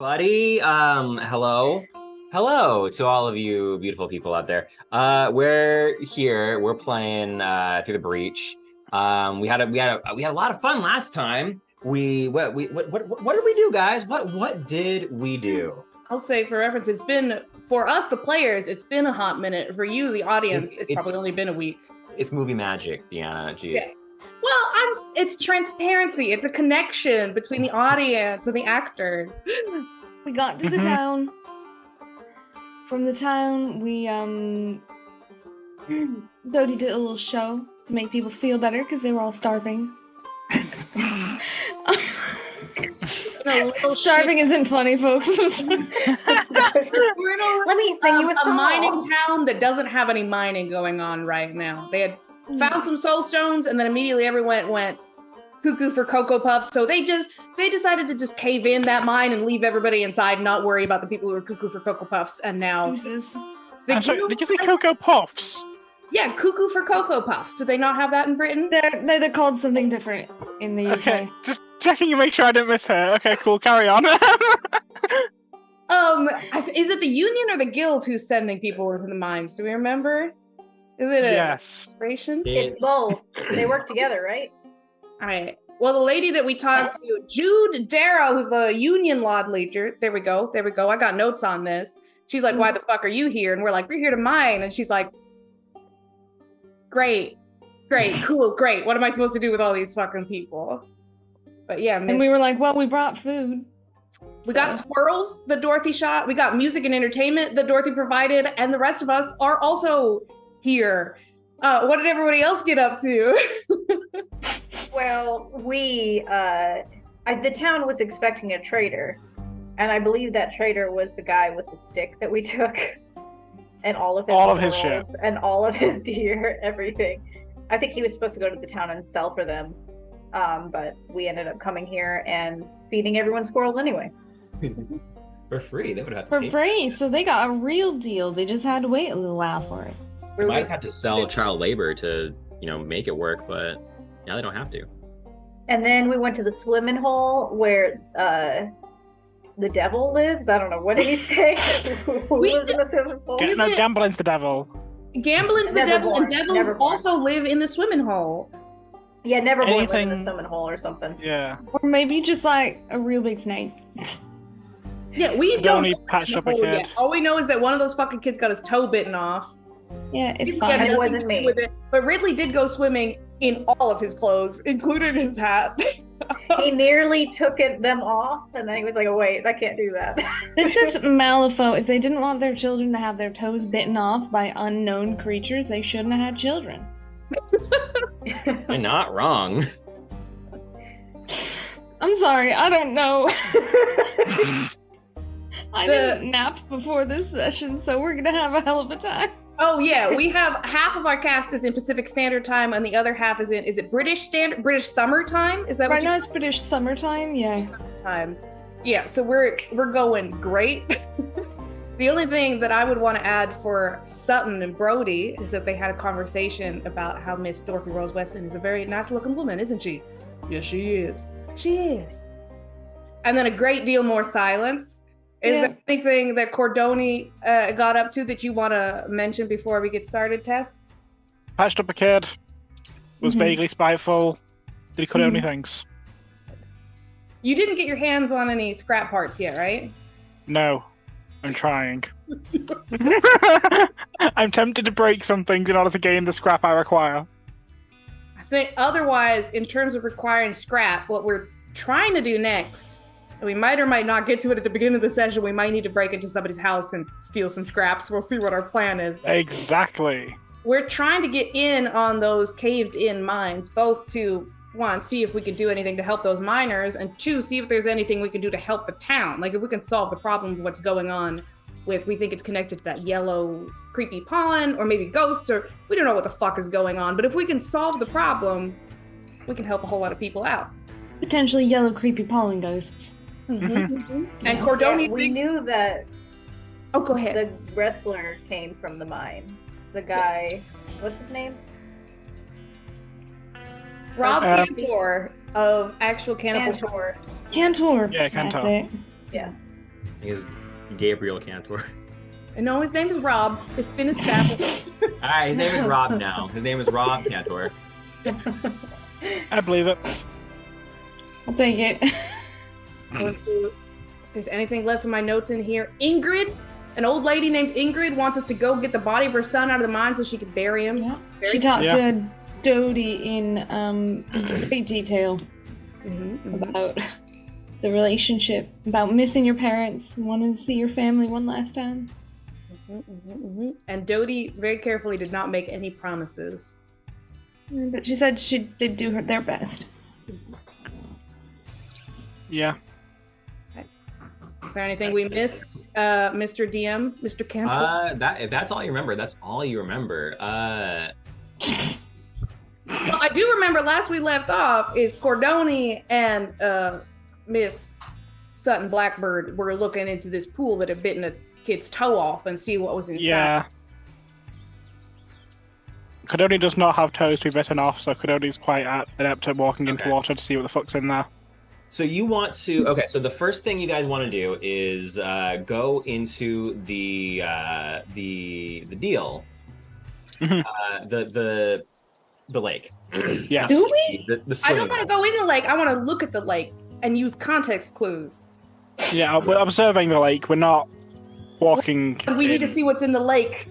Buddy, hello to all of you beautiful people out there. We're here. We're playing through the breach. We had a lot of fun last time. What did we do, guys? What did we do? I'll say for reference, it's been for us the players. It's been a hot minute. For you, the audience, it's probably only been a week. It's movie magic, Deanna. Jeez. Yeah. Well, it's transparency. It's a connection between the audience and the actors. We got to the town. From the town, we Dodie did a little show to make people feel better because they were all starving. Starving isn't funny, folks. I'm sorry. Let me sing you a song. A mining town that doesn't have any mining going on right now. They had found some soul stones, and then immediately everyone went cuckoo for Cocoa Puffs. So they decided to just cave in that mine and leave everybody inside, and not worry about the people who were cuckoo for Cocoa Puffs. And now, did you say Cocoa Puffs? Yeah, cuckoo for Cocoa Puffs. Do they not have that in Britain? They're called something different in the UK. Okay, just checking to make sure I didn't miss her. Okay, cool. Carry on. Is it the union or the guild who's sending people into the mines? Do we remember? Is it a yes? Corporation? It's both. They work together, right? All right. Well, the lady that we talked to, Jude Darrow, who's the union law leader. There we go. I got notes on this. She's like, why the fuck are you here? And we're like, we're here to mine. And she's like, great, cool, great. What am I supposed to do with all these fucking people? But yeah, and we were like, well, we brought food. We got squirrels that Dorothy shot. We got music and entertainment that Dorothy provided. And the rest of us are also here. What did everybody else get up to? Well, the town was expecting a traitor. And I believe that traitor was the guy with the stick that we took. And all of his shit. And all of his deer, everything. I think he was supposed to go to the town and sell for them. But we ended up coming here and feeding everyone squirrels anyway. For free. They would have to pay. For free, so they got a real deal. They just had to wait a little while for it. They might have to sell child labor to, make it work, but now they don't have to. And then we went to the swimming hole where the devil lives. I don't know. What did he say? Who lives in the swimming hole? No, gambling's the devil. Gambling's the devil, and devils also live in the swimming hole. Yeah, Neverborn live in the swimming hole or something. Yeah. Or maybe just like a real big snake. Yeah, we don't patched up a kid. Yet. All we know is that one of those fucking kids got his toe bitten off. Yeah, it's fine. It wasn't me. But Ridley did go swimming in all of his clothes, including his hat. He nearly took them off, and then he was like, oh, wait, I can't do that. This is Malifaux. If they didn't want their children to have their toes bitten off by unknown creatures, they shouldn't have had children. You're not wrong. I'm sorry, I don't know. I didn't nap before this session, so we're gonna have a hell of a time. Oh yeah, we have half of our cast is in Pacific Standard Time, and the other half is it British Summer Time? Is that right now? It's British summertime. Yeah. Summertime. Yeah. So we're going great. The only thing that I would want to add for Sutton and Brody is that they had a conversation about how Miss Dorothy Rose Weston is a very nice-looking woman, isn't she? Yes, she is. She is. And then a great deal more silence. Is there anything that Cordoni got up to that you want to mention before we get started, Tess? Patched up a kid. Was vaguely spiteful. Did he cut only things? You didn't get your hands on any scrap parts yet, right? No. I'm trying. I'm tempted to break some things in order to gain the scrap I require. I think otherwise, in terms of requiring scrap, what we're trying to do next, and we might or might not get to it at the beginning of the session, we might need to break into somebody's house and steal some scraps. We'll see what our plan is. Exactly. We're trying to get in on those caved-in mines, both to, one, see if we can do anything to help those miners, and two, see if there's anything we can do to help the town. Like if we can solve the problem of what's going on with, we think it's connected to that yellow creepy pollen, or maybe ghosts, or we don't know what the fuck is going on. But if we can solve the problem, we can help a whole lot of people out. Potentially yellow creepy pollen ghosts. And Cordoni we knew that. Oh, go ahead. The wrestler came from the mine. The guy, what's his name? Rob Cantor of actual Cannibal. Cantor. Yeah, Cantor. That's it. Yes. He is Gabriel Cantor. No, his name is Rob. It's been established. All right, his name is Rob now. His name is Rob Cantor. I believe it. I'll take it. If there's anything left in my notes in here, Ingrid, an old lady named Ingrid, wants us to go get the body of her son out of the mine so she can bury him. Yeah. She talked to Dodie in great detail about the relationship, about missing your parents, wanting to see your family one last time. And Dodie very carefully did not make any promises. But she said they'd do their best. Yeah. Is there anything we missed, Mr. DM, Mr. Cantor? If that's all you remember, that's all you remember. Well, I do remember last we left off is Cordoni and Miss Sutton Blackbird were looking into this pool that had bitten a kid's toe off and see what was inside. Yeah. Cordoni does not have toes to be bitten off, so Cordoni's quite adept at walking into water to see what the fuck's in there. So you want to, so the first thing you guys want to do is go into the deal. the lake. Yes. Do we? The I don't swimming want to go in the lake. I want to look at the lake and use context clues. Yeah, we're observing the lake. We're not walking. We need to see what's in the lake.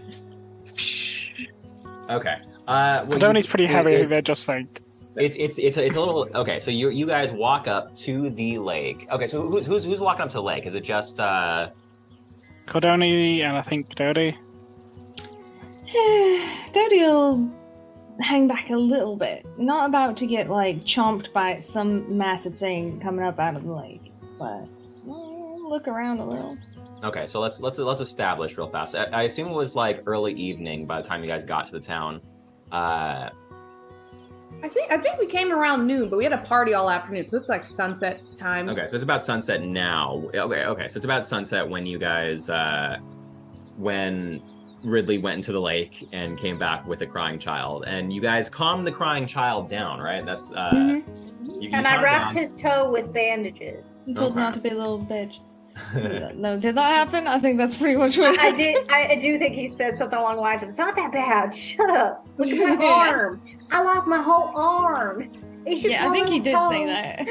Okay. Well, Adoni's pretty heavy. it's- They're just like. It's a little okay. So you guys walk up to the lake. Okay, so who's walking up to the lake? Is it just Cordoni and I think Dodie. Dodie will hang back a little bit. Not about to get like chomped by some massive thing coming up out of the lake, but look around a little. Okay, so let's establish real fast. I assume it was like early evening by the time you guys got to the town. I think we came around noon, but we had a party all afternoon, so it's like sunset time. Okay, so it's about sunset now. Okay, so it's about sunset when you guys, when Ridley went into the lake and came back with a crying child, and you guys calmed the crying child down, right? That's And I wrapped down. his toe with bandages. You told Okay. not to be a little bitch. No, did that happen? I think that's pretty much what I do think he said something along the lines of, "It's not that bad. Shut up. Look at my arm. I lost my whole arm." It's just Yeah, I one think he did little say toe. that.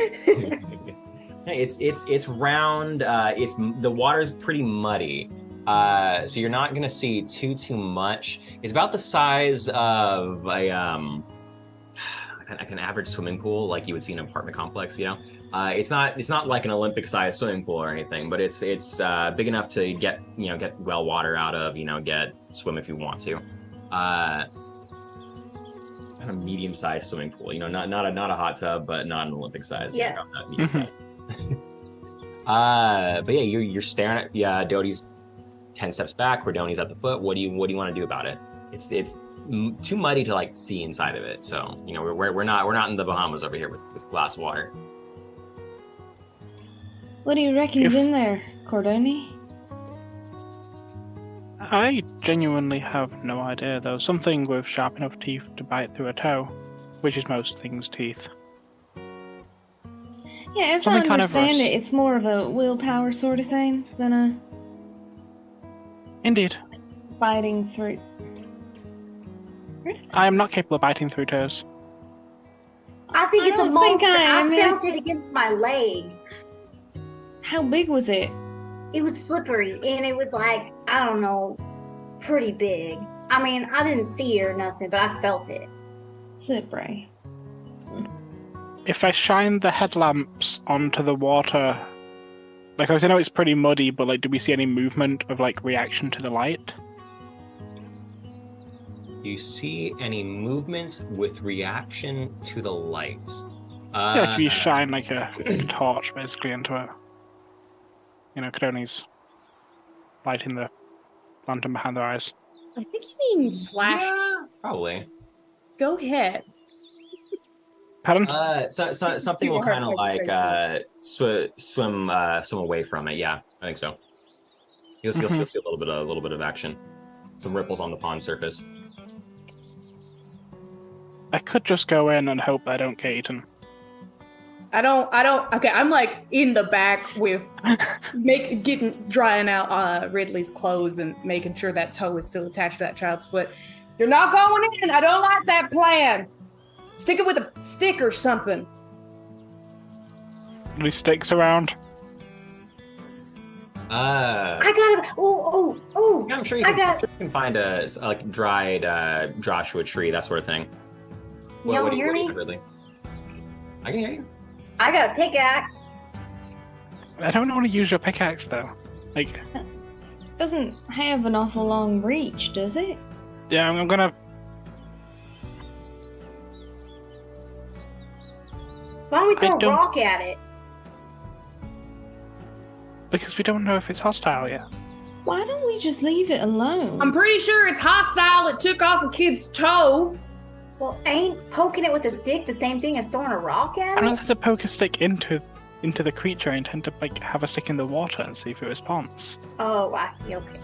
Hey, it's round. It's the water's pretty muddy, so you're not gonna see too much. It's about the size of a like an average swimming pool, like you would see in an apartment complex. You know, it's not like an Olympic-sized swimming pool or anything, but it's big enough to get well water out of. Swim if you want to. Kind of medium-sized swimming pool. Not a hot tub, but not an Olympic size. Yes. Medium size. But yeah, you're staring at Dodie's 10 steps back. Cordoni's at the foot. What do you want to do about it? It's too muddy to like see inside of it. So we're not in the Bahamas over here with glass water. What do you reckon's in there, Cordoni? I genuinely have no idea, though. Something with sharp enough teeth to bite through a toe, which is most things' teeth. Yeah, as Something I kind of understand gross. it, it's more of a willpower sort of thing than a Indeed. biting through. I am not capable of biting through toes. I think I it's a don't think monster. I am, I yeah. felt it against my leg. How big was it? It was slippery, and it was like, I don't know, pretty big. I mean, I didn't see it or nothing, but I felt it. Slippery. If I shine the headlamps onto the water, like I know it's pretty muddy, but like, do we see any movement of like reaction to the light? You see any movements with reaction to the lights? Yeah, if you shine like a torch basically into it. Cordoni's lighting the lantern behind their eyes. I think you mean flash. Yeah, probably. Go ahead. Pardon? So something will kind of like swim away from it. Yeah, I think so. You'll still see a little bit of action, some ripples on the pond surface. I could just go in and hope I don't get eaten. I don't. Okay, I'm like in the back with drying out Ridley's clothes and making sure that toe is still attached to that child's foot. You're not going in. I don't like that plan. Stick it with a stick or something. Any sticks around? I got it. Oh. Yeah, I'm sure you can find a like dried Joshua tree, that sort of thing. What do you need, Ridley? I can hear you. I got a pickaxe. I don't know how to use your pickaxe though. Like, Doesn't have an awful long reach, does it? yeah, I'm gonna. Why don't we throw don't- a rock at it? Because we don't know if it's hostile yet. Why don't we just leave it alone? I'm pretty sure it's hostile. It took off a kid's toe. Well, ain't poking it with a stick the same thing as throwing a rock at I'm it? not going to poke a stick into the creature. I intend to like have a stick in the water and see if it responds. Oh, I see. Okay.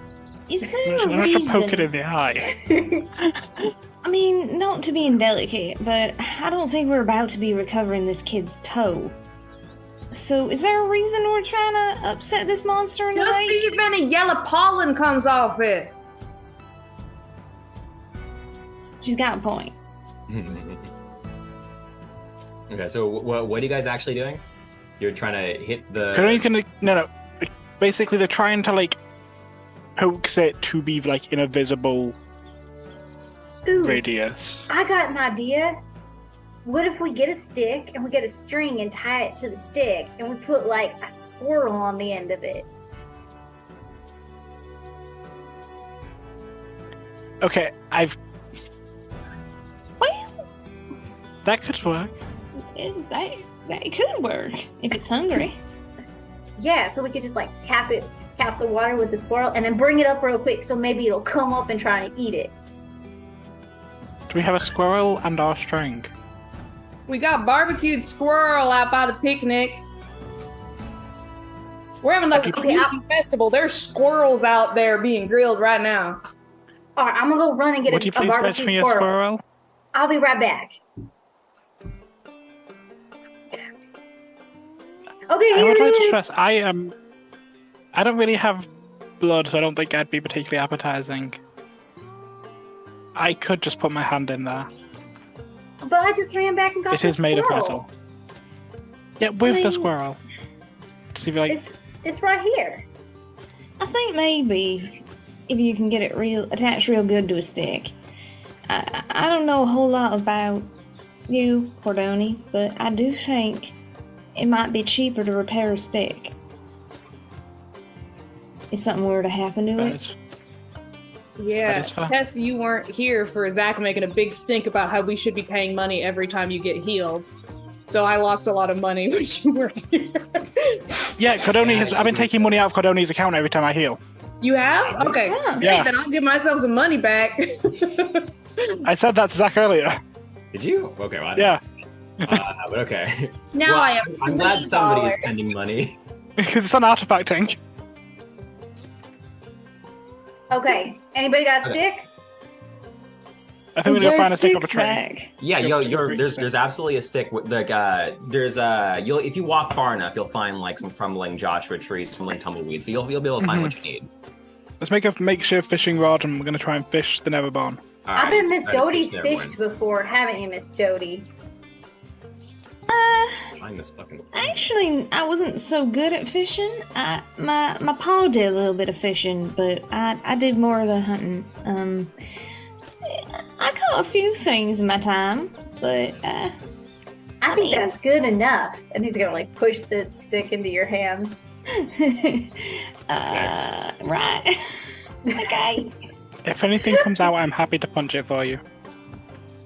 Is I'm there not a going to poke it reason? in the eye. I mean, not to be indelicate, but I don't think we're about to be recovering this kid's toe. So, is there a reason we're trying to upset this monster in the Just see lake? if any yellow pollen comes off it. She's got a point. Okay, so what are you guys actually doing? You're trying to hit the... No. Basically, they're trying to, like, coax it to be, like, in a visible radius. I got an idea. What if we get a stick and we get a string and tie it to the stick and we put, like, a squirrel on the end of it? Okay, Well, that could work. that could work if it's hungry. Yeah, so we could just like tap the water with the squirrel and then bring it up real quick so maybe it'll come up and try to eat it. Do we have a squirrel and our string? We got barbecued squirrel out by the picnic. We're having like a community festival. There's squirrels out there being grilled right now. All right, I'm gonna go run and get Would you a please barbecue fetch me squirrel. a squirrel? I'll be right back. Okay, I here would it like to is. stress, I don't really have blood, so I don't think I'd be particularly appetizing. I could just put my hand in there. But I just ran back and got It the is made of squirrel. metal. Yeah, with the squirrel. Just if you like, It's right here. I think maybe if you can get it attached real good to a stick. I don't know a whole lot about you, Cordoni, but I do think it might be cheaper to repair a stick if something were to happen to that it. is- Yeah, That is fine. Tess, you weren't here for Zach making a big stink about how we should be paying money every time you get healed. So I lost a lot of money when you weren't here. Yeah, I've been taking money out of Cordoni's account every time I heal. You have? Okay. Yeah. Great, Yeah. then I'll give myself some money back. I said that to Zach earlier. Did you? Okay, well, Yeah, but okay. Now Well, I have I'm glad somebody is $3. spending money. because it's an artifact tank. Okay. Anybody got a stick? I think Is we're gonna there find a stick on stick the train. sack? Yeah, You're there's absolutely a stick. Like, you'll if you walk far enough, you'll find like some crumbling Joshua trees, some like tumbleweeds. So you'll be able to find what you need. Let's make a makeshift fishing rod, and we're gonna try and fish the Neverborn. All I right, bet Miss try to Doty's fish fished before, haven't you, Miss Doty? Find this fucking. Actually, I wasn't so good at fishing. My pa did a little bit of fishing, but I did more of the hunting. I caught a few things in my time, but I think that's good enough. And he's gonna like push the stick into your hands. right. Okay. If anything comes out, I'm happy to punch it for you.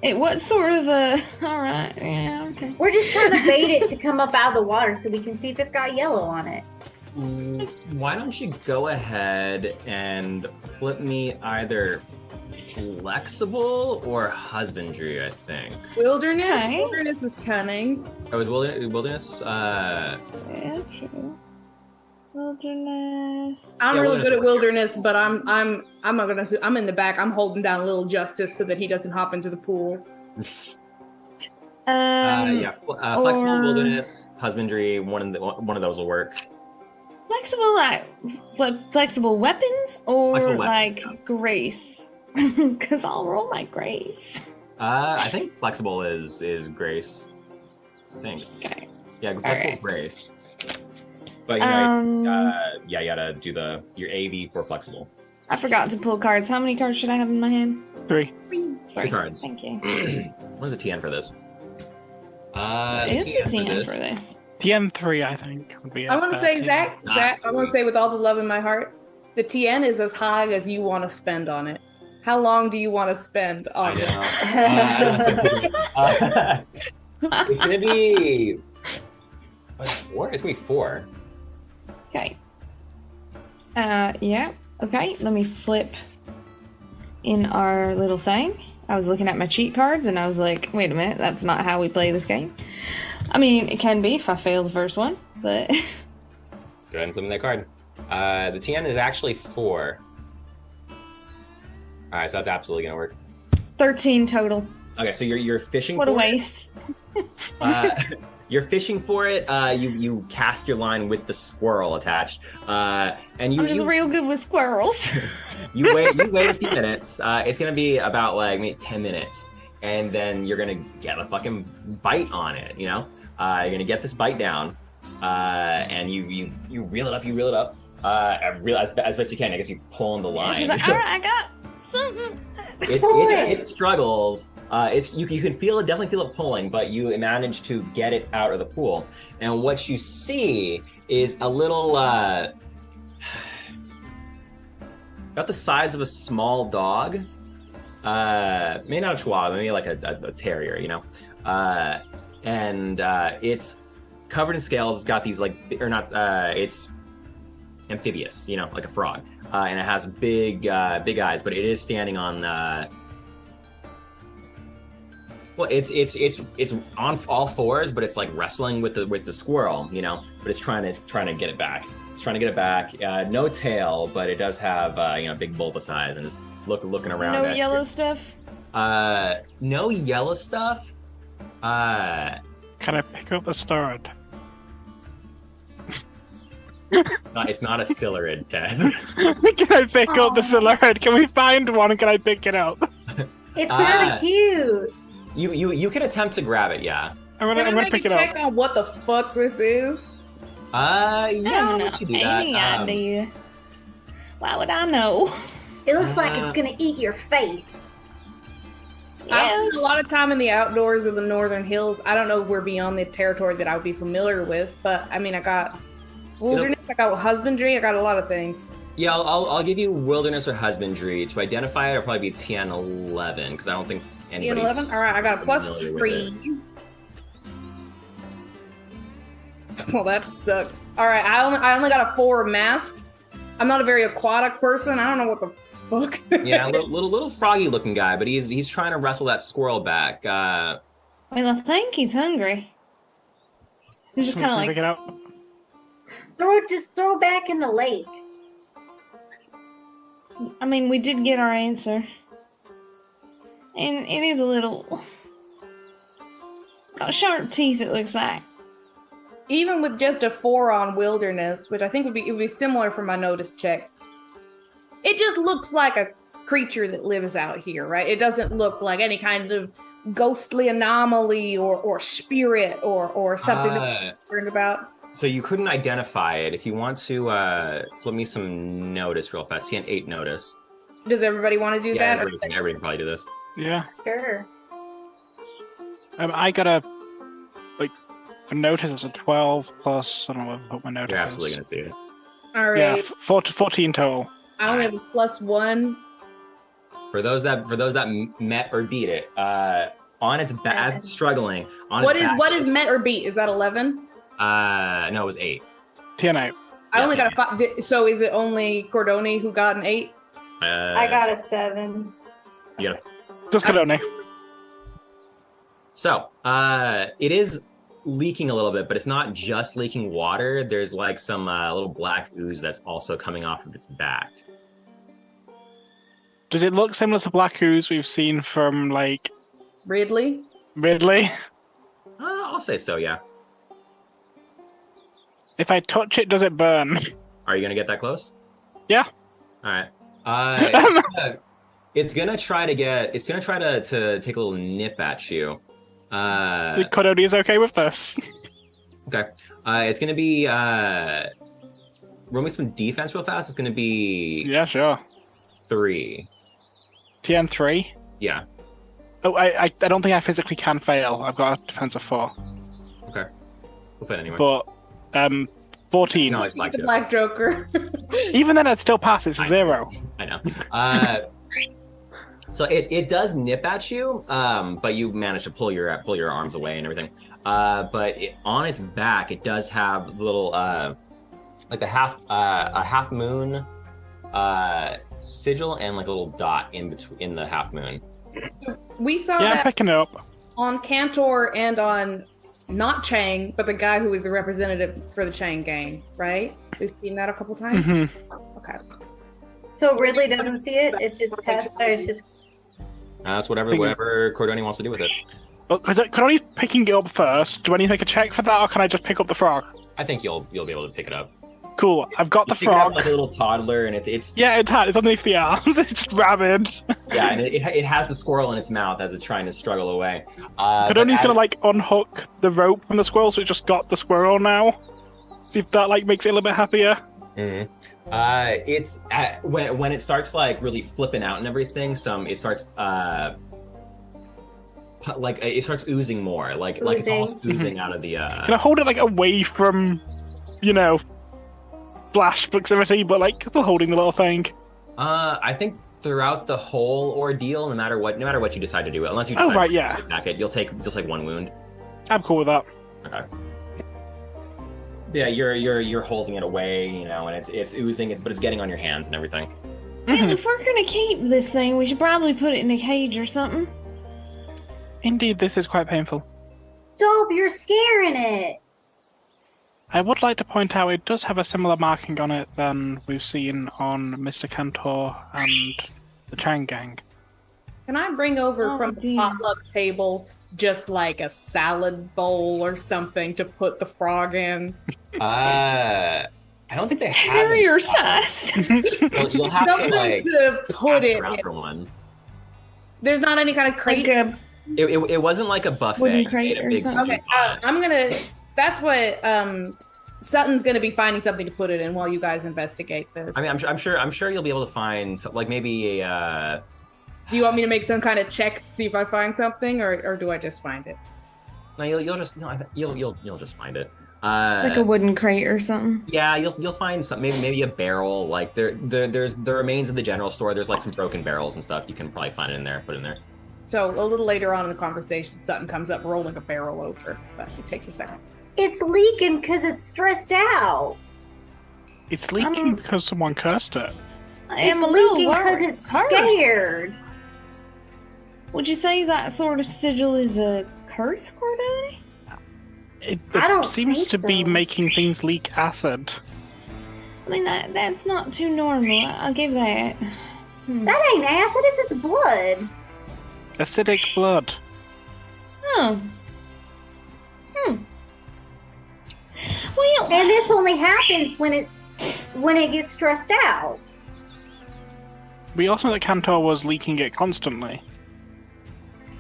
What sort of a? All right. Yeah. Okay. We're just trying to bait it to come up out of the water so we can see if it's got yellow on it. Why don't you go ahead and flip me either flexible or husbandry? I think. Wilderness? Okay. Wilderness is cunning. Oh, is wilderness? Yeah, true. Wilderness. I'm Yeah, really good at wilderness. wilderness, but I'm not gonna. I'm in the back. I'm holding down a little Justice so that he doesn't hop into the pool. Flexible or- wilderness, husbandry. One of those will work. Flexible, flexible weapons or Flexible weapons, like grace? Because I'll roll my grace. I think flexible is grace. I think. Okay. Yeah, flexible is right. grace. But you gotta do your AV for flexible. I forgot to pull cards. How many cards should I have in my hand? 3. Three cards. Thank you. What is the TN for this? What is the TN for this? TN3, I think, would be. I want to say, TN. Zach. I want to say with all the love in my heart, the TN is as high as you want to spend on it. How long do you want to spend on it? It's gonna be. What's 4? It's gonna be 4. Okay. Yeah. Okay. Let me flip in our little thing. I was looking at my cheat cards and I was like, wait a minute, that's not how we play this game. I mean, it can be if I fail the first one, but... Go ahead and flip me that card. The TN is actually 4. Alright, so that's absolutely gonna work. 13 total. Okay, so you're fishing What for a waste. You're fishing for it. You cast your line with the squirrel attached, and I'm just real good with squirrels. you wait a few minutes. It's gonna be about like maybe 10 minutes, and then you're gonna get a fucking bite on it. You know, you're gonna get this bite down, and you reel it up. You reel it up. As best you can. I guess you pull on the line. She's like, all right, I got something. It struggles. You can definitely feel it pulling, but you manage to get it out of the pool. And what you see is a little, about the size of a small dog. Maybe not a chihuahua, maybe like a terrier, you know. And it's covered in scales. It's got these it's amphibious, you know, like a frog. And it has big eyes, but it is standing on it's on all fours, but it's like wrestling with the squirrel, you know. But it's trying to get it back. It's trying to get it back. No tail, but it does have big bulbous eyes and is looking around. No yellow stuff. No yellow stuff. Can I pick up the stirred? It's not a Silurid, Taz. Can I pick up the Silurid? Can we find one and can I pick it up? It's kind of cute. You can attempt to grab it, yeah. I'm gonna pick it up. Check on what the fuck this is. Yeah, I'll let you do that. Any idea? Why would I know? It looks like it's gonna eat your face. I spent a lot of time in the outdoors of the Northern Hills. I don't know if we're beyond the territory that I would be familiar with, but I mean, I got wilderness, I got husbandry, I got a lot of things. Yeah, I'll give you wilderness or husbandry. To identify it, it'll probably be TN 11, because I don't think anybody's... TN 11? Alright, I got a +3. Well, that sucks. Alright, I only got a 4 masks. I'm not a very aquatic person. I don't know what the fuck. Yeah, a little froggy looking guy, but he's trying to wrestle that squirrel back. Well, I think he's hungry. He's just kind of like... Pick it up. Throw back in the lake. I mean, we did get our answer. And it is a little... got sharp teeth, it looks like. Even with just a 4 on wilderness, which I think would be similar for my notice check, it just looks like a creature that lives out here, right? It doesn't look like any kind of ghostly anomaly or spirit or something that we're concerned about. So you couldn't identify it. If you want to flip me some notice real fast. TN 8 notice. Does everybody want to do that? Everybody can probably do this. Yeah. Sure. I got a, for notice, it's a 12 plus, I don't know what my notice You're is. absolutely going to see it. All right. Yeah, 14 total. I only have a +1. For those that met or beat it, on its back, as it's struggling. What is met or beat? Is that 11? No, it was 8. TN 8. I only got a 5. So is it only Cordoni who got an 8? I got a 7. Yeah. Just Cordoni. So, it is leaking a little bit, but it's not just leaking water. There's like some little black ooze that's also coming off of its back. Does it look similar to black ooze we've seen from, Ridley? I'll say so, yeah. If I touch it, does it burn? Are you gonna get that close? Yeah. All right. It's gonna try to take a little nip at you. Cordoni is okay with this. Okay. It's gonna be roll me some defense real fast. It's gonna be Yeah, sure. 3. TN 3. Yeah. Oh, I don't think I physically can fail. I've got a defense of 4. Okay. We'll put it anyway. But 14. No, it's The Black Joker. Even then, I'd still pass. It's 0. I know. So it does nip at you, but you manage to pull your arms away and everything. But on its back, it does have little like a half moon sigil and like a little dot in the half moon. We saw Yeah, I'm that picking it up. on Cantor and on not Chang, but the guy who was the representative for the Chang gang, right? We've seen that a couple times. Mm-hmm. Okay. So Ridley doesn't see it. It's just it's just. That's whatever Cordoni wants to do with it. Well, Cordoni's picking it up first. Do I need to make a check for that, or can I just pick up the frog? I think you'll be able to pick it up. Cool. I've got the You pick it up frog. like a little toddler, and it's It's underneath the arms. It's just rabid. yeah, and it has the squirrel in its mouth as it's trying to struggle away. Kadoni's gonna like unhook the rope from the squirrel, so it just got the squirrel now. See if that like makes it a little bit happier. Mm-hmm. It's when it starts like really flipping out and everything. It starts it starts oozing more, like it's almost oozing out of the. Can I hold it like away from, splash proximity, but like still holding the little thing? I think throughout the whole ordeal, no matter what you decide to do, unless you decide to attack it, you'll take one wound. I'm cool with that. Okay. Yeah, you're holding it away, and it's oozing, but it's getting on your hands and everything. Well, if we're gonna keep this thing, we should probably put it in a cage or something. Indeed, this is quite painful. Stop, you're scaring it. I would like to point out it does have a similar marking on it than we've seen on Mr. Cantor and the Chang Gang. Can I bring over from the potluck table just like a salad bowl or something to put the frog in? I don't think they have Terrier size. You'll have something to put it in. For one. There's not any kind of crate. It wasn't like a buffet. Wooden crate or something. Okay, that's what Sutton's gonna be finding something to put it in while you guys investigate this. I mean, I'm sure you'll be able to find like maybe a. Do you want me to make some kind of check to see if I find something, or do I just find it? No, you'll just just find it. Like a wooden crate or something. Yeah, you'll find some maybe a barrel. Like there's the remains of the general store. There's like some broken barrels and stuff. You can probably find it in there. Put it in there. So a little later on in the conversation, Sutton comes up rolling a barrel over, but it takes a second. It's leaking because it's stressed out. It's leaking because someone cursed it. I am a little worried because it's scared. Would you say that sort of sigil is a curse, Cordoni? It don't seems to think be so. making things leak acid. I mean, that's not too normal. I'll give that. That ain't acid, it's blood. Acidic blood. Oh. Well, And this only happens when it gets stressed out. We also know that Cantor was leaking it constantly.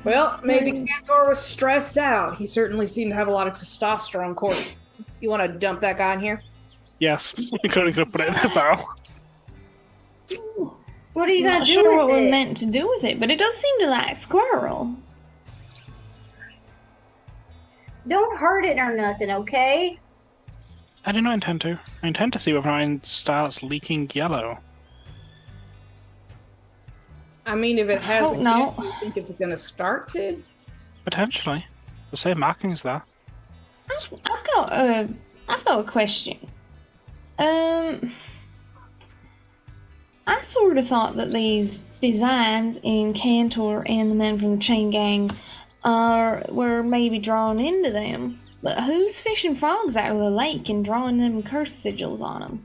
Well, maybe Cantor was stressed out. He certainly seemed to have a lot of testosterone. Course, you want to dump that guy in here? Yes, we could have put it in the barrel. What are you I'm gonna not do sure with what we're it? meant to do with it, but it does seem to like squirrel. Don't hurt it or nothing, okay? I do not intend to. I intend to see whether mine starts leaking yellow. I mean, if it has, hope not. do you think it's going to start to? Potentially. The same markings there. I've got a question. I sort of thought that these designs in Cantor and the men from the Chain Gang were maybe drawn into them. But who's fishing frogs out of the lake and drawing them curse sigils on them?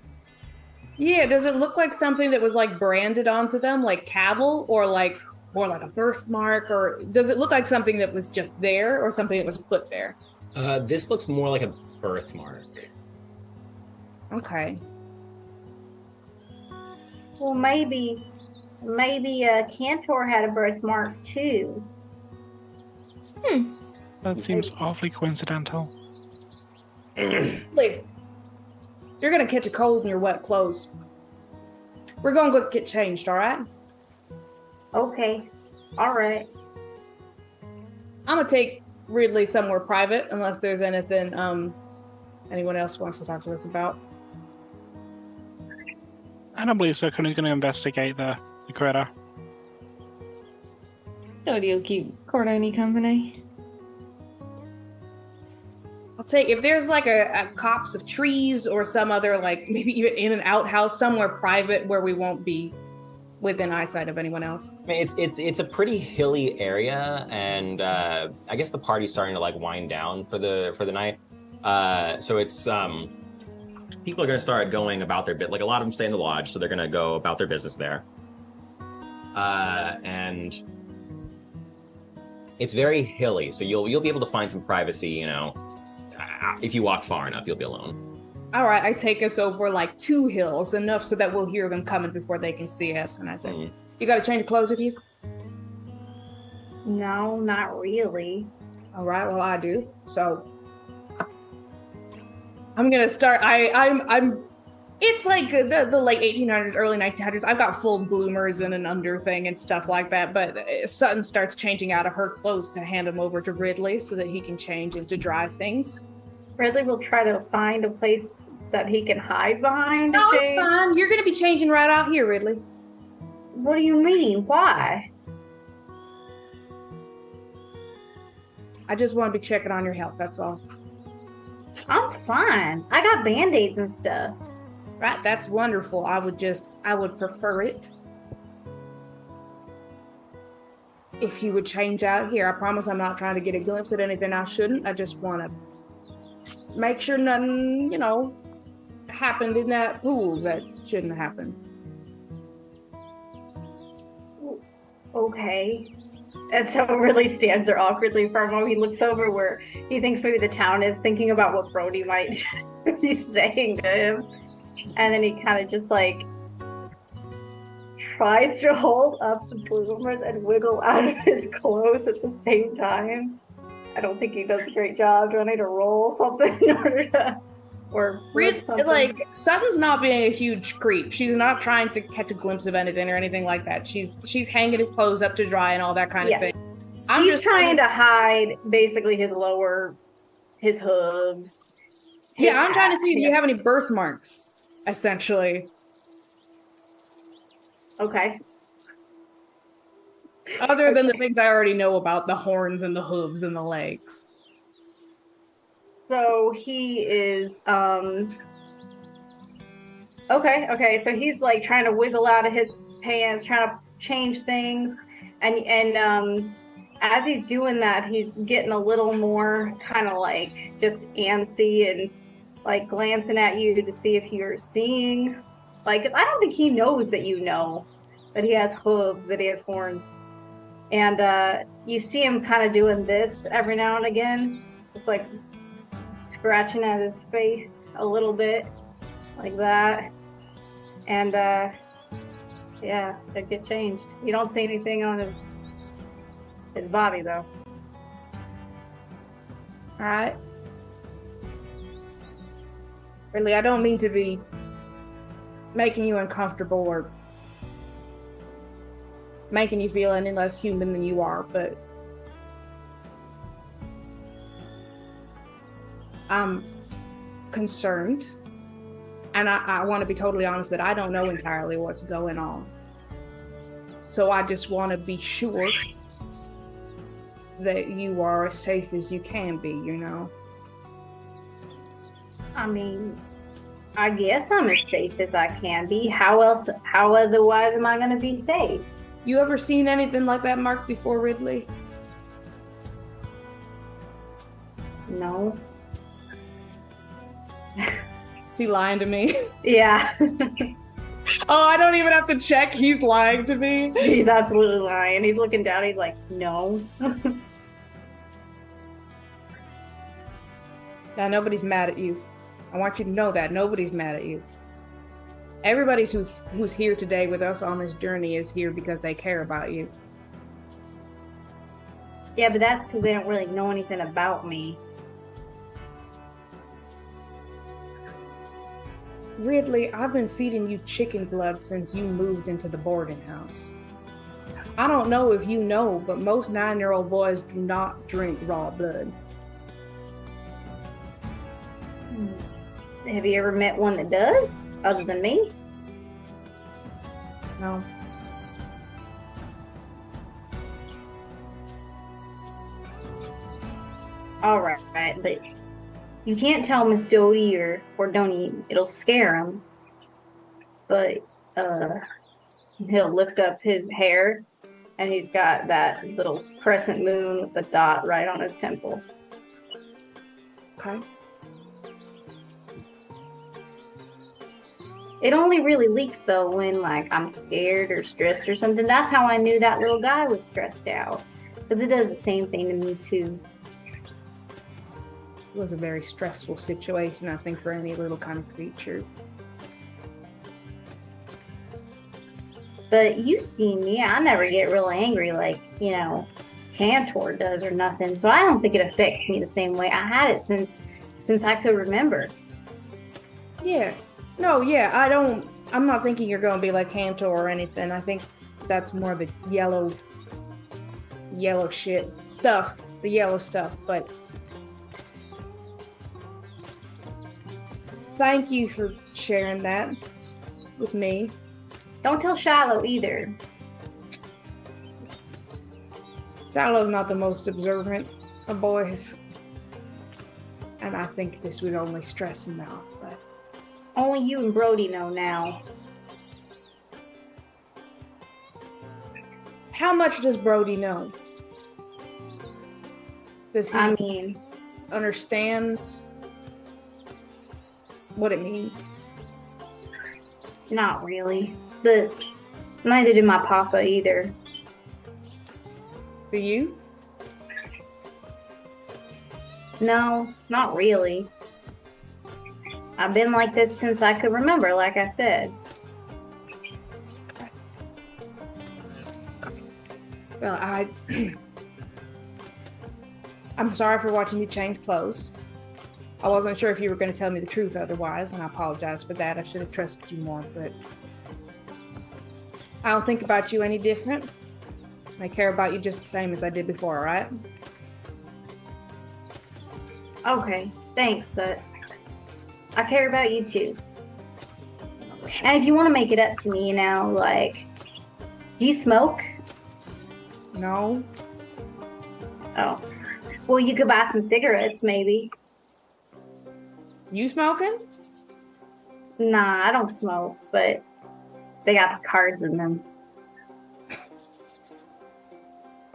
Yeah, does it look like something that was like branded onto them, like cattle, or like more like a birthmark, or does it look like something that was just there, or something that was put there? This looks more like a birthmark. Okay. Well, maybe Cantor had a birthmark too. That seems awfully coincidental. Lee, you're gonna catch a cold in your wet clothes. We're gonna go get changed, all right? Okay, all right. I'm gonna take Ridley somewhere private, unless there's anything anyone else wants to talk to us about. I don't believe so. Connor's going to investigate the critter. You'll keep Cordoni company. I'll take if there's like a copse of trees or some other like maybe even in an outhouse somewhere private where we won't be within eyesight of anyone else. I mean, it's a pretty hilly area, and I guess the party's starting to like wind down for the night. So it's people are gonna start going about their bit. Like a lot of them stay in the lodge, so they're gonna go about their business there. And it's very hilly, so you'll be able to find some privacy. You know, if you walk far enough, you'll be alone. All right, I take us over like 2 hills, enough so that we'll hear them coming before they can see us. And I say, you got to change of clothes with you? No, not really. All right, well, I do. So I'm going to start. I'm it's like the late 1800s, early 1900s. I've got full bloomers and an under thing and stuff like that. But Sutton starts changing out of her clothes to hand them over to Ridley so that he can change into dry things. Ridley will try to find a place that he can hide behind. No, it's fine. You're going to be changing right out here, Ridley. What do you mean? Why? I just want to be checking on your health, that's all. I'm fine. I got Band-Aids and stuff. Right, that's wonderful. I would prefer it if you would change out here. I promise I'm not trying to get a glimpse at anything I shouldn't. I just want to make sure nothing, happened in that pool that shouldn't have happened. Okay. And so Ridley stands there awkwardly for a moment. He looks over where he thinks maybe the town is, thinking about what Brody might be saying to him. And then he kind of just like tries to hold up the bloomers and wiggle out of his clothes at the same time. I don't think he does a great job. Do I need to roll something in order to, or something? Like Sutton's not being a huge creep. She's not trying to catch a glimpse of anything or anything like that. She's hanging his clothes up to dry and all that kind of thing. He's just trying to hide basically his hooves. I'm trying to see if you have any birthmarks, essentially. Okay. Other than the things I already know about, the horns and the hooves and the legs. So he is, okay. So he's like trying to wiggle out of his pants, trying to change things. And as he's doing that, he's getting a little more kind of like just antsy and like glancing at you to see if you're seeing, like, 'cause I don't think he knows that that he has hooves, that he has horns. And you see him kind of doing this every now and again, just like scratching at his face a little bit, like that. And they get changed. You don't see anything on his body though. All right. Really, I don't mean to be making you uncomfortable or making you feel any less human than you are, but I'm concerned, and I want to be totally honest that I don't know entirely what's going on. So I just want to be sure that you are as safe as you can be, I mean, I guess I'm as safe as I can be. How otherwise am I going to be safe? You ever seen anything like that mark before, Ridley? No. Is he lying to me? Yeah. Oh, I don't even have to check. He's lying to me. He's absolutely lying. He's looking down. He's like, no. Now, nobody's mad at you. I want you to know that. Nobody's mad at you. Everybody who's here today with us on this journey is here because they care about you. Yeah, but that's because they don't really know anything about me. Ridley, I've been feeding you chicken blood since you moved into the boarding house. I don't know if you know, but most 9-year-old boys do not drink raw blood. Have you ever met one that does, other than me? No. All right, but you can't tell Miss Doty or Donnie. It'll scare him. But he'll lift up his hair, and he's got that little crescent moon with the dot right on his temple. Okay. It only really leaks though when like I'm scared or stressed or something. That's how I knew that little guy was stressed out, because it does the same thing to me too. was a very stressful situation, I think, for any little kind of creature. But you see me, I never get real angry like, Cantor does or nothing. So I don't think it affects me the same way. I had it since I could remember. Yeah. No, yeah, I'm not thinking you're going to be like Cantor or anything. I think that's more the yellow shit stuff, the yellow stuff, but thank you for sharing that with me. Don't tell Shiloh either. Shiloh's not the most observant of boys, and I think this would only stress him out, but only you and Brody know now. How much does Brody know? Does he understand what it means? Not really, but neither did my papa either. Do you? No, not really. I've been like this since I could remember, like I said. Well, I'm sorry for watching you change clothes. I wasn't sure if you were going to tell me the truth otherwise, and I apologize for that. I should have trusted you more, but I don't think about you any different. I care about you just the same as I did before, all right? Okay, thanks. I care about you too. And if you want to make it up to me, do you smoke? No. Oh. Well, you could buy some cigarettes, maybe. You smoking? Nah, I don't smoke, but they got the cards in them.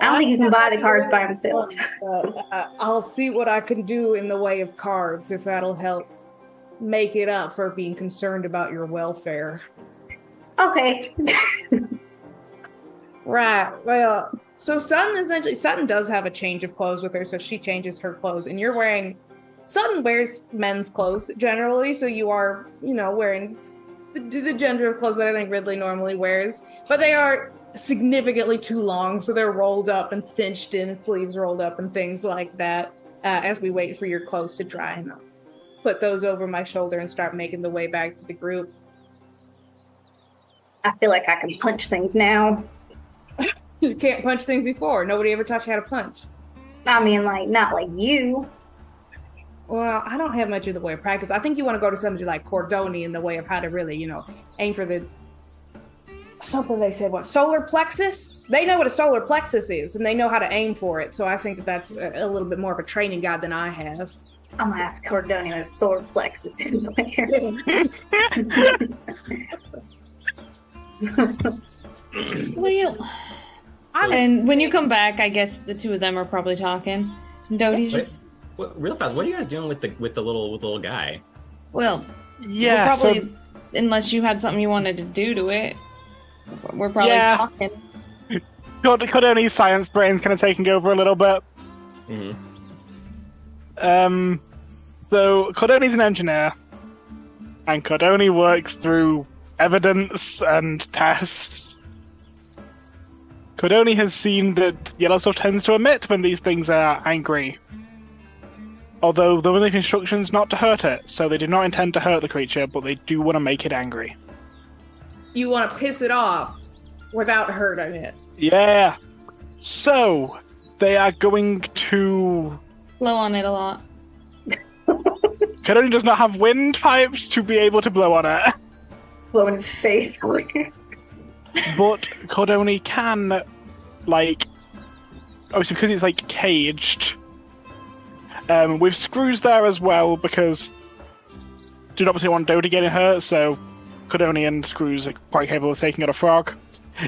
I don't think you can buy the cards by themselves. I'll see what I can do in the way of cards, if that'll help make it up for being concerned about your welfare. Okay. Right. Well, so Sutton does have a change of clothes with her, so she changes her clothes, and you're wearing. Sutton wears men's clothes generally, so you are, wearing the gender of clothes that I think Ridley normally wears, but they are significantly too long, so they're rolled up and cinched in, sleeves rolled up and things like that, as we wait for your clothes to dry. And I'll put those over my shoulder and start making the way back to the group. I feel like I can punch things now. You can't punch things before. Nobody ever taught you how to punch. I mean, not like you. Well, I don't have much in the way of practice. I think you want to go to somebody like Cordoni in the way of how to really, aim for the... Something they said, solar plexus? They know what a solar plexus is, and they know how to aim for it. So I think that's a little bit more of a training guide than I have. I'm going to ask Cordoni what a solar plexus is. And when you come back, I guess the two of them are probably talking. And Doty's just... Real fast, what are you guys doing with the little guy? Well, yeah, we're probably, unless you had something you wanted to do to it, we're probably talking. Cordoni's science brain's kind of taking over a little bit. Mm-hmm. So Cordoni's an engineer, and Cordoni works through evidence and tests. Cordoni has seen that yellow stuff tends to emit when these things are angry. Although there were no instructions not to hurt it, so they do not intend to hurt the creature, but they do want to make it angry. You want to piss it off without hurting it. Yeah. So, they are going to... blow on it a lot. Cordoni does not have windpipes to be able to blow on it. Blow in its face. But Cordoni can, obviously because it's, caged... with screws there as well, because do not particularly want Doty getting hurt, so Cordoni and screws are quite capable of taking out a frog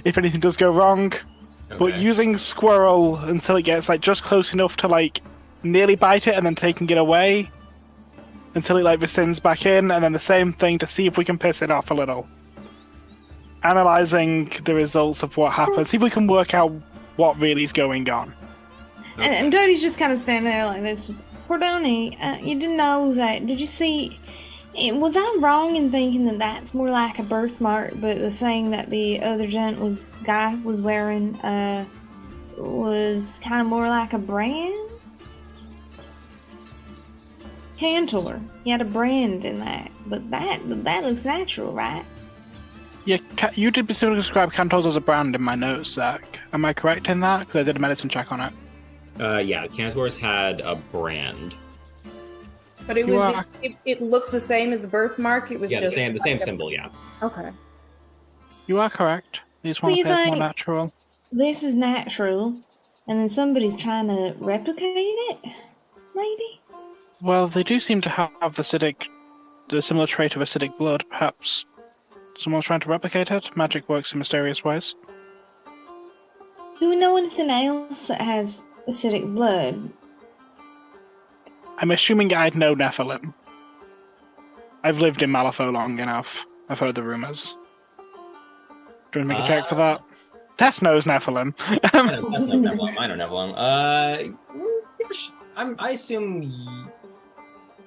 if anything does go wrong. Okay. But using squirrel until it gets just close enough to nearly bite it and then taking it away until it rescinds back in, and then the same thing to see if we can piss it off a little. Analyzing the results of what happens, see if we can work out what really is going on. Okay. And Doty's just kind of standing there like this, Cordoni, you didn't know that. Did you see? Was I wrong in thinking that that's more like a birthmark, but the thing that the other guy was wearing was kind of more like a brand? Cantor. He had a brand in that, but that looks natural, right? Yeah, you did specifically describe Cantor's as a brand in my notes, Zach. Am I correct in that? Because I did a medicine check on it. Yeah, Cantor's had a brand. But it looked the same as the birthmark. It was just the same symbol. Yeah. Okay. You are correct. These one appears more natural. This is natural, and then somebody's trying to replicate it, maybe? Well, they do seem to have the similar trait of acidic blood. Perhaps someone's trying to replicate it? Magic works in mysterious ways. Do we know anything else that has acidic blood? I'm assuming I'd know Nephilim. I've lived in Malifaux long enough. I've heard the rumors. Do you want to make a check for that? Tess knows Nephilim. Tess knows Nephilim. I know Nephilim. I assume...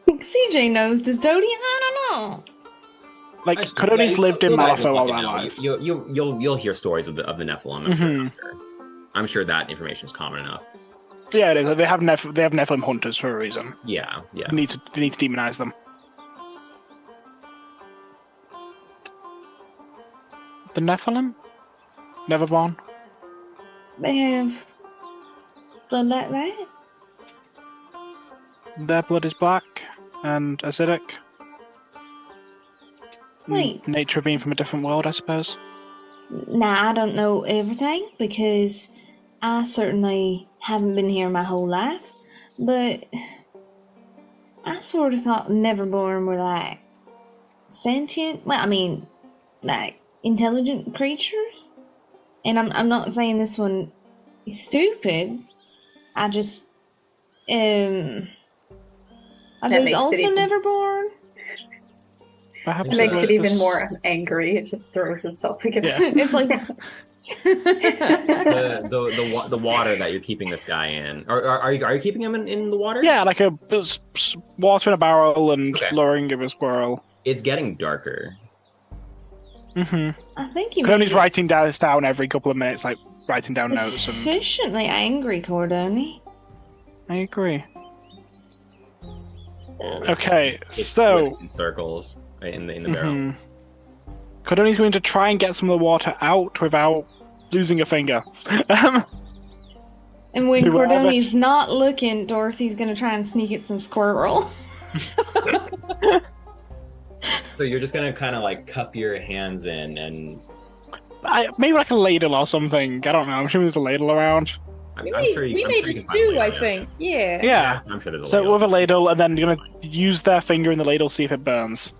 CJ knows. Does Dodie? I don't know. Like, Codoni's lived in Malifaux all my life. You'll hear stories of the Nephilim. I'm sure that information is common enough. Yeah, it is. They have Nephilim hunters for a reason. Yeah. They need to demonize them. The Nephilim? Neverborn? They have blood like that? Their blood is black and acidic. Wait. Nature being from a different world, I suppose. Now, I don't know everything because I certainly haven't been here my whole life, but I sort of thought Neverborn were like sentient, like intelligent creatures. And I'm not saying this one is stupid. I just, are those also Neverborn? It makes it even more angry. It just throws itself against it. It's like the water that you're keeping this guy in. Are you keeping him in the water? Yeah, like a water in a barrel and luring of a squirrel. It's getting darker. I think you. Cordoni's writing this down every couple of minutes, like writing down notes. Sufficiently angry, Cordoni. I agree. Okay, so in circles in the barrel. Cordoni's going to try and get some of the water out without losing a finger. And when Cordoni's not looking, Dorothy's going to try and sneak at some squirrel. So you're just going to kind of like cup your hands in and... maybe like a ladle or something. I don't know. I'm assuming there's a ladle around. I'm sure you made a stew, I think. Yeah. I'm sure there's a ladle. So with a ladle, and then you're going to use their finger in the ladle, see if it burns.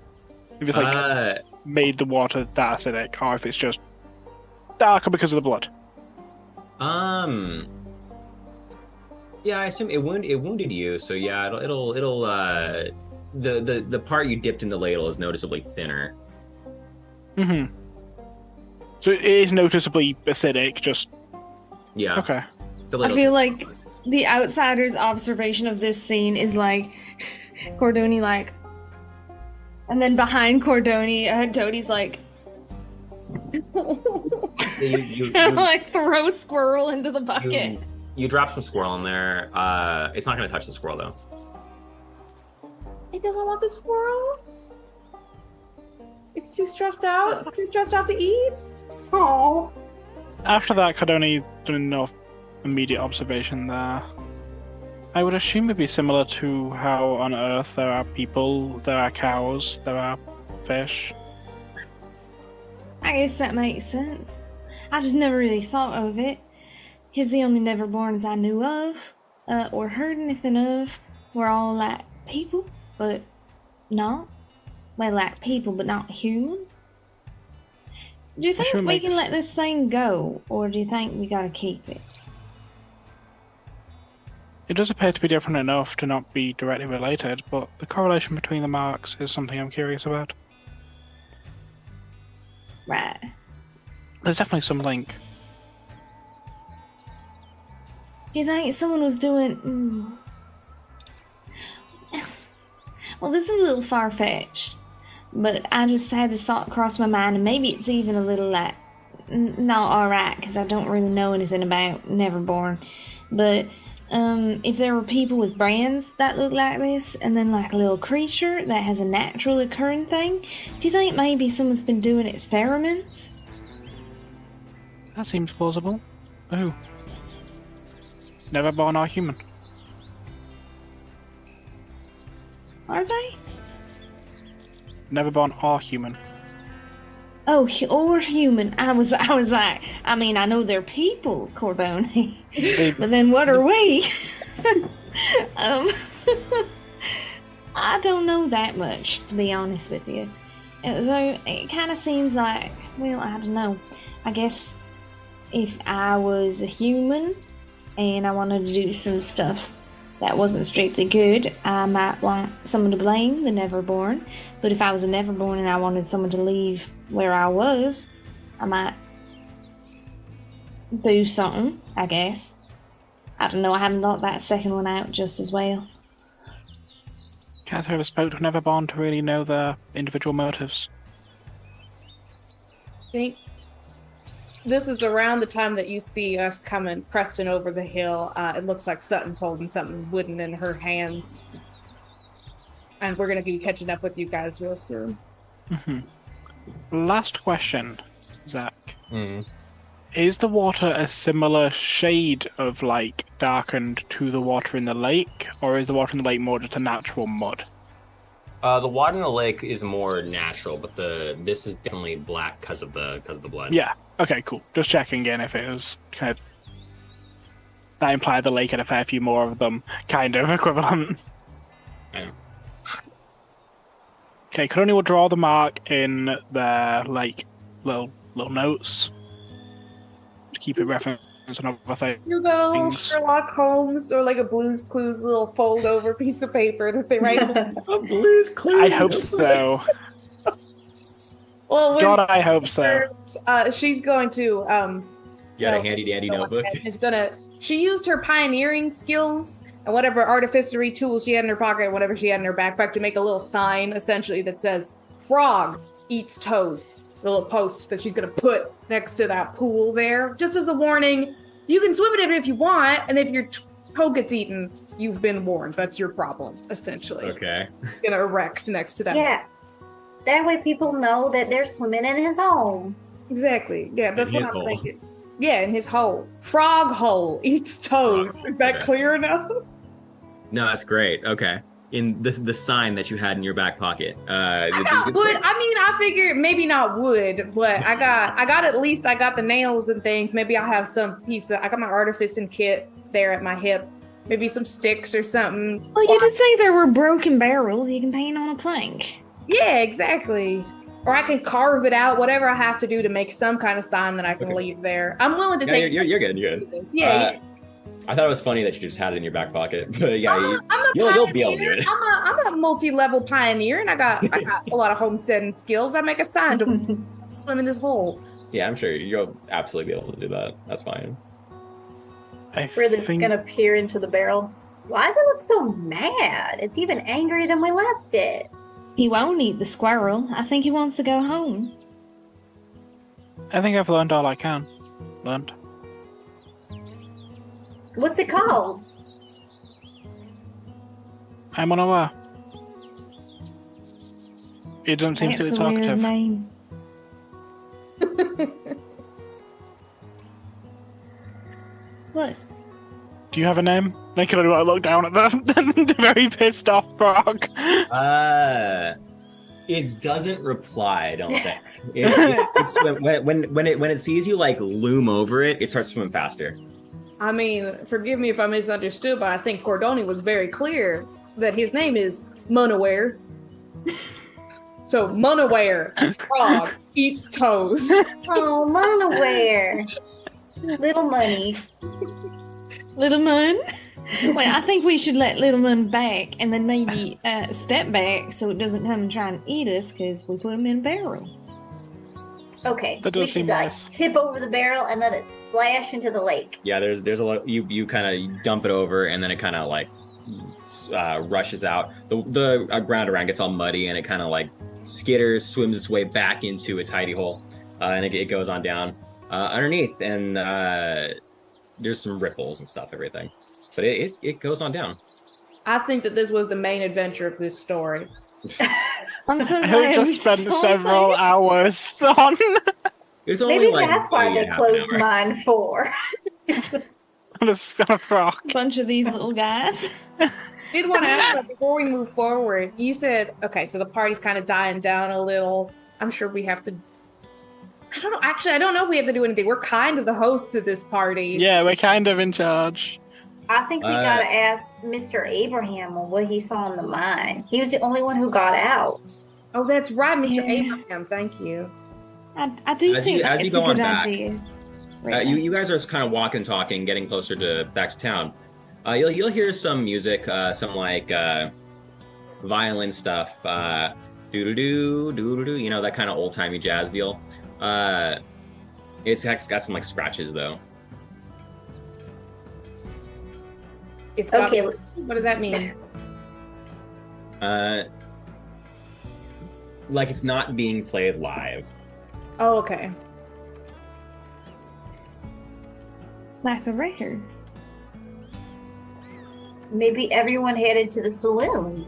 If it's like made the water that acidic, or if it's just darker because of the blood. Yeah, I assume it wounded you, so yeah, it'll the part you dipped in the ladle is noticeably thinner. So it is noticeably acidic, just... Yeah. Okay. I feel like the outsider's observation of this scene is like Cordoni like, and then behind Cordoni, Dodie's like, you like throw squirrel into the bucket. You drop some squirrel in there. It's not going to touch the squirrel though. It doesn't want the squirrel. It's too stressed out. It's too stressed out to eat. Oh. After that, Cordoni done enough immediate observation there. I would assume it'd be similar to how on Earth there are people, there are cows, there are fish. I guess that makes sense. I just never really thought of it. Because the only Neverborns I knew of, or heard anything of, were all like people, but not. Well, like people, but not human. Do you think we can let this thing go, or do you think we gotta keep it? It does appear to be different enough to not be directly related, but the correlation between the marks is something I'm curious about. Right. There's definitely some link. Do you think someone was doing... Well, this is a little far-fetched, but I just had this thought cross my mind, and maybe it's even a little, like, not alright, because I don't really know anything about Neverborn. But, if there were people with brands that look like this, and then, like, a little creature that has a naturally occurring thing, do you think maybe someone's been doing experiments? That seems plausible. Oh. Neverborn or human. Are they? Neverborn or human. Oh, or human. I was like, I mean, I know they're people, Cordone. But then what are we? I don't know that much, to be honest with you. So it kind of seems like, well, I don't know. I guess if I was a human and I wanted to do some stuff that wasn't strictly good, I might want someone to blame, the Neverborn. But if I was a Neverborn and I wanted someone to leave where I was, I might do something, I guess. I don't know, I hadn't thought that second one out just as well. Can't ever spoke to Neverborn to really know their individual motives. I think this is around the time that you see us coming, cresting over the hill. It looks like Sutton's holding something wooden in her hands. And we're going to be catching up with you guys real soon. Mm-hmm. Last question, Zach. Is the water a similar shade of, like, darkened to the water in the lake? Or is the water in the lake more just a natural mud? The water in the lake is more natural, but this is definitely black because of the blood. Yeah. Okay, cool. Just checking in if it was kind of... That implied the lake had a fair few more of them, kind of equivalent. I know. Okay, Connie will draw the mark in their, like, little notes to keep it reference and other things. You go Sherlock Holmes or like a Blue's Clues little fold over piece of paper that they write on. A Blue's Clues. I hope so. Well, God, I hope so. She's going to You got a handy dandy notebook. She used her pioneering skills and whatever artificery tools she had in her pocket, whatever she had in her backpack, to make a little sign essentially that says "Frog eats toes." The little post that she's gonna put next to that pool there, just as a warning. You can swim in it if you want, and if your toe gets eaten, you've been warned. That's your problem, essentially. Okay. Gonna erect next to that. Yeah. That way people know that they're swimming in his home. Exactly. Yeah, that's In what his I'm hole. thinking. Yeah, in his hole. Frog hole eats toes. Frog. Is that Okay. clear enough? No, that's great. Okay. In the sign that you had in your back pocket. I got wood. I mean, I figured maybe not wood, but I got at least I got the nails and things. Maybe I have some piece of. I got my artificing kit there at my hip. Maybe some sticks or something. Well, you did say there were broken barrels you can paint on a plank. Yeah, exactly. Or I can carve it out. Whatever I have to do to make some kind of sign that I can leave there. I'm willing to take. You're good. You're good. Yeah. I thought it was funny that you just had it in your back pocket, but yeah, I'm you'll be able to do it. I'm a multi-level pioneer, and I got a lot of homesteading skills. I make a sign to swim in this hole. Yeah, I'm sure you'll absolutely be able to do that. That's fine. Fridley's gonna peer into the barrel. Why does it look so mad? It's even angrier than we left it. He won't eat the squirrel. I think he wants to go home. I think I've learned all I can. Learned. What's it called? I'm unaware. It doesn't seem to be That's a weird talkative. name. What? Do you have a name? They could only look down at the very pissed off frog. It doesn't reply, I don't think. It's when it sees you like loom over it, it starts swimming faster. I mean, forgive me if I misunderstood, but I think Cordoni was very clear that his name is Munaware. So Munaware, frog, eats toes. Oh, Munaware. Little money. Little Mun? Well, I think we should let Little Mun back and then maybe step back so it doesn't come and try and eat us because we put him in a barrel. Okay, That does we seem should nice. tip over the barrel and let it splash into the lake. Yeah, there's a lot. You kind of dump it over, and then it kind of like rushes out. The ground around gets all muddy, and it kind of like skitters, swims its way back into its hidey hole, and it goes on down underneath, and there's some ripples and stuff, everything. But it goes on down. I think that this was the main adventure of this story. I'm so I glad just we spent saw several this. hours on. It's only Maybe like that's why they half an closed hour. mine for. on a rock. Bunch of these little guys. Did want to ask, but before we move forward, you said, okay, so the party's kind of dying down a little. I'm sure we have to. I don't know. Actually, I don't know if we have to do anything. We're kind of the hosts of this party. Yeah, we're kind of in charge. I think we gotta ask Mr. Abraham on what he saw in the mine. He was the only one who got out. Oh, that's right, Mr. Yeah. Abraham. Thank you. I do As think you- as you it's go a good on back, idea. Right you guys are kind of walking, talking, getting closer to back to town. You'll hear some music, some like violin stuff, doo-doo-doo, doo-doo-doo, you know, that kind of old-timey jazz deal. It's got some like scratches though. It's got, Okay. what does that mean? Like it's not being played live. Oh, okay. Like a record. Maybe everyone headed to the saloon.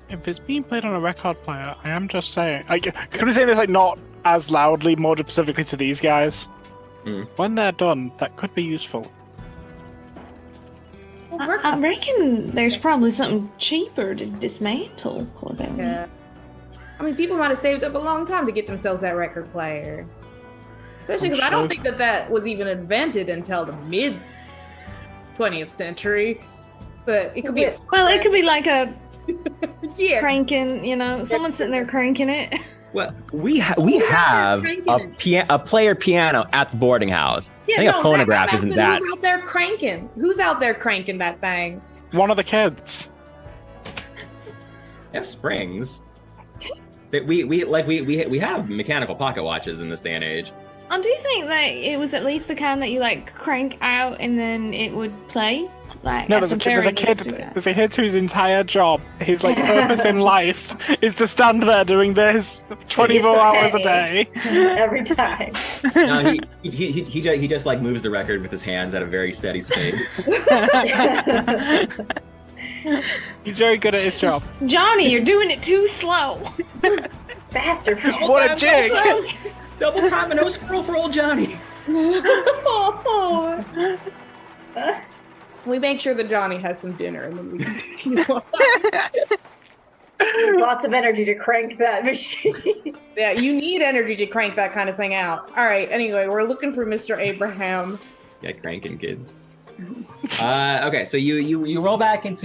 If it's being played on a record player, I am just saying. Could we say this like not as loudly, more specifically to these guys? Mm. When they're done, that could be useful. I reckon there's probably something cheaper to dismantle for them. Yeah. I mean, people might have saved up a long time to get themselves that record player. Especially because I don't think that was even invented until the mid 20th century. But it could be. Well, it could be like a Yeah. cranking, you know, someone's sitting there cranking it. Well, we have a player piano at the boarding house. Yeah, I think no, a phonograph I'm isn't asking that. Who's out there cranking? Who's out there cranking that thing? One of the kids. They have springs. We have mechanical pocket watches in this day and age. I do think that it was at least the kind that you like crank out and then it would play. Like, No, at there's a the kid. There's a very kid. least do that. There's a kid whose entire job, his like purpose in life, is to stand there doing this 24 hours a day. Every time. No, he just like moves the record with his hands at a very steady pace. He's very good at his job. Johnny, you're doing it too slow. Faster. What a jig! Double time and no scroll for old Johnny. We make sure that Johnny has some dinner and then we continue on. Lots of energy to crank that machine. Yeah, you need energy to crank that kind of thing out. All right, anyway, we're looking for Mr. Abraham. Yeah, cranking kids. Okay, so you roll back in,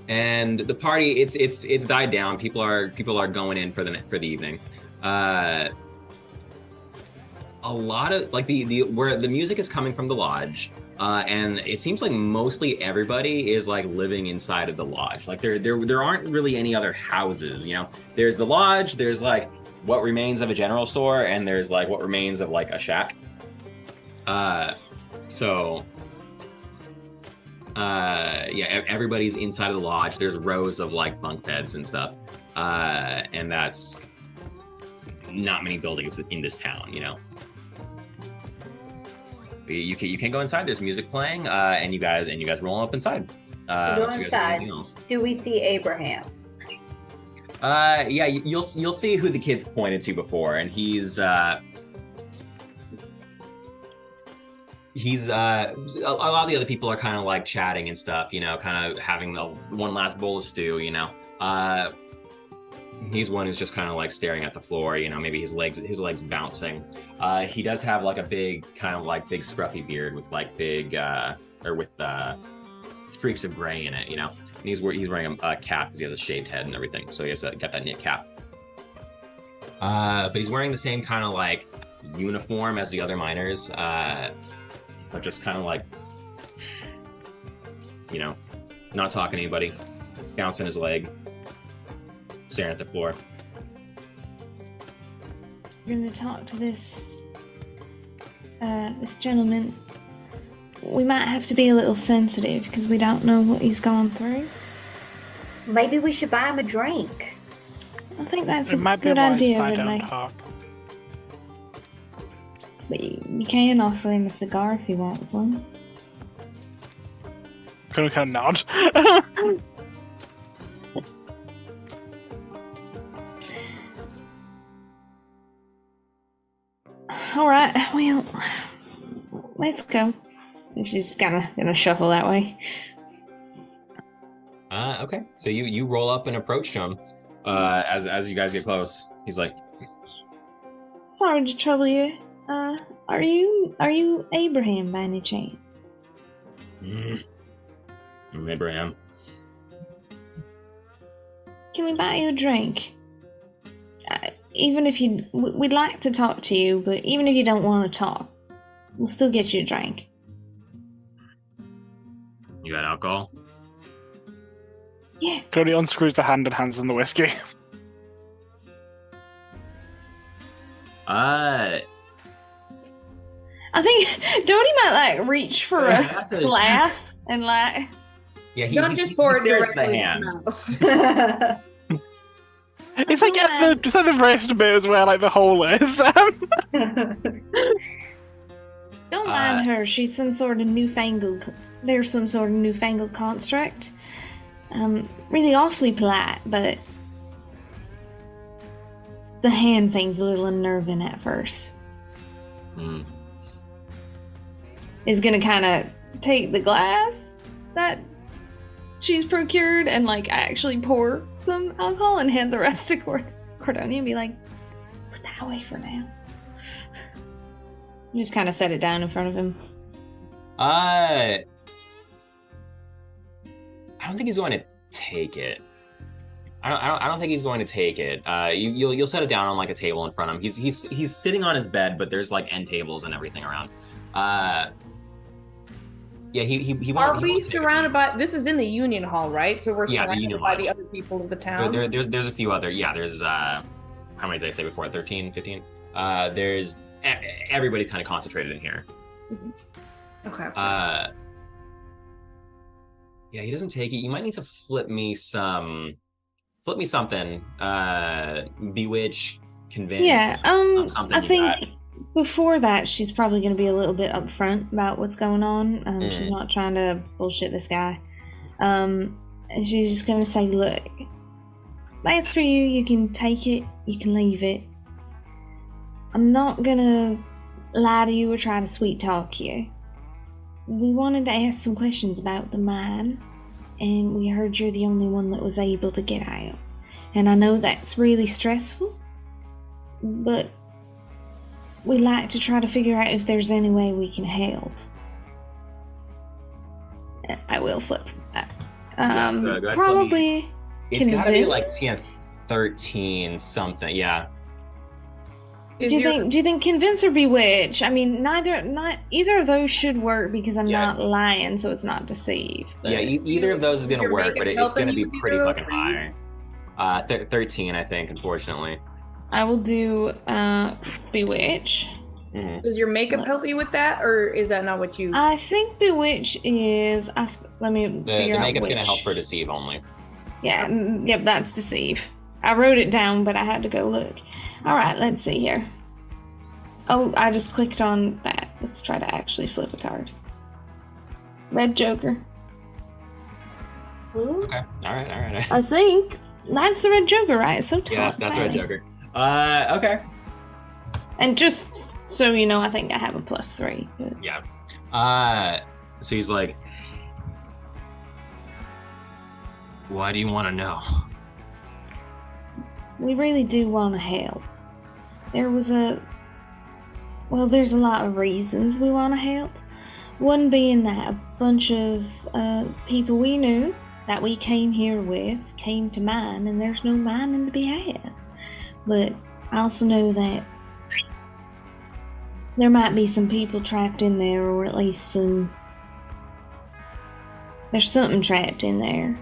and the party it's died down. People are going in for the evening. A lot of like the where the music is coming from the lodge, and it seems like mostly everybody is like living inside of the lodge. Like there aren't really any other houses. You know, there's the lodge. There's like what remains of a general store, and there's like what remains of like a shack. Yeah, everybody's inside of the lodge. There's rows of like bunk beds and stuff, and that's not many buildings in this town, you know. You can't go inside. There's music playing, and you guys roll up inside. Go so you guys do inside. anything else. Do we see Abraham? Yeah, you'll see who the kids pointed to before, and he's a lot of the other people are kind of like chatting and stuff, you know, kind of having the one last bowl of stew, you know. He's one who's just kind of like staring at the floor, you know, maybe his legs bouncing. He does have like a big kind of like big scruffy beard with like big streaks of gray in it, you know. And he's wearing a cap because he has a shaved head and everything, so he has got that knit cap. But he's wearing the same kind of like uniform as the other miners, but just kind of like, you know, not talking to anybody, bouncing his leg, staring at the floor. We're gonna talk to this gentleman we might have to be a little sensitive because we don't know what he's gone through. Maybe we should buy him a drink. I think that's a good idea, Ridley. But you can offer him a cigar if he wants one. Gonna kind of nod. Alright, well, let's go. She's just gonna shuffle that way. Okay. So you roll up and approach him. As you guys get close, he's like, "Sorry to trouble you. Are you Abraham by any chance?" I'm Abraham. Can we buy you a drink? Even if we'd like to talk to you, but even if you don't want to talk, we'll still get you a drink. You got alcohol? Yeah. Cody unscrews the hand and hands them the whiskey. I think Dodie might reach for a glass and yeah, don't just pour it directly in his mouth. It's like at the wrist bit as well, like the hole is. Don't mind her. She's some sort of newfangled. There's some sort of newfangled construct. Really awfully polite, but the hand thing's a little unnerving at first. Is gonna kind of take the glass that she's procured and actually pour some alcohol and hand the rest to Cordonia and be like, put that away for now. Just kind of set it down in front of him. I don't think he's going to take it. I don't think he's going to take it. You'll set it down on a table in front of him. He's sitting on his bed, but there's end tables and everything around. Yeah, he won't. Are we surrounded by? This is in the Union Hall, right? So we're surrounded by Lodge. the other people of the town. There's a few other. Yeah, there's how many did I say before? 13, 15. There's everybody's kind of concentrated in here. Okay. Yeah, he doesn't take it. You might need to flip me something. Bewitch, convince. Yeah. Something I think before that, she's probably going to be a little bit upfront about what's going on. She's not trying to bullshit this guy. And she's just going to say, "Look, that's for you. You can take it. You can leave it. I'm not going to lie to you or try to sweet talk you. We wanted to ask some questions about the mine, and we heard you're the only one that was able to get out. And I know that's really stressful, but we like to try to figure out if there's any way we can help." I will flip that. Probably. It's gotta be TN 13 something. Yeah. Do you think convince or bewitch? I mean, either of those should work because I'm not lying, so it's not deceive. Yeah, either of those is gonna work, but it's gonna be pretty fucking high. 13, I think, unfortunately. I will do bewitch. Mm-hmm. Does your makeup help you with that, or is that not what you? I think bewitch is. Let me figure the out makeup's which. gonna help for deceive only. Yeah, yep, that's deceive. I wrote it down, but I had to go look. All right, let's see here. Oh, I just clicked on that. Let's try to actually flip a card. Red Joker. Okay. All right. I think that's the Red Joker, right? So tough. Yeah, that's Red Joker. Okay. And just so you know, I think I have a +3. But... Yeah. So he's like, "Why do you want to know?" We really do want to help. There's a lot of reasons we want to help. One being that a bunch of people we knew that we came here with came to mine, and there's no mining to be had. But I also know that there might be some people trapped in there, or at least there's something trapped in there.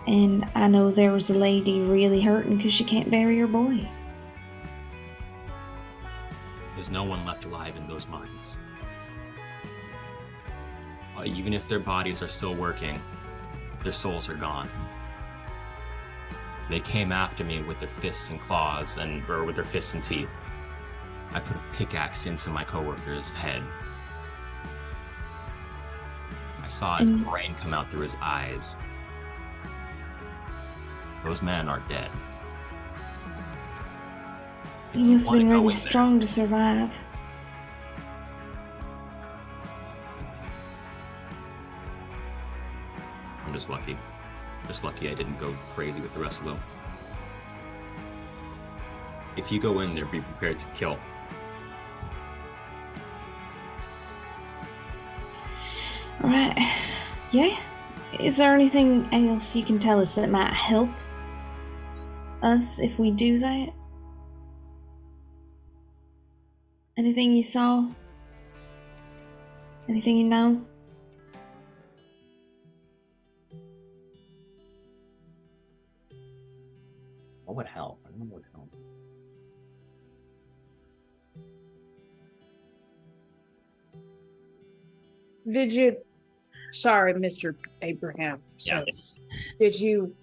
And I know there was a lady really hurting because she can't bury her boy. There's no one left alive in those mines. even if their bodies are still working, their souls are gone. They came after me with their fists and claws, or with their fists and teeth. I put a pickaxe into my coworker's head. I saw his brain come out through his eyes. Those men are dead. You must have been really strong to survive. I'm just lucky. Just lucky I didn't go crazy with the rest of them. If you go in there, be prepared to kill. Alright. Yeah? Is there anything else you can tell us that might help us if we do that? Anything you saw? Anything you know? What would help? I don't know what would help. Did you... Sorry, Mr. Abraham. So, did you...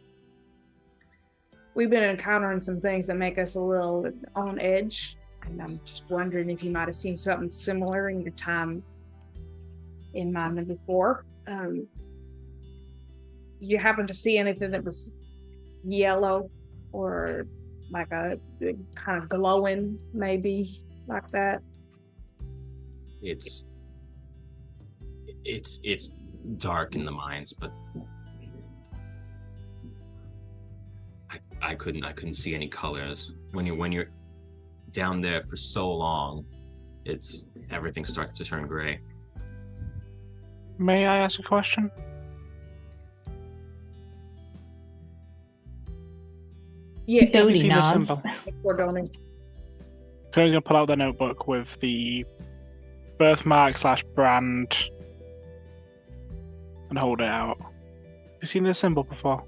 We've been encountering some things that make us a little on edge. And I'm just wondering if you might have seen something similar in your time in Mine before. You happen to see anything that was yellow or like a kind of glowing, maybe like that? It's dark in the mines, but I couldn't see any colors. When you're down there for so long, everything starts to turn gray. May I ask a question? Yeah, Have you seen the symbol? Cora's gonna pull out the notebook with the birthmark / brand and hold it out. Have you seen this symbol before?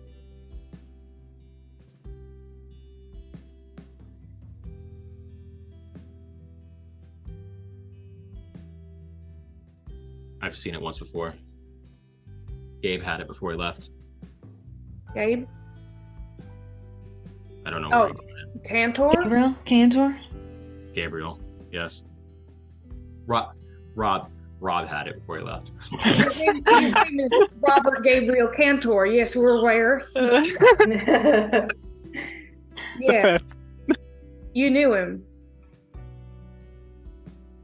I've seen it once before. Gabe had it before he left. Gabe? I don't know where he got it. Cantor? Gabriel, yes. Rob had it before he left. His name is Robert Gabriel Cantor. Yes, we're aware. Yeah. You knew him.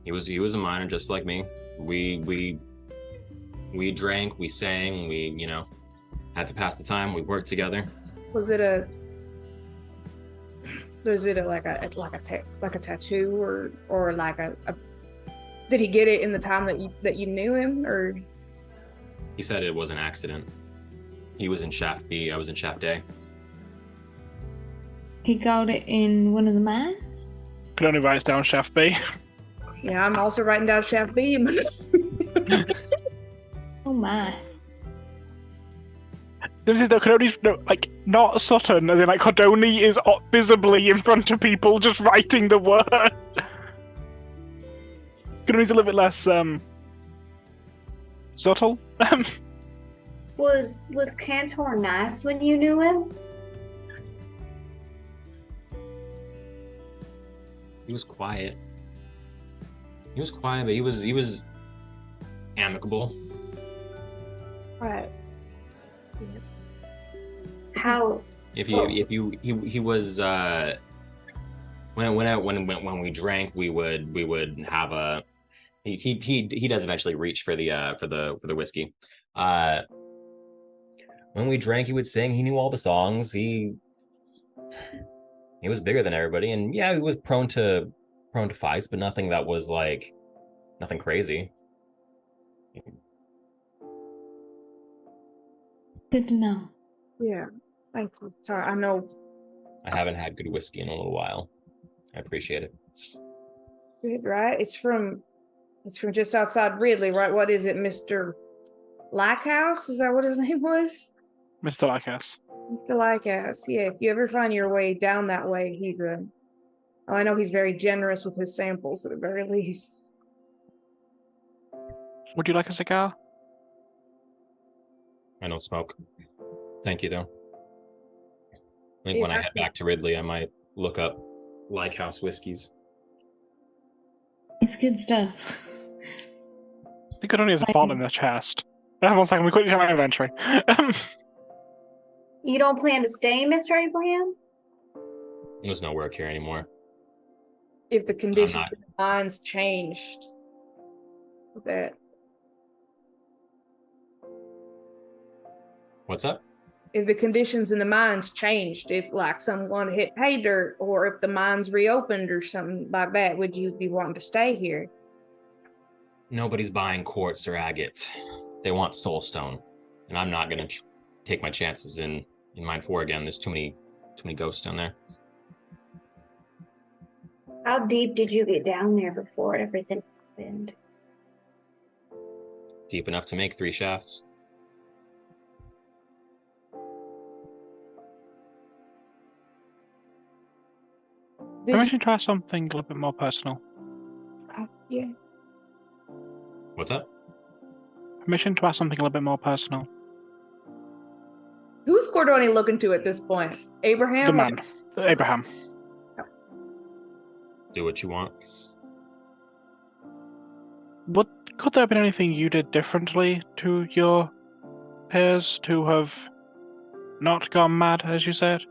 He was a miner just like me. We drank, we sang, we had to pass the time. We worked together. Was it like a tattoo or like a did he get it in the time that you knew him, or? He said it was an accident. He was in Shaft B, I was in Shaft A. He got it in one of the mines? Could only write down Shaft B. Yeah, I'm also writing down Shaft B. Oh my. Codoni's not Sutton, as in Codoni is visibly in front of people just writing the word. Codoni's a little bit less subtle. Was Cantor nice when you knew him? He was quiet. But he was amicable. Right. How? He was when we drank, we would have a he does eventually reach for the whiskey. When we drank, he would sing. He knew all the songs. He was bigger than everybody, and yeah, he was prone to fights, but nothing that was nothing crazy. Good to know. Yeah, thank you. Sorry, I know. I haven't had good whiskey in a little while. I appreciate it. Good, right? It's from just outside Ridley, right? What is it, Mr. Lackhouse? Is that what his name was? Mr. Lackhouse. Mr. Lackhouse. Yeah, if you ever find your way down that way, I know he's very generous with his samples at the very least. Would you like a cigar? I don't smoke. Thank you, though. I think when I head back to Ridley, I might look up Like House whiskeys. It's good stuff. I think it only has a bottle in the chest. Hold on a second, we quickly check my inventory. You don't plan to stay, Mr. Abraham? There's no work here anymore. If the conditions of the mines changed a bit. What's up? If the conditions in the mines changed, if like someone hit pay dirt, or if the mines reopened or something like that, would you be wanting to stay here? Nobody's buying quartz or agate. They want soulstone, and I'm not gonna take my chances in Mine 4 again. There's too many ghosts down there. How deep did you get down there before everything happened? Deep enough to make 3 shafts. Permission to ask something a little bit more personal. Yeah. What's up? Permission to ask something a little bit more personal. Who's Cordoni looking to at this point? Abraham? The man. Abraham. Do what you want. Could there have been anything you did differently to your peers to have not gone mad, as you said?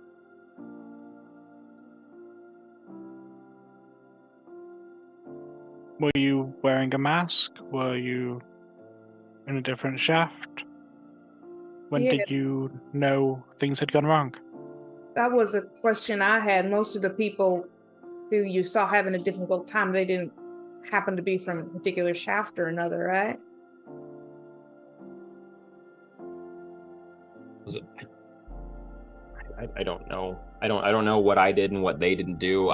Were you wearing a mask? Were you in a different shaft? When did you know things had gone wrong? That was a question I had. Most of the people who you saw having a difficult time, they didn't happen to be from a particular shaft or another, right? Was it? I don't know. I don't know what I did and what they didn't do.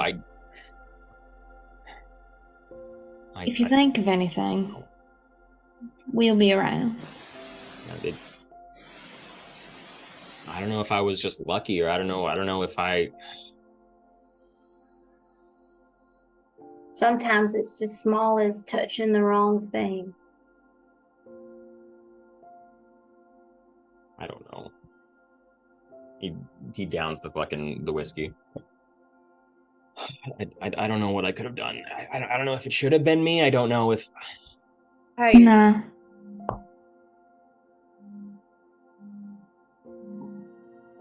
If you think of anything, we'll be around. I don't know if I was just lucky, or I don't know if I. Sometimes it's just small as touching the wrong thing. I don't know. He downs the whiskey. I don't know what I could have done. I don't know if it should have been me. I don't know if. Hey. Nah.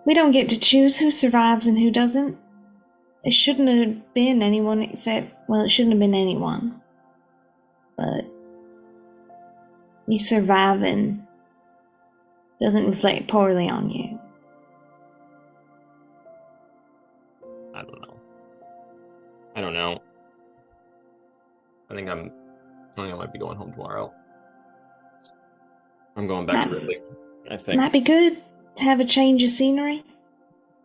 We don't get to choose who survives and who doesn't. It shouldn't have been anyone except, well, it shouldn't have been anyone. But you surviving doesn't reflect poorly on you. I don't know. I think I might be going home tomorrow. I'm going back to Ridley. I think might be good to have a change of scenery.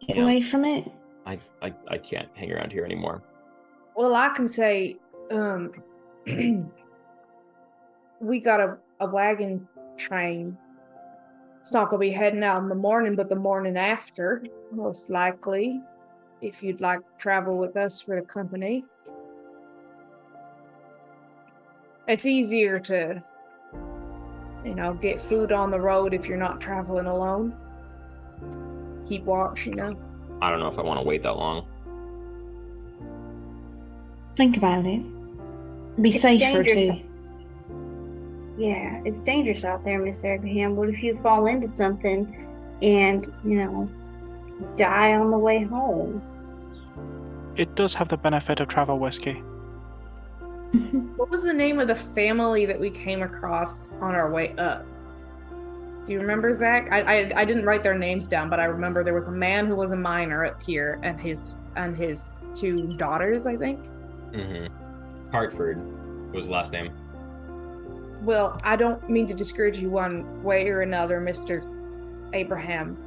Get away from it. I can't hang around here anymore. Well, I can say, we got a wagon train. It's not going to be heading out in the morning, but the morning after, most likely, if you'd like to travel with us for the company. It's easier to, get food on the road if you're not traveling alone. Keep watch, I don't know if I want to wait that long. Think about it. Be safer too. Yeah, it's dangerous out there, Mr. Abraham. What if you fall into something and, die on the way home? It does have the benefit of travel whiskey. What was the name of the family that we came across on our way up? Do you remember, Zach? I didn't write their names down, but I remember there was a man who was a miner up here, and his 2 daughters, I think. Mm-hmm. Hartford was the last name. Well, I don't mean to discourage you one way or another, Mr. Abraham.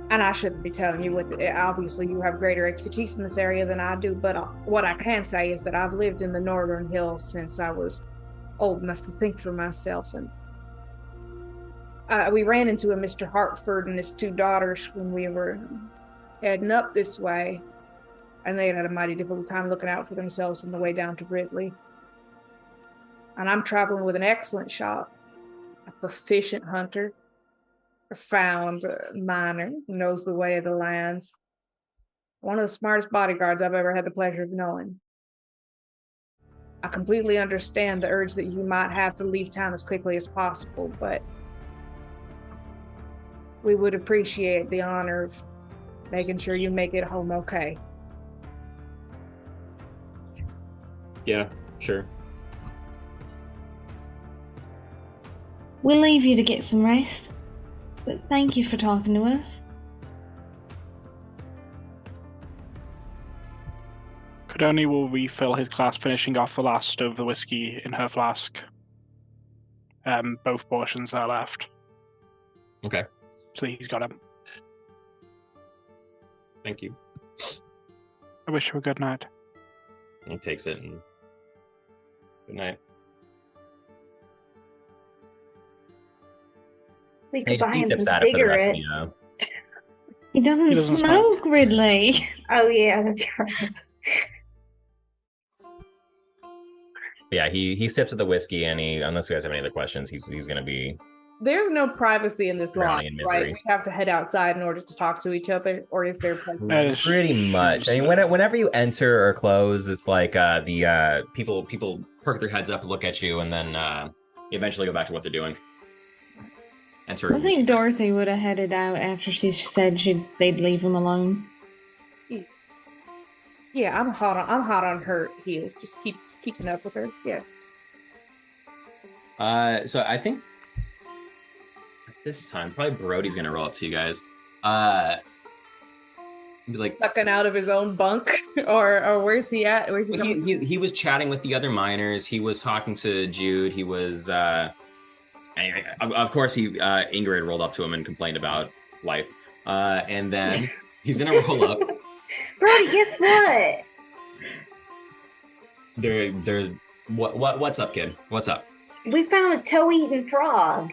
And I shouldn't be telling you what obviously you have greater expertise in this area than I do, but what I can say is that I've lived in the Northern Hills since I was old enough to think for myself, and we ran into a Mr. Hartford and his 2 daughters when we were heading up this way, and they had a mighty difficult time looking out for themselves on the way down to Ridley. And I'm traveling with an excellent shot, a proficient hunter, profound miner who knows the way of the lands. One of the smartest bodyguards I've ever had the pleasure of knowing. I completely understand the urge that you might have to leave town as quickly as possible, but we would appreciate the honor of making sure you make it home okay. Yeah, sure. We'll leave you to get some rest, but thank you for talking to us. Kadoni will refill his glass, finishing off the last of the whiskey in her flask. Both portions are left. Okay. So he's got them. Thank you. I wish you a good night. He takes it and good night. We could buy him some At it for the rest of cigarettes. the, He doesn't smoke, Ridley. Oh yeah, that's right. Yeah, he sips of the whiskey, and unless you guys have any other questions, he's gonna be. There's no privacy in this lot, Drowning in misery. right? We have to head outside in order to talk to each other, or is there privacy? Pretty much. I mean, whenever you enter or close, it's like the people perk their heads up, look at you, and then eventually go back to what they're doing. Enter. I think Dorothy would have headed out after she said they'd leave him alone. Yeah, I'm hot on her heels. Just keeping up with her. Yeah. So I think this time probably Brody's gonna roll up to you guys. Be like Sucking out of his own bunk, or where's he at? Where's he? He was chatting with the other miners. He was talking to Jude. He was anyway, of course Ingrid rolled up to him and complained about life. And then he's gonna roll up. Brody, guess what? What's up, kid? What's up? We found a toe-eating frog.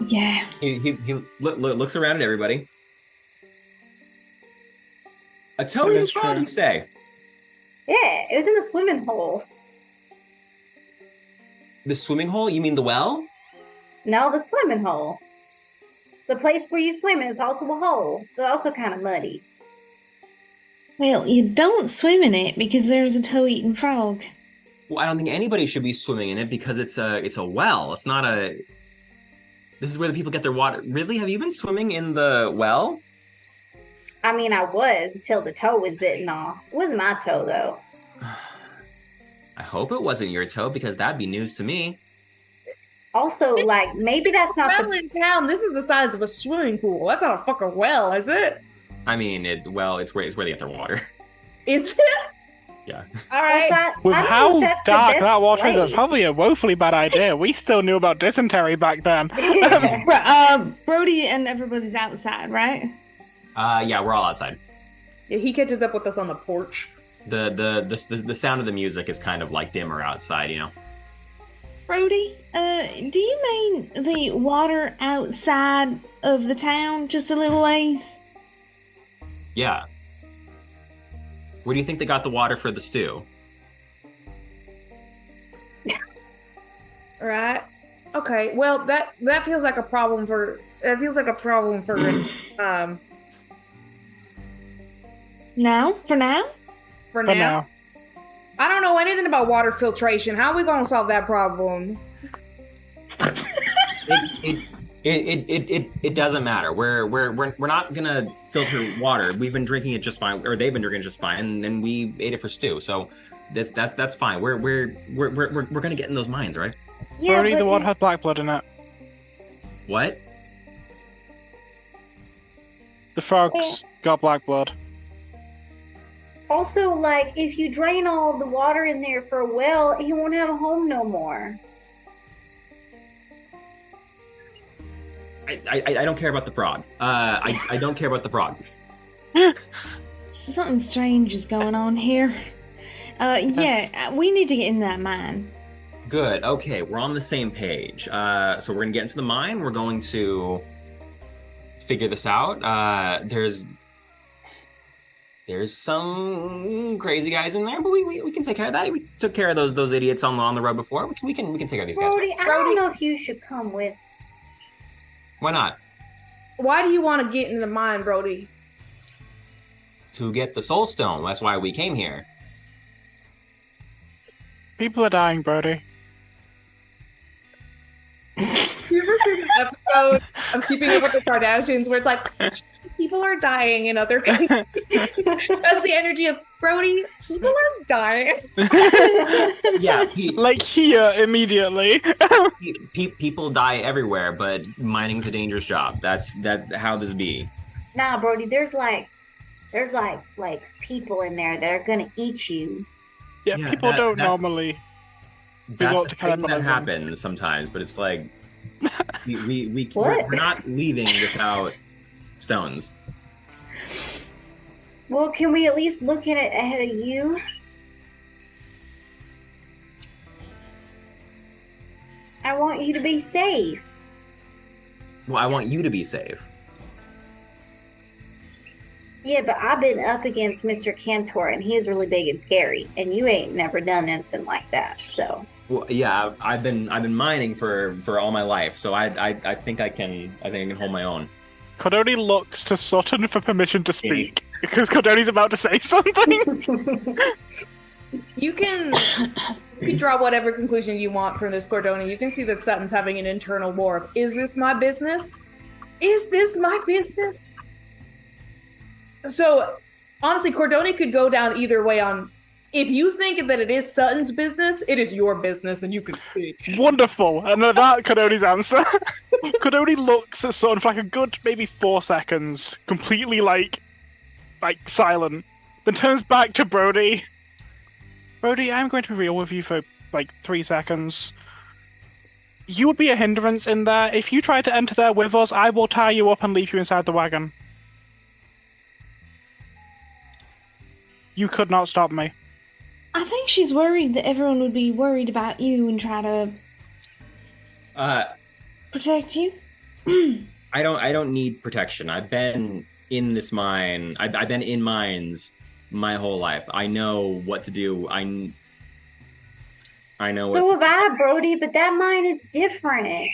Yeah. He looks around at everybody. A toe-eating frog, you say? Yeah, it was in the swimming hole. The swimming hole? You mean the well? No, the swimming hole. The place where you swim is also a hole. It's also kind of muddy. Well, you don't swim in it because there's a toe-eating frog. Well, I don't think anybody should be swimming in it because it's a well. It's not a. This is where the people get their water. Really? Have you been swimming in the well? I mean, I was until the toe was bitten off. It wasn't my toe, though. I hope it wasn't your toe because that'd be news to me. Also, like, maybe that's not well in town. This is the size of a swimming pool. That's not a fucking well, is it? I mean, it's where they get their water. Is it? Yeah. All right. With how dark that water is, that's probably a woefully bad idea. We still knew about dysentery back then. Brody and everybody's outside, right? Yeah, we're all outside. Yeah, he catches up with us on the porch. The sound of the music is kind of like dimmer outside, you know. Brody, do you mean the water outside of the town, just a little ways? Yeah. Where do you think they got the water for the stew? Right. Okay. Well, that feels like a problem for. It feels like a problem for. No, for now. For now. I don't know anything about water filtration. How are we gonna solve that problem? It doesn't matter. We're not gonna filter water. We've been drinking it just fine, or they've been drinking it just fine, and then we ate it for stew. So that's fine. We're gonna get in those mines, right? Yeah, Brody, the one had black blood in it. What? The frogs got black blood. Also, like, if you drain all the water in there for a well, he won't have a home no more. I don't care about the frog. I don't care about the frog. Something strange is going on here. We need to get in that mine. Good. Okay, we're on the same page. So we're gonna get into the mine. We're going to figure this out. there's some crazy guys in there, but we can take care of that. We took care of those idiots on the road before. We can take care of these guys. Brody, I don't know if you should come with. Why not? Why do you want to get in the mine, Brody? To get the soul stone. That's why we came here. People are dying, Brody. You ever see the episode of Keeping Up with the Kardashians where it's like, people are dying in other countries? That's the energy of Brody. People are dying. Yeah. Like here, immediately. People die everywhere, but mining's a dangerous job. That's how this be. Nah, Brody, there's like people in there that are gonna eat you. Yeah, people don't normally. That's a thing that happens sometimes, but it's like we're not leaving without stones. Well, can we at least look at it ahead of you? I want you to be safe. Well, I want you to be safe. Yeah, but I've been up against Mr. Cantor, and he is really big and scary, and you ain't never done anything like that. So. Well, yeah, I've been mining for all my life, so I think I can hold my own. Cordoni looks to Sutton for permission to speak because Cordoni's about to say something. You can draw whatever conclusion you want from this, Cordoni. You can see that Sutton's having an internal war of, is this my business? Is this my business? So, honestly, Cordoni could go down either way on, if you think that it is Sutton's business, it is your business and you can speak. Wonderful. And that Cordoni's answer. Cordoni looks at Sutton for like a good maybe 4 seconds, completely like silent, then turns back to Brody. Brody, I'm going to be real with you for like 3 seconds. You would be a hindrance in there. If you try to enter there with us, I will tie you up and leave you inside the wagon. You could not stop me. I think she's worried that everyone would be worried about you and try to protect you. I don't need protection. I've been in this mine. I've been in mines my whole life. I know what to do. I know. So have I, Brody, but that mine is different.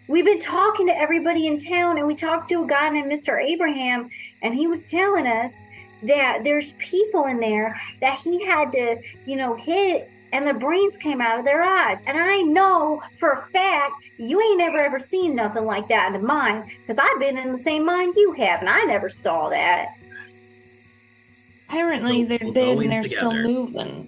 We've been talking to everybody in town, and we talked to a guy named Mr. Abraham, and he was telling us that there's people in there that he had to, hit, and the brains came out of their eyes. And I know for a fact you ain't ever seen nothing like that in a mine, because I've been in the same mine you have, and I never saw that. Apparently they're dead and they're still moving.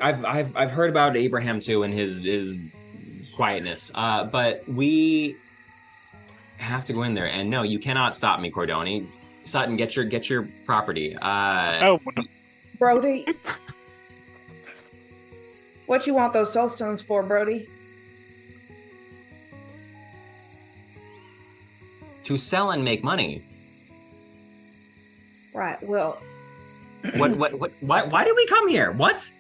I've heard about Abraham too and his quietness, but we have to go in there, and no, you cannot stop me, Cordoni. Sutton, get your property. Brody, what you want those soul stones for, Brody? To sell and make money. Right. Well. What? Why did we come here? What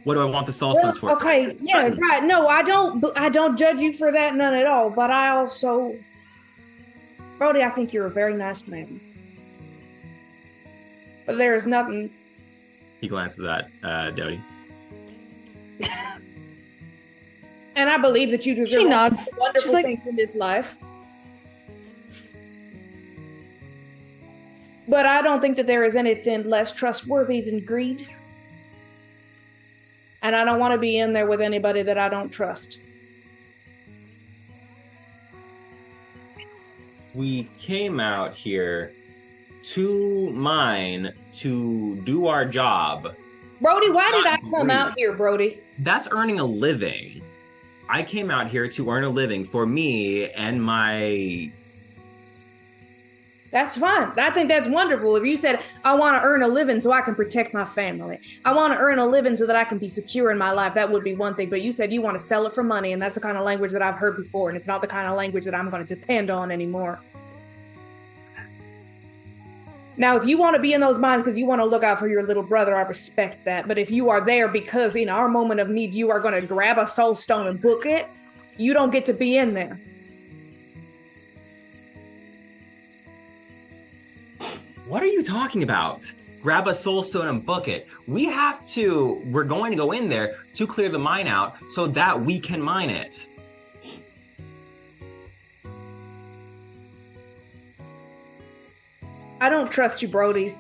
do I want the soul stones for? Okay. Yeah. Right. No, I don't judge you for that, none at all. But I also. Brody, I think you're a very nice man. But there is nothing. He glances at Dodie. And I believe that you deserve wonderful things in this life. But I don't think that there is anything less trustworthy than greed. And I don't want to be in there with anybody that I don't trust. We came out here to mine to do our job. Brody, why did I come out here, Brody? That's earning a living. I came out here to earn a living for me and my... That's fine. I think that's wonderful. If you said, I want to earn a living so I can protect my family. I want to earn a living so that I can be secure in my life. That would be one thing. But you said you want to sell it for money, and that's the kind of language that I've heard before, and it's not the kind of language that I'm going to depend on anymore. Now, if you want to be in those mines because you want to look out for your little brother, I respect that. But if you are there because in our moment of need, you are going to grab a soul stone and book it, you don't get to be in there. What are you talking about? Grab a soul stone and book it. We're going to go in there to clear the mine out so that we can mine it. I don't trust you, Brody.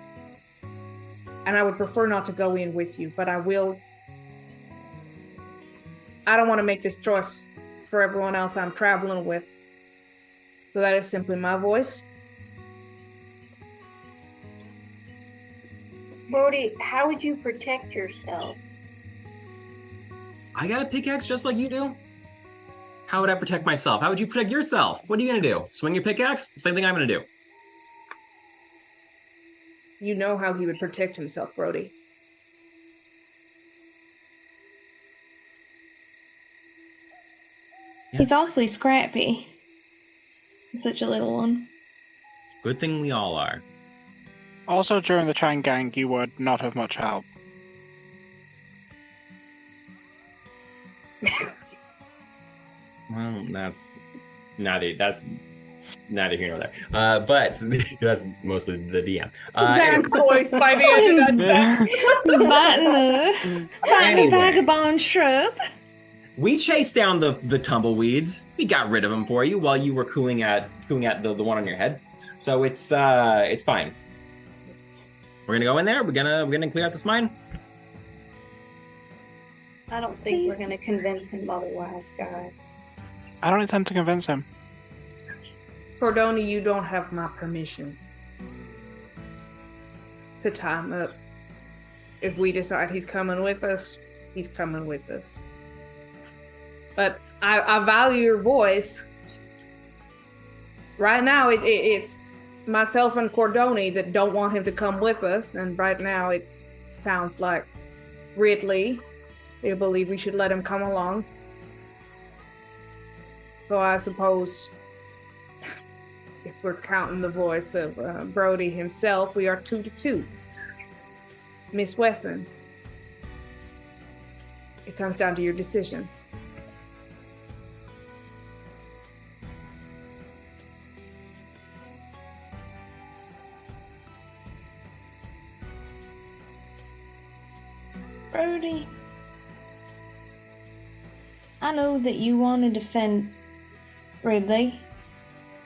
And I would prefer not to go in with you, but I will. I don't want to make this choice for everyone else I'm traveling with. So that is simply my voice. Brody, how would you protect yourself? I got a pickaxe just like you do. How would I protect myself? How would you protect yourself? What are you going to do? Swing your pickaxe? Same thing I'm going to do. You know how he would protect himself, Brody. Yeah. He's awfully scrappy. Such a little one. Good thing we all are. Also, during the chain gang, you would not have much help. Well, that's neither here nor there. But that's mostly the DM. Voice by the end of that. Biting the vagabond shrub. We chased down the tumbleweeds. We got rid of them for you while you were cooing at the one on your head. So it's fine. We're gonna go in there. We're gonna clear out this mine. I don't think we're gonna convince him otherwise, guys. I don't intend to convince him. Cordoni, you don't have my permission to time up. If we decide he's coming with us, he's coming with us. But I value your voice. Right now, it's myself and Cordoni that don't want him to come with us, and right now it sounds like Ridley. They believe we should let him come along. So I suppose, if we're counting the voice of Brody himself, we are 2-2. Miss Wesson, it comes down to your decision. Brody, I know that you want to defend Ridley.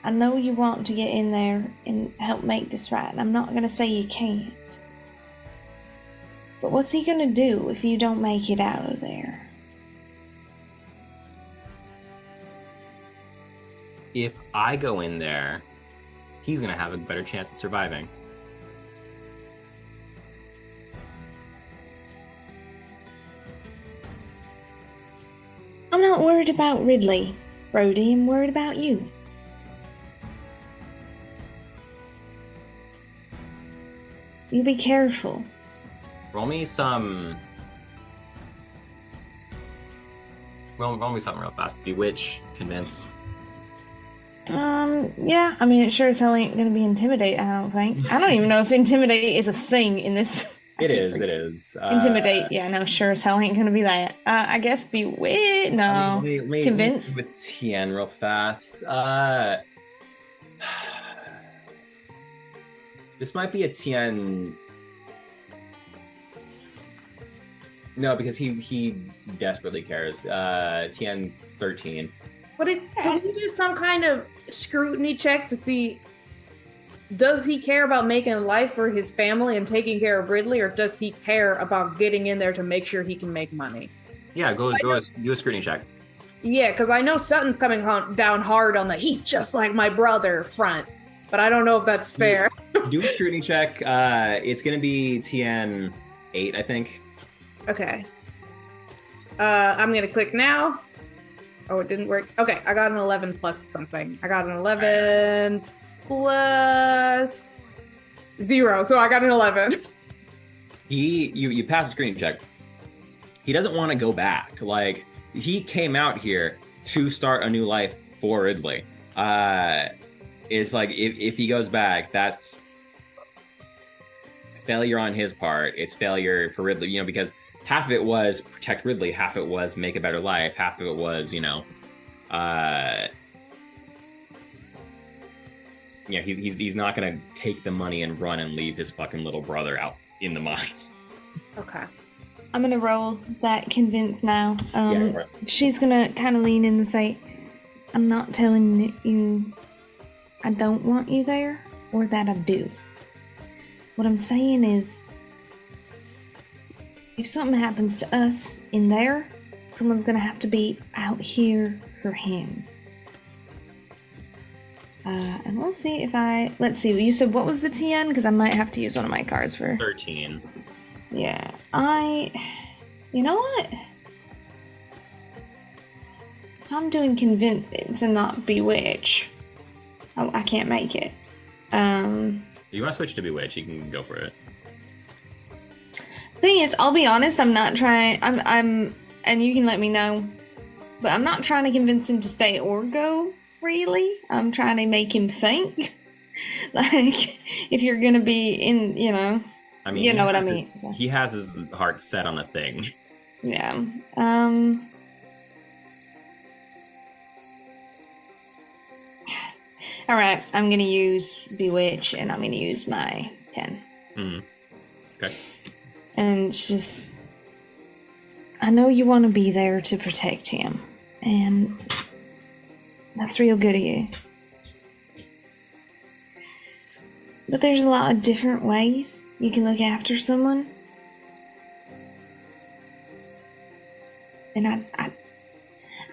I know you want to get in there and help make this right, and I'm not going to say you can't. But what's he going to do if you don't make it out of there? If I go in there, he's going to have a better chance at surviving. I'm not worried about Ridley, Brody. I'm worried about you. You be careful. Roll me something real fast. Bewitch, convince. Yeah. I mean, it sure as hell ain't gonna be intimidate. I don't think. I don't even know if intimidate is a thing in this. It is. Intimidate. Yeah, no, sure as hell ain't gonna be that. I guess bewitch. No. Convince. With Tien real fast. This might be a Tien. No, because he desperately cares. Tien 13. Can we do some kind of scrutiny check to see, does he care about making a life for his family and taking care of Ridley, or does he care about getting in there to make sure he can make money? Yeah, do a scrutiny check. Yeah, because I know Sutton's coming down hard on the "he's just like my brother" front, but I don't know if that's fair. Do a scrutiny check. It's going to be Tien 8, I think. Okay. I'm going to click now. Oh, it didn't work. Okay, I got an 11 plus something. I got an 11 plus 0, so I got an 11. You pass the screening check. He doesn't want to go back. Like, he came out here to start a new life for Ridley. It's like, if he goes back, that's failure on his part. It's failure for Ridley, because half of it was protect Ridley, half of it was make a better life, half of it was, Yeah, he's not gonna take the money and run and leave his fucking little brother out in the mines. Okay. I'm gonna roll that convince now. Yeah, She's gonna kind of lean in and say, I'm not telling you I don't want you there, or that I do. What I'm saying is, if something happens to us in there, someone's gonna have to be out here for him. And we'll see if let's see, you said what was the TN? Because I might have to use one of my cards for... 13. Yeah, you know what? I'm doing convince and not bewitch. Oh, I can't make it. If you want to switch to bewitch, you can go for it. Thing is, I'll be honest, I'm not trying, I'm, and you can let me know, but I'm not trying to convince him to stay or go, really. I'm trying to make him think. Like, if you're gonna be in, you know, I mean, you know what I mean. He has his heart set on a thing. Yeah. Alright, I'm gonna use Bewitch and I'm gonna use my 10. Okay. And it's just, I know you want to be there to protect him, and that's real good of you. But there's a lot of different ways you can look after someone. And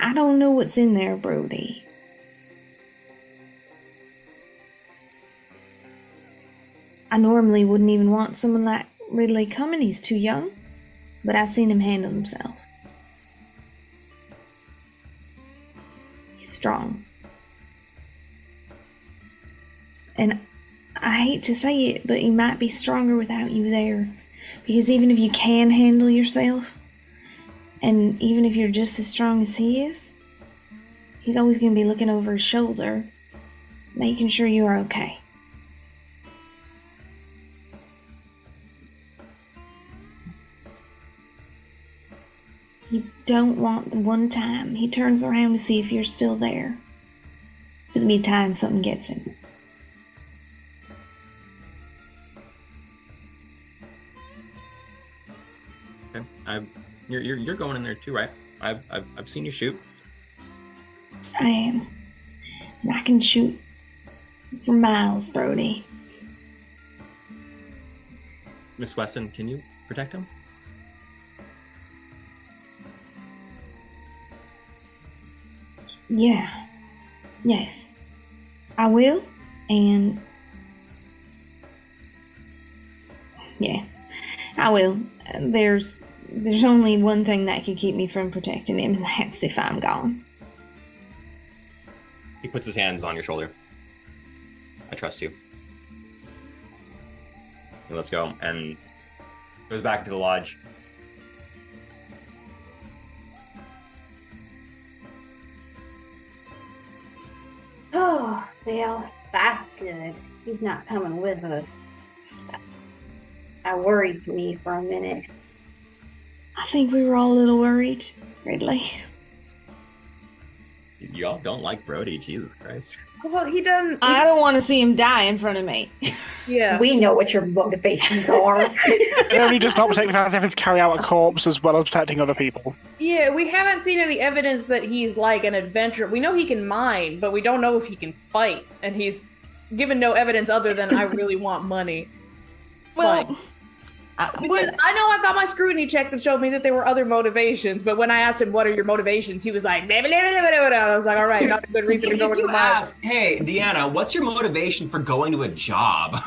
I don't know what's in there, Brody. I normally wouldn't even want someone like Ridley coming. He's too young. But I've seen him handle himself. He's strong. And I hate to say it, but he might be stronger without you there. Because even if you can handle yourself, and even if you're just as strong as he is, he's always going to be looking over his shoulder, making sure you are okay. You don't want the one time he turns around to see if you're still there, to be time something gets him. Okay. You're going in there too, right? I've seen you shoot. I am. And I can shoot for miles, Brody. Miss Wesson, can you protect him? Yeah. Yes. I will. And yeah, I will. There's only one thing that can keep me from protecting him, and that's if I'm gone. He puts his hands on your shoulder. I trust you. And let's go. And goes back into the lodge. Oh, well, that's good. He's not coming with us. That worried me for a minute. I think we were all a little worried, Ridley. Y'all don't like Brody, Jesus Christ. Well, he doesn't. I don't want to see him die in front of me. Yeah. We know what your motivations are. He does not protect fans if it's carry out a corpse as well as protecting other people. Yeah, we haven't seen any evidence that he's like an adventurer. We know he can mine, but we don't know if he can fight. And he's given no evidence other than I really want money. Well, I know I got my scrutiny check that showed me that there were other motivations, but when I asked him, what are your motivations? He was like, blah, blah, blah, blah, blah. I was like, all right, not a good reason to go with the ask, hey, Deanna, what's your motivation for going to a job?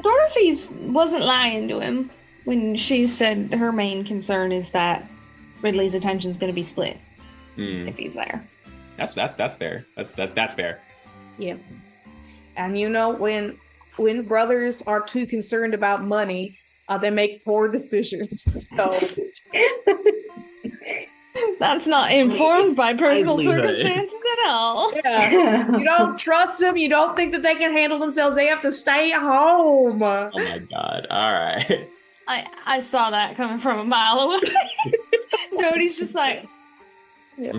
Dorothy's wasn't lying to him when she said her main concern is that Ridley's attention's going to be split if he's there. That's fair. That's fair. Yeah. And you know, when brothers are too concerned about money, they make poor decisions. So that's not informed by personal circumstances at all. Yeah. You don't trust them. You don't think that they can handle themselves. They have to stay home. Oh my God. All right. I saw that coming from a mile away. Brody's just like, Yeah.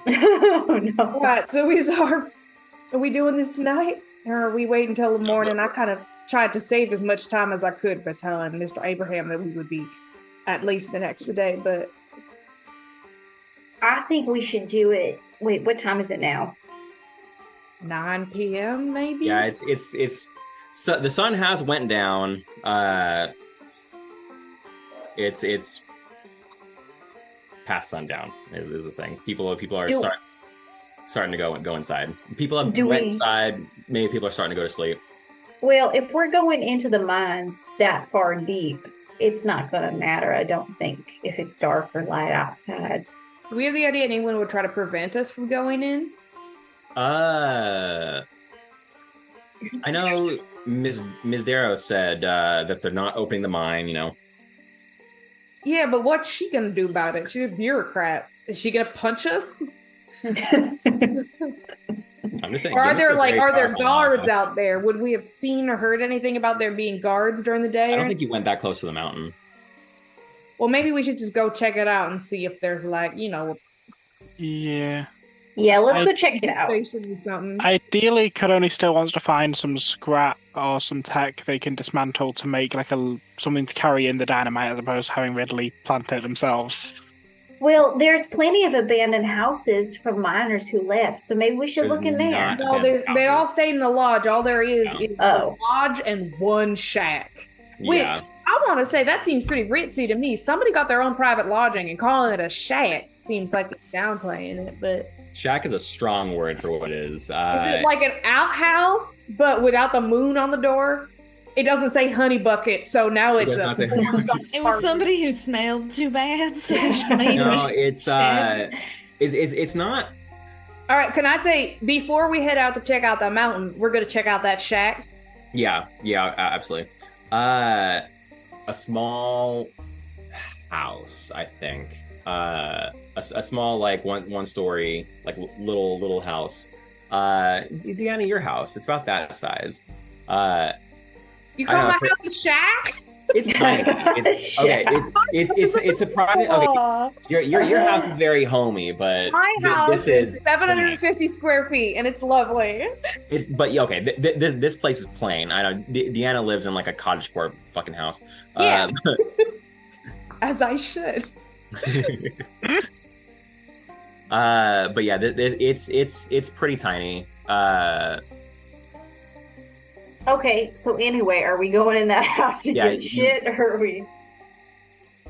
Oh, no. All right, so are we doing this tonight? Or are we waiting until the morning? I kind of tried to save as much time as I could by telling Mr. Abraham that we would be at least an extra day, but... I think we should do it. Wait, what time is it now? 9 p.m. maybe? Yeah, it's so the sun has went down. It's past sundown is the thing. People are starting to go inside. People have went inside. Maybe people are starting to go to sleep. Well, if we're going into the mines that far deep, it's not going to matter, I don't think, if it's dark or light outside. Do we have the idea anyone would try to prevent us from going in? I know Ms. Darrow said that they're not opening the mine, Yeah, but what's she gonna do about it? She's a bureaucrat. Is she gonna punch us? I'm just saying. Or are there guards out there? Would we have seen or heard anything about there being guards during the day? I don't think you went that close to the mountain. Well, maybe we should just go check it out and see if there's Yeah. Yeah, let's go check it out. Station or something. Ideally, Caroni still wants to find some scrap or some tech they can dismantle to make something to carry in the dynamite as opposed to having readily planted it themselves. Well, there's plenty of abandoned houses from miners who left, so maybe we should look in there. No, they all stayed in the lodge. All there is a lodge and one shack. Which, I want to say, that seems pretty ritzy to me. Somebody got their own private lodging and calling it a shack seems like it's downplaying it, but... Shack is a strong word for what it is. Is it like an outhouse, but without the moon on the door? It doesn't say honey bucket, so now it's a... It was somebody who smelled too bad, so they just made it's not... All right, can I say, before we head out to check out the mountain, we're going to check out that shack? Yeah, absolutely. A small house, I think. A small, one story, little house. Deanna, your house, it's about that size. You call my house a shack? It's tiny. It's surprising. Okay, your house is very homey, but my house is 750 square feet, and it's lovely. This place is plain. I know Deanna lives in a cottagecore fucking house. Yeah, as I should. But yeah, it's pretty tiny. Okay, so anyway, are we going in that house to get shit, or are we?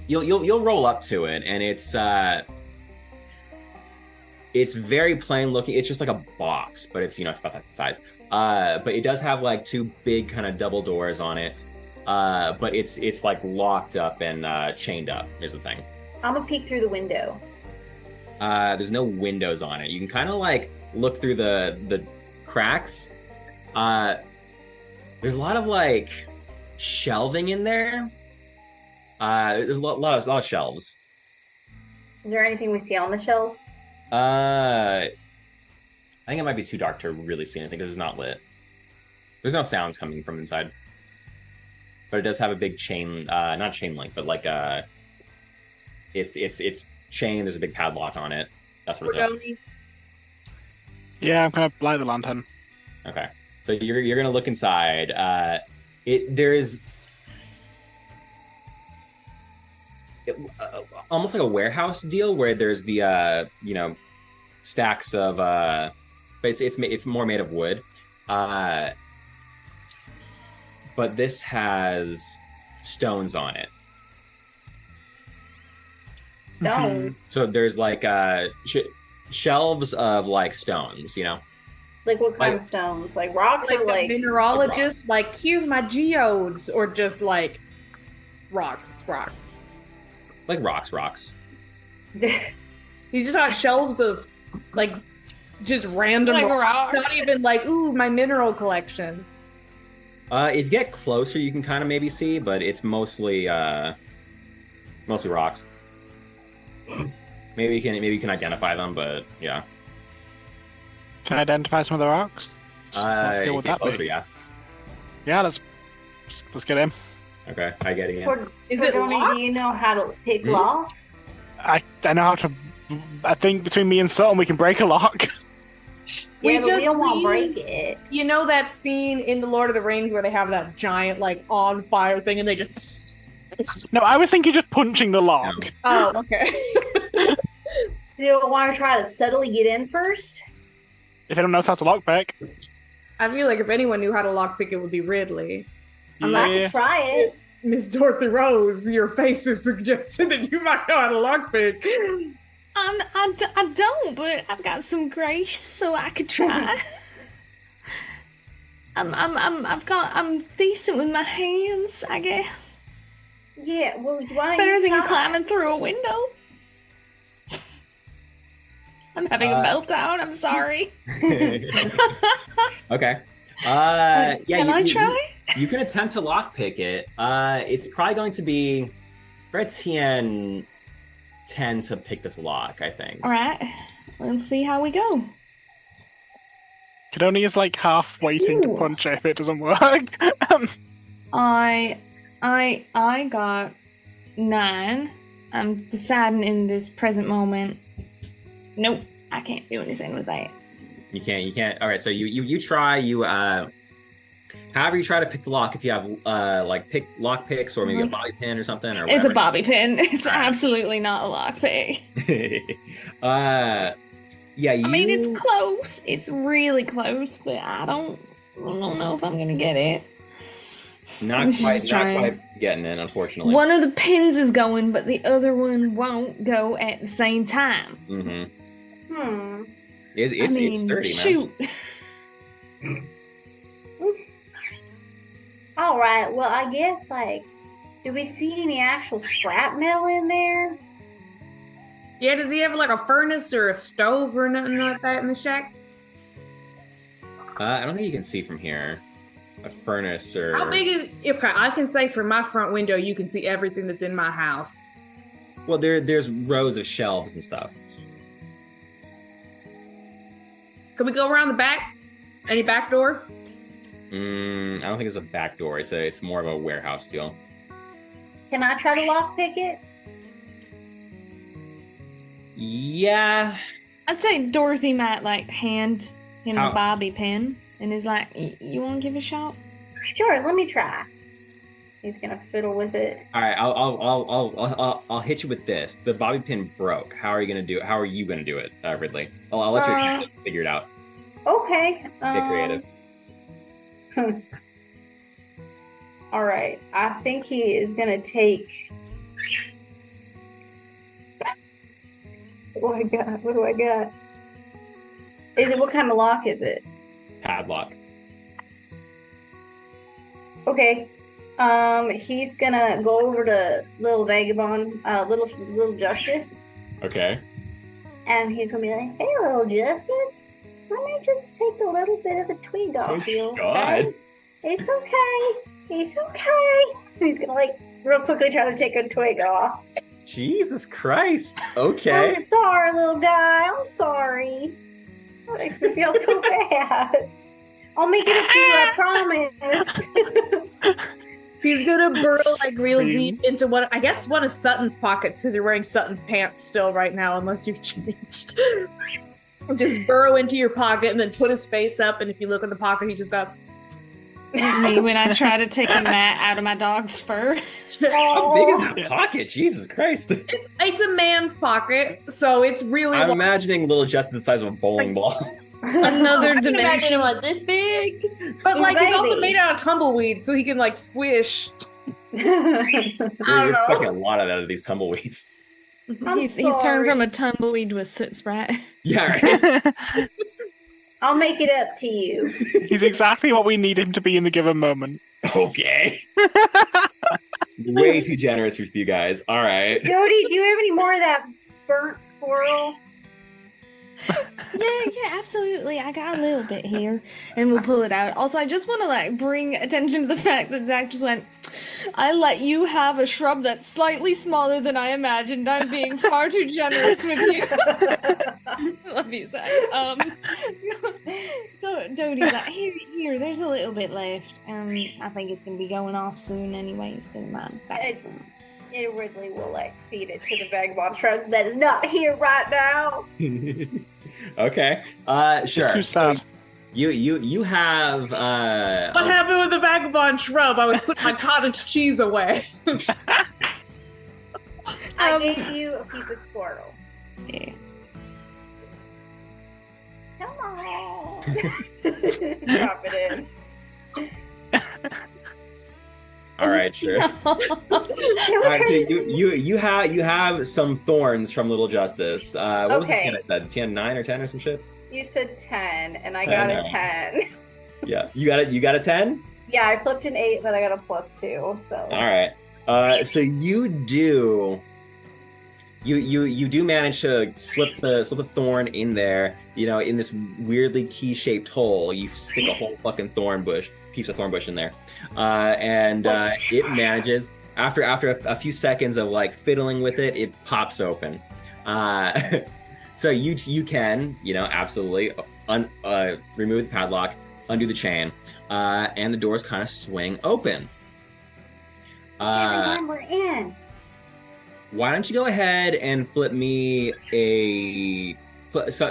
You'll roll up to it, and it's very plain looking. It's just like a box, but it's about that size. But it does have two big kind of double doors on it. But it's locked up and chained up is the thing. I'm gonna peek through the window. There's no windows on it. You can kind of look through the cracks. There's a lot of shelving in there. There's a lot of shelves. Is there anything we see on the shelves? I think it might be too dark to really see anything because it's not lit. There's no sounds coming from inside. But it does have a big chain, not chain link, but it's chain. There's a big padlock on it. That's what it does. Yeah, I'm gonna light the lantern. Okay, so you're gonna look inside. There is almost like a warehouse deal where there's the stacks of but it's more made of wood. But this has stones on it. Stones? So there's shelves of stones, Like what kind of stones? Like rocks or a mineralogist? Here's my geodes, or just rocks. Like rocks. You just got shelves of just random rocks. Not even ooh, my mineral collection. If you get closer, you can kind of maybe see, but it's mostly rocks. Maybe you can identify them, but yeah. Can I identify some of the rocks? Let's deal with that. Closer, yeah. Yeah, let's get in. Okay, I get in. Is it locked? Do you know how to pick locks? I know how to I think between me and Sutton, we can break a lock. We don't want to break it. You know that scene in The Lord of the Rings where they have that giant, like, on fire thing and they just... No, I was thinking just punching the lock. Oh, okay. You don't want to try to subtly get in first? If anyone knows how to lockpick. I feel like if anyone knew how to lockpick, it would be Ridley. I'm not going to try it. Miss Dorothy Rose, your face is suggesting that you might know how to lockpick. I don't, but I've got some grace, so I could try. I'm decent with my hands, I guess. Yeah, well, why don't Better you than try? climbing through a window. I'm having a meltdown. I'm sorry. Okay. Yeah. Can I try? You can attempt to lockpick it. It's probably going to be Bretian 10 to pick this lock, I think. All right. Let's see how we go. Kadoni is like half waiting to punch it if it doesn't work. I got 9. I'm deciding in this present moment. Nope, I can't do anything with that. You can't. All right, so you try. However you try to pick the lock, if you have like lock picks or maybe a bobby pin or something, or it's whatever. a bobby pin. It's absolutely not a lock pick. Yeah. I mean, it's close. It's really close, but I don't know if I'm gonna get it. Not quite getting in, unfortunately. One of the pins is going, but the other one won't go at the same time. Mm-hmm. It's sturdy, shoot. man. All right. Well, I guess do we see any actual scrap metal in there? Yeah, does he have like a furnace or a stove or nothing like that in the shack? I don't think you can see from here. A furnace or... How big is... Okay, I can say from my front window, you can see everything that's in my house. Well, there's rows of shelves and stuff. Can we go around the back? Any back door? I don't think it's a back door. It's more of a warehouse deal. Can I try to lockpick it? Yeah. I'd say Dorothy might hand him How- a bobby pin and is like, "You want to give it a shot?" Sure, let me try. He's gonna fiddle with it. All right, I'll hit you with this. The bobby pin broke. How are you gonna do it, Ridley? I'll let you figure it out. Okay. Get creative. All right. I think he is gonna take. What do I got? What kind of lock is it? Padlock. Okay. He's gonna go over to little vagabond, little Justice, Okay. and he's gonna be like, "Hey, little Justice, let me just take a little bit of the twig off you. God. Okay? It's okay. It's okay." He's gonna real quickly try to take a twig off. Jesus Christ. Okay. I'm sorry, little guy. I'm sorry. That makes me feel so bad. I'll make it up to you, I promise. He's gonna burrow really deep into one of Sutton's pockets because you're wearing Sutton's pants still right now, unless you've changed. Just burrow into your pocket and then put his face up, and if you look in the pocket, he's just got Me when I try to take a mat out of my dog's fur. How big is that pocket? Jesus Christ. It's a man's pocket, so it's really I'm imagining little Justin the size of a bowling ball. Another dimension. like this big. But he's also made out of tumbleweed, so he can squish. I don't know. Fucking a lot of that of these tumbleweeds. He's turned from a tumbleweed to a soot sprat. Yeah, right. I'll make it up to you. He's exactly what we need him to be in the given moment. Okay. Way too generous with you guys. All right. Jody, do you have any more of that burnt squirrel? Yeah, absolutely. I got a little bit here, and we'll pull it out. Also, I just want to bring attention to the fact that Zach just went, "I let you have a shrub that's slightly smaller than I imagined. I'm being far too generous with you." I love you, Zach. So Doty's like, here, there's a little bit left. I think it's gonna be going off soon anyways. But And Ridley will like feed it to the vagabond shrub that is not here right now. Okay. Sure. It's too sad. So you have What happened with the vagabond shrub? I was putting my cottage cheese away. I gave you a piece of squirrel. Yeah. Come on. Drop it in. all right, sure. All right, so you have some thorns from Little Justice. What was the 10 I said? 10, 9 or 10 or some shit? You said 10, and I got a 10. Yeah, you got a 10? Yeah, I flipped an 8, but I got a +2. So. All right. So you do manage to slip the thorn in there. In this weirdly key-shaped hole. You stick a whole fucking piece of thorn bush in there, and it manages. After a few seconds of like fiddling with it, it pops open. So you can absolutely remove the padlock, undo the chain, and the doors kind of swing open. Everyone, we're in. Why don't you go ahead and flip me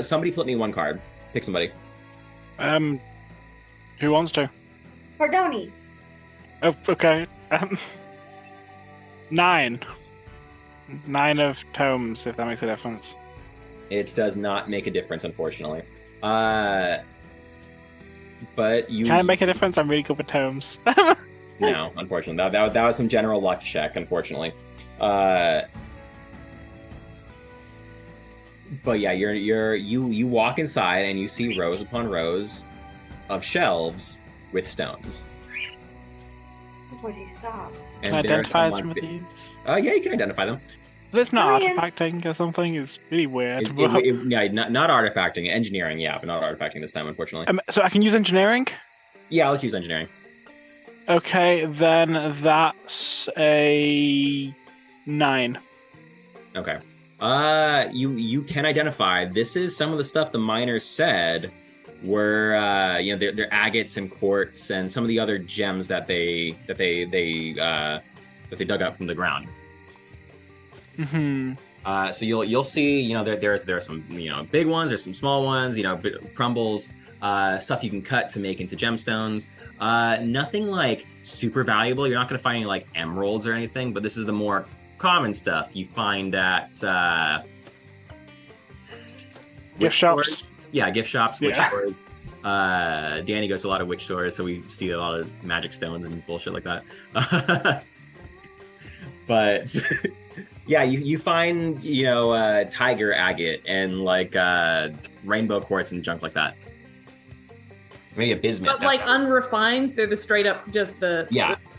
somebody flip me one card. Pick somebody. Who wants to? Cordoni. Oh, okay. 9. 9 of tomes, if that makes a difference. It does not make a difference, unfortunately. But you... Can it make a difference? I'm really good with tomes. No, unfortunately. That was some general luck check, unfortunately. But yeah, you walk inside and you see rows upon rows of shelves with stones. Would you stop? Can I identify some of these? Yeah, you can identify them. But it's not artifacting or something. It's really weird. Yeah, not artifacting. Engineering, yeah, but not artifacting this time, unfortunately. So I can use engineering? Yeah, let's use engineering. Okay, then that's a 9. Okay. You can identify. This is some of the stuff the miners said were they're agates and quartz and some of the other gems that they dug up from the ground. Mm-hmm. So you'll see there are some big ones, there's some small ones, crumbles, stuff you can cut to make into gemstones. Nothing like super valuable. You're not going to find any like emeralds or anything, but this is the more common stuff you find at gift shops. Yeah, gift shops, witch stores. Danny goes to a lot of witch stores, so we see a lot of magic stones and bullshit like that. But yeah, you find tiger agate and like rainbow quartz and junk like that. Maybe a bismuth. But like unrefined, they're the straight up just the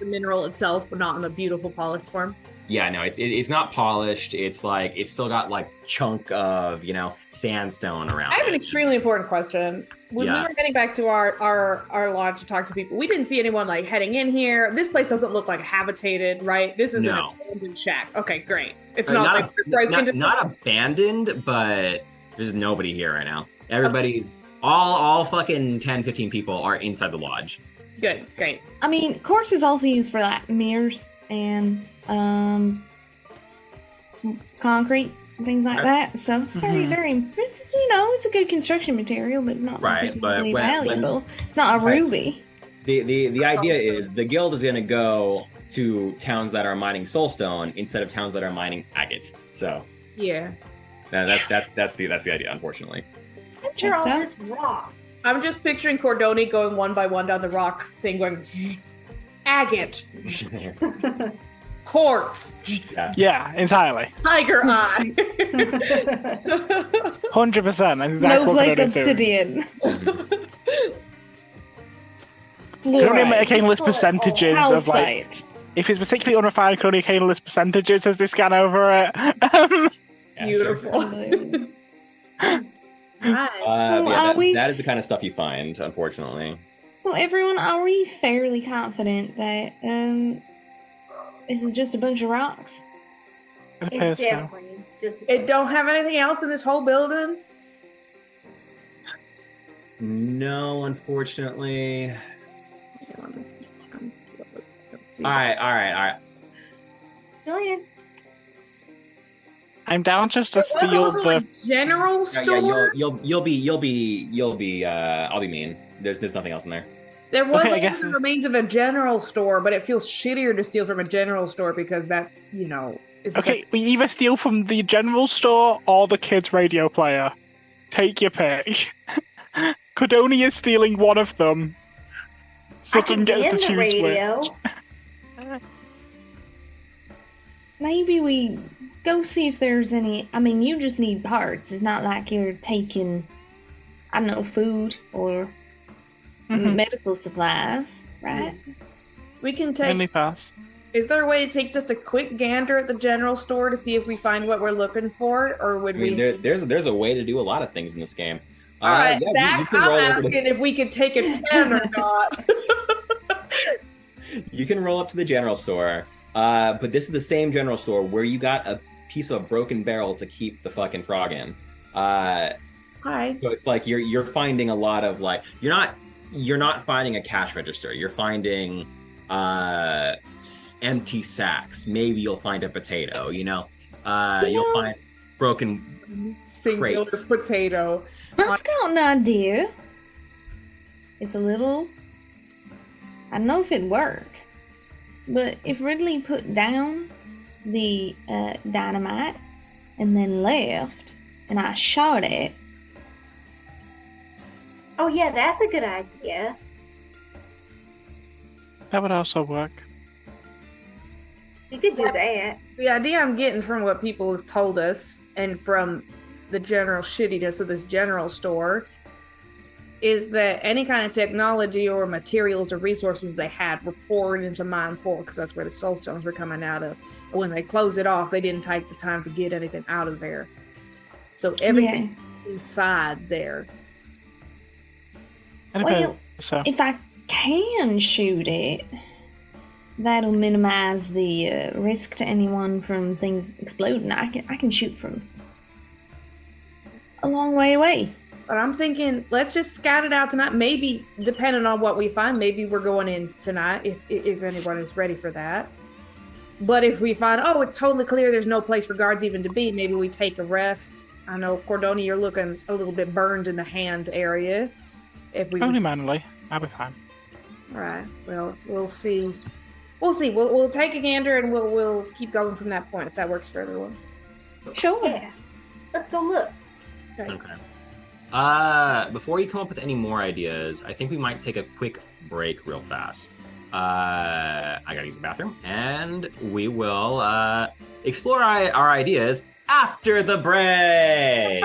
mineral itself, but not in a beautiful polished form. Yeah, no, it's not polished. It's like it's still got like chunk of sandstone around. I have an extremely important question. When we were getting back to our lodge to talk to people, we didn't see anyone like heading in here. This place doesn't look like habitated, right? This is an abandoned shack. Okay, great. It's not abandoned, but there's nobody here right now. Everybody's all fucking 10, 15 people are inside the lodge. Good, great. I mean, quartz is also used for like mirrors and concrete, things like that. So it's very, it's a good construction material, but not particularly valuable. It's not a ruby. The idea is the guild is going to go to towns that are mining soulstone instead of towns that are mining agate. So yeah, that's the idea, unfortunately. Picture all this rocks. I'm just picturing Cordoni going one by one down the rock thing, going agate, quartz, yeah, entirely, tiger eye, 100%. Exactly. Snowflake obsidian. Can only make a list percentages of like. If it's particularly unrefined, can only list percentages as they scan over it. Beautiful. Nice. That is the kind of stuff you find, unfortunately. So everyone, are we fairly confident that this is just a bunch of rocks? It's definitely just. It don't have anything else in this whole building? No, unfortunately. All right. Go ahead. I'm down just to steal the a general store. You'll be. I'll be mean. There's nothing else in there. There was the remains of a general store, but it feels shittier to steal from a general store because that, is okay. We either steal from the general store or the kids' radio player. Take your pick. Codoni is stealing one of them. Sutton gets to choose which. Maybe we go see if there's any. I mean, you just need parts. It's not like you're taking, I don't know, food or medical supplies, right? We can take. Only pass. Is there a way to take just a quick gander at the general store to see if we find what we're looking for, or would we? There's a way to do a lot of things in this game. All right, Zach, I'm asking if we could take a 10 or not. You can roll up to the general store, but this is the same general store where you got a piece of a broken barrel to keep the fucking frog in. Hi. So it's like you're finding a lot of like you're not finding a cash register. You're finding empty sacks. Maybe you'll find a potato. You'll find broken singular crates. Potato. I've got an idea. It's a little. I don't know if it'd work, but if Ridley put down the dynamite and then left, and I shot it. Oh yeah, that's a good idea. That would also work. You could do that. The idea I'm getting from what people have told us and from the general shittiness of this general store is that any kind of technology or materials or resources they had were poured into Mine 4 because that's where the soul stones were coming out of. But when they closed it off, they didn't take the time to get anything out of there. So everything inside there. Well, if I can shoot it, that'll minimize the risk to anyone from things exploding. I can shoot from a long way away. But I'm thinking, let's just scout it out tonight. Maybe, depending on what we find, maybe we're going in tonight if anyone is ready for that. But if we find, it's totally clear there's no place for guards even to be, maybe we take a rest. I know, Cordoni, you're looking a little bit burned in the hand area. Only manually. I'll be fine. All right. Well, we'll see. We'll take a gander and we'll keep going from that point if that works for everyone. Sure. Yeah. Let's go look. Okay. Before you come up with any more ideas, I think we might take a quick break real fast. I gotta use the bathroom, and we will explore our ideas after the break.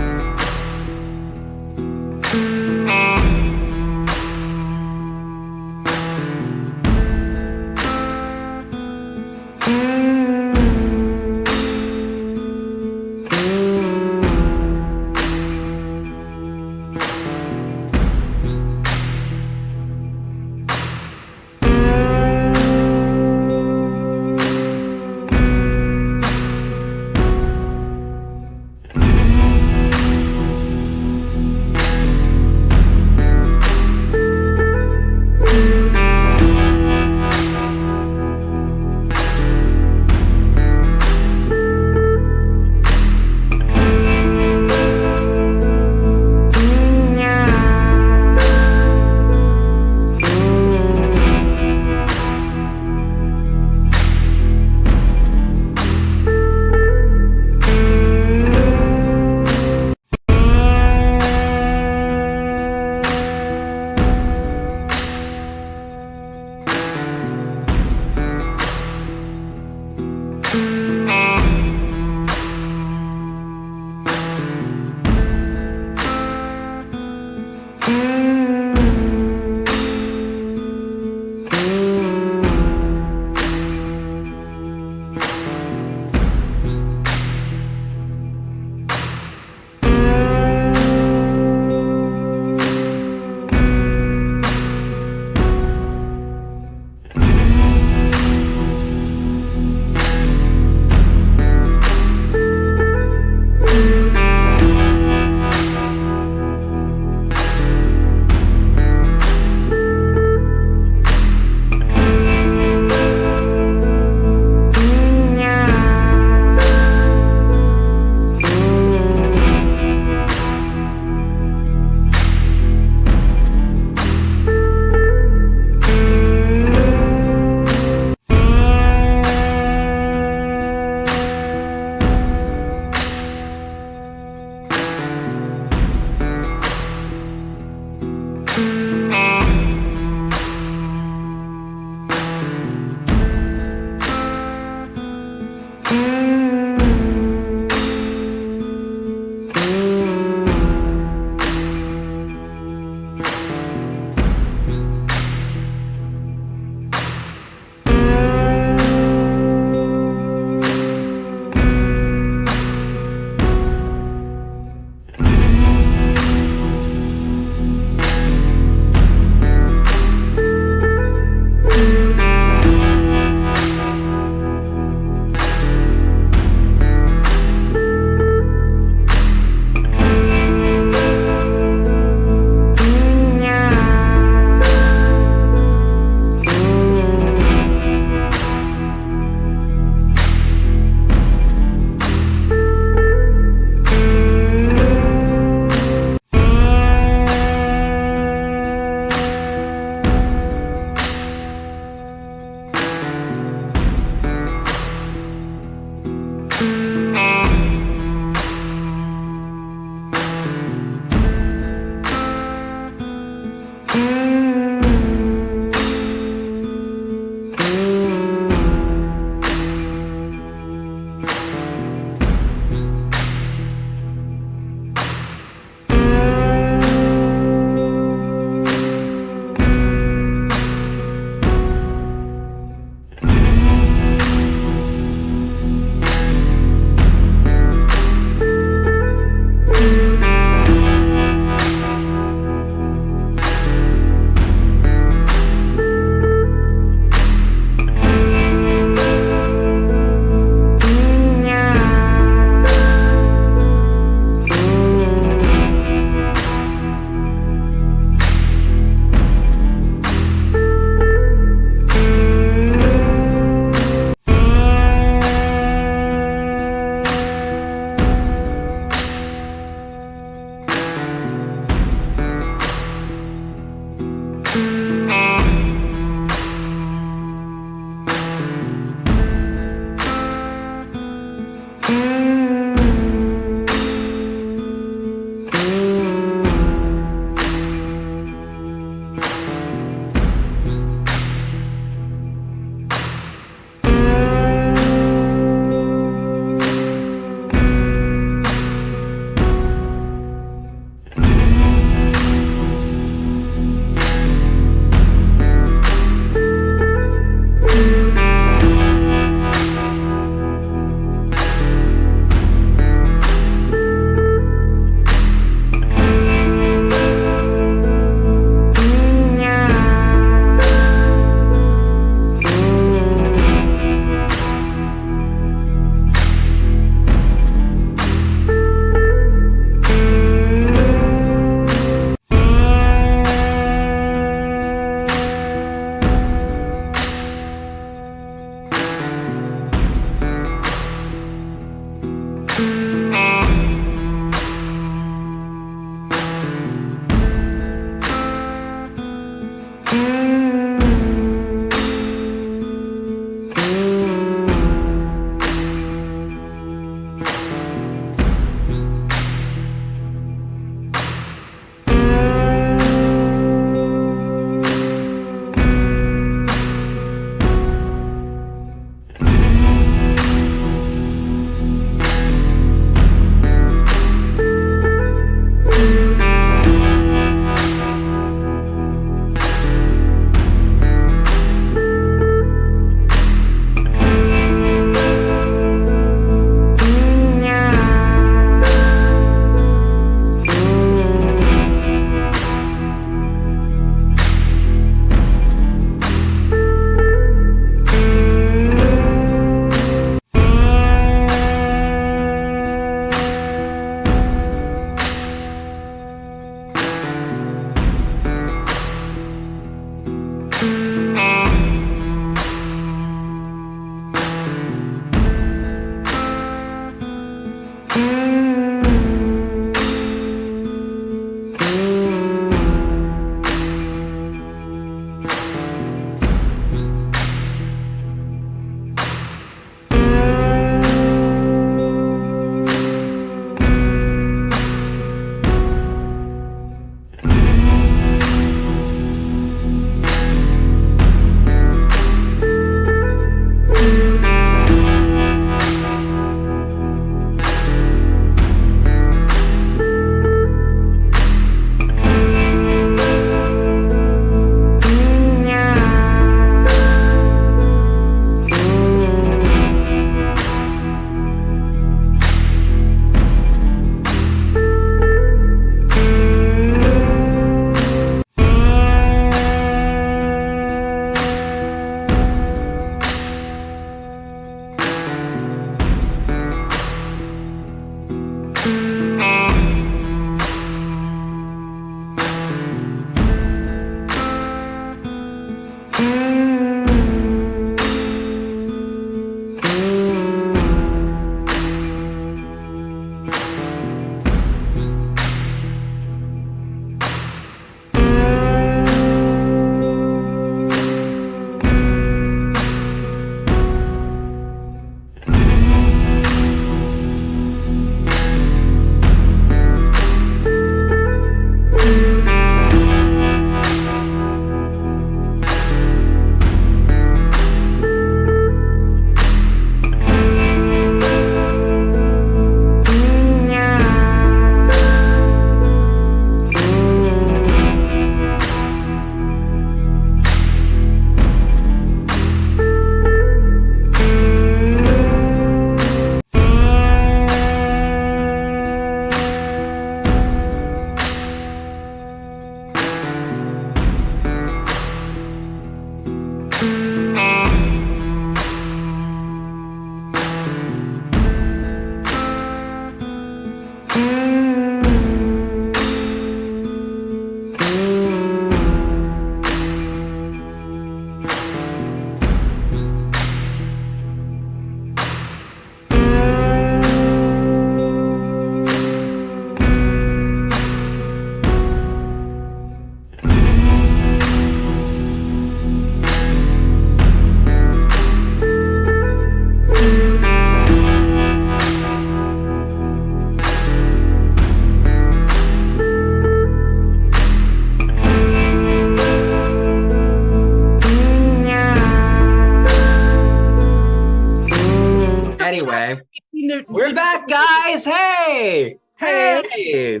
We're back, guys. Hey. We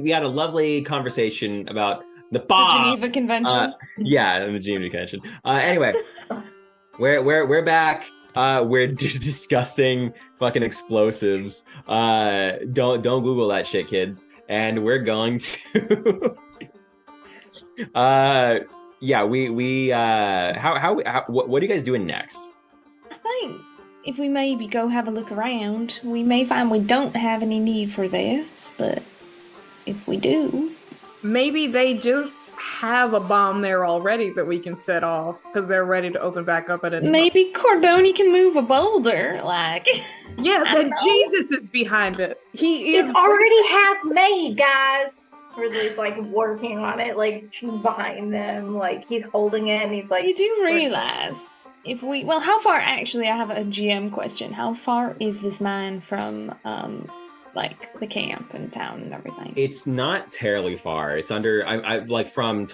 had a lovely conversation about the bomb. The Geneva Convention. The Geneva Convention. Anyway, we're back. We're discussing fucking explosives. Don't Google that shit, kids. And we're going to. What are you guys doing next? I think if we maybe go have a look around, we may find we don't have any need for this, but if we do, maybe they just have a bomb there already that we can set off because they're ready to open back up at any maybe Cordoni can move a boulder, like. Yeah, then Jesus is behind it. It's already half made, guys. Ridley's like working on it, like behind them, like he's holding it and he's like. You do realize how far, actually, I have a GM question. How far is this mine from, like, the camp and town and everything? It's not terribly far. It's under, I like, from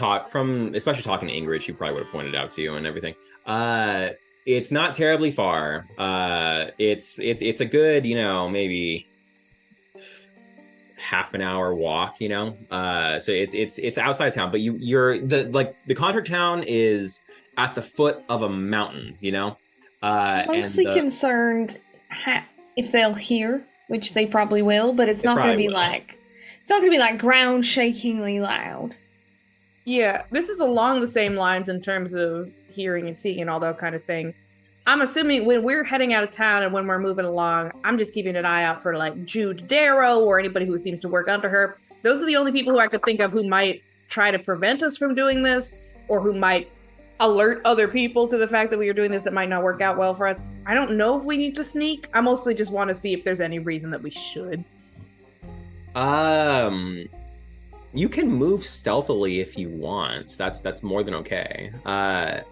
especially talking to Ingrid, she probably would have pointed it out to you and everything. It's not terribly far. It's a good, maybe half an hour walk, so it's outside town, but the contract town is at the foot of a mountain, Mostly concerned if they'll hear, which they probably will, but it's not going to be like ground shakingly loud. Yeah, this is along the same lines in terms of hearing and seeing and all that kind of thing. I'm assuming when we're heading out of town and when we're moving along, I'm just keeping an eye out for like Jude Darrow or anybody who seems to work under her. Those are the only people who I could think of who might try to prevent us from doing this or who might alert other people to the fact that we are doing this that might not work out well for us. I don't know if we need to sneak. I mostly just want to see if there's any reason that we should. You can move stealthily if you want. That's more than okay. I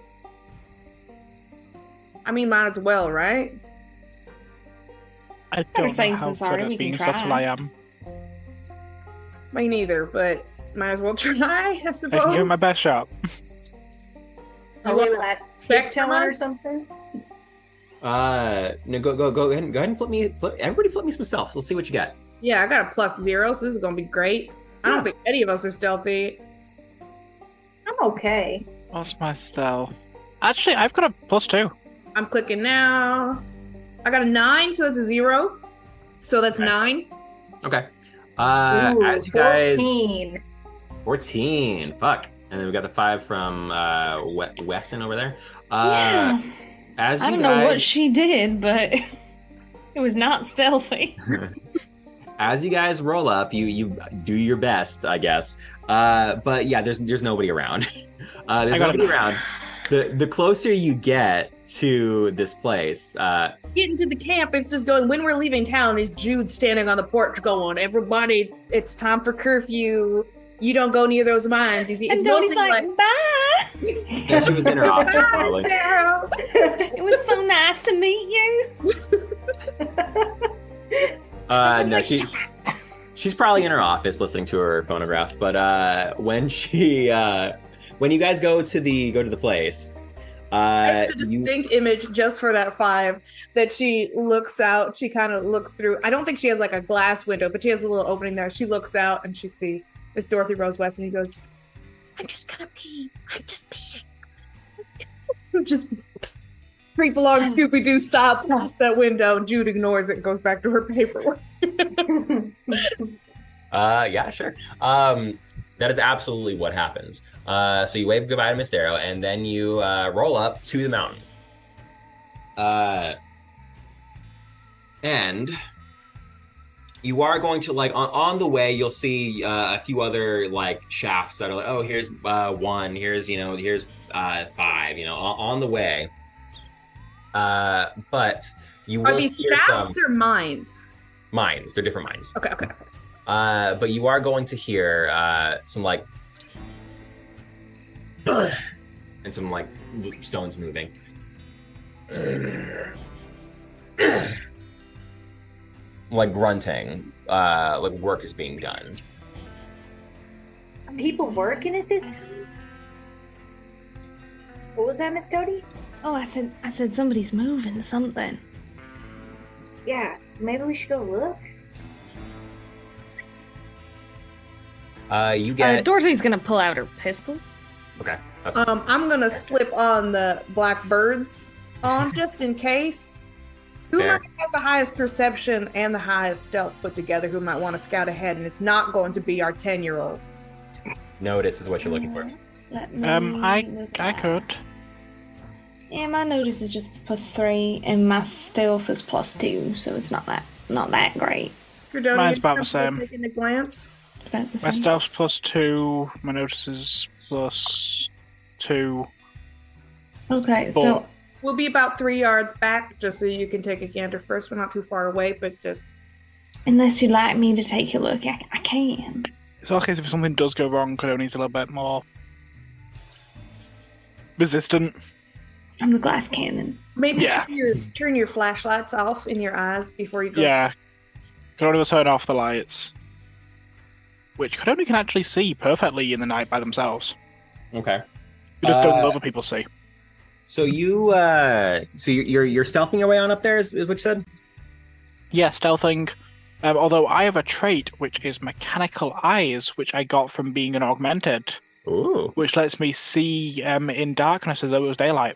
mean, might as well, right? I don't know how good at being subtle I am. Me neither, but might as well try, I suppose. I can give it my best shot. Are we like tiptoeing or something? No, go ahead and everybody flip me some stealth. Let's see what you got. Yeah, I got a +0, so this is gonna be great. I don't think any of us are stealthy. I'm okay. What's my stealth? Actually, I've got a +2. I'm clicking now. I got a 9, so that's a 0. So that's 9. Okay. Ooh, as you guys 14. Fuck. And then we got the 5 from Wesson over there. Yeah. I don't know what she did, but it was not stealthy. As you guys roll up, you do your best, I guess. But yeah, there's nobody around. There's nobody around. The closer you get to this place, getting to the camp, it's just going. When we're leaving town, is Jude standing on the porch going, "Everybody, it's time for curfew. You don't go near those mines." You see, and Dodie's like, "Bye." Yeah, she was in her office probably. It was so nice to meet you. No, she's probably in her office listening to her phonograph. But when you guys go to the place, I have a distinct image just for that 5 that she looks out. She kind of looks through. I don't think she has like a glass window, but she has a little opening there. She looks out and she sees Miss Dorothy Rose West, and he goes, "I'm just gonna pee. I'm just peeing." Just creep along, Scooby-Doo stop past that window. Jude ignores it and goes back to her paperwork. Yeah, sure. That is absolutely what happens. So you wave goodbye to Miss Darrow, and then you roll up to the mountain. And you are going to, like, on the way, you'll see a few other, like, shafts that are like, oh, here's 1, here's 5, on the way. But you will Are these shafts or mines? Mines. They're different mines. Okay. But you are going to hear some, like, and some, like, stones moving. Like grunting, like work is being done. Are people working at this time? What was that, Miss Dodie? Oh, I said somebody's moving something. Yeah, maybe we should go look. You get. Dorothy's gonna pull out her pistol. Okay. That's I'm gonna slip on the black birds on just in case. Who Fair. might have the highest perception and the highest stealth put together? Who might want to scout ahead? And it's not going to be our 10-year-old. Notice is what you're looking for. Let me I look at- could. Yeah, my notice is just +3, and my stealth is +2, so it's not that great. Mine's about the same. Taking a glance. About the My same. stealth's +2. My notice is +2. Okay, Four. so We'll be about 3 yards back, just so you can take a gander first. We're not too far away, but just unless you'd like me to take a look, I can. It's okay if something does go wrong, Codoni's a little bit more resistant. I'm the glass cannon. maybe Yeah. turn your flashlights off in your eyes before you go. Yeah. Codoni will turn off the lights, which Codoni can actually see perfectly in the night by themselves. Okay. We just don't let other people see. So you're stealthing your way on up there, is what you said? Yeah, stealthing. Although I have a trait which is mechanical eyes, which I got from being an augmented, Ooh. which lets me see in darkness as though it was daylight.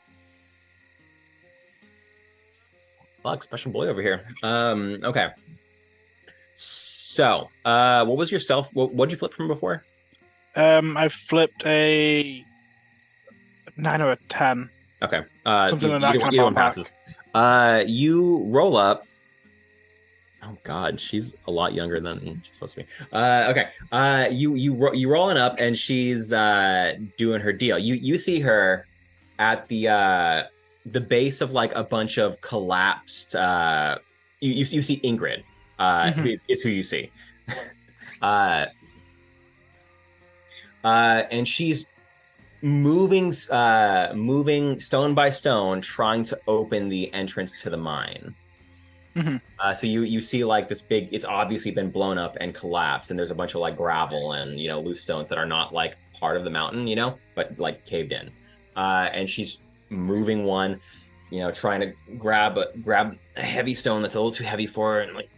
Fuck, special boy over here. Okay. So, what was your stealth? What'd you flip from before? I flipped a 9 or a 10. Okay. Something like that kind of either one ballpark. passes. You roll up. Oh God, she's a lot younger than she's supposed to be. Okay. You rolling up, and she's doing her deal. You see her at the base of like a bunch of collapsed. You see Ingrid. Is who you see. And she's moving stone by stone, trying to open the entrance to the mine. So you see like this big, it's obviously been blown up and collapsed, and there's a bunch of like gravel and loose stones that are not like part of the mountain, but like caved in. And she's moving one, trying to grab a heavy stone that's a little too heavy for her, and like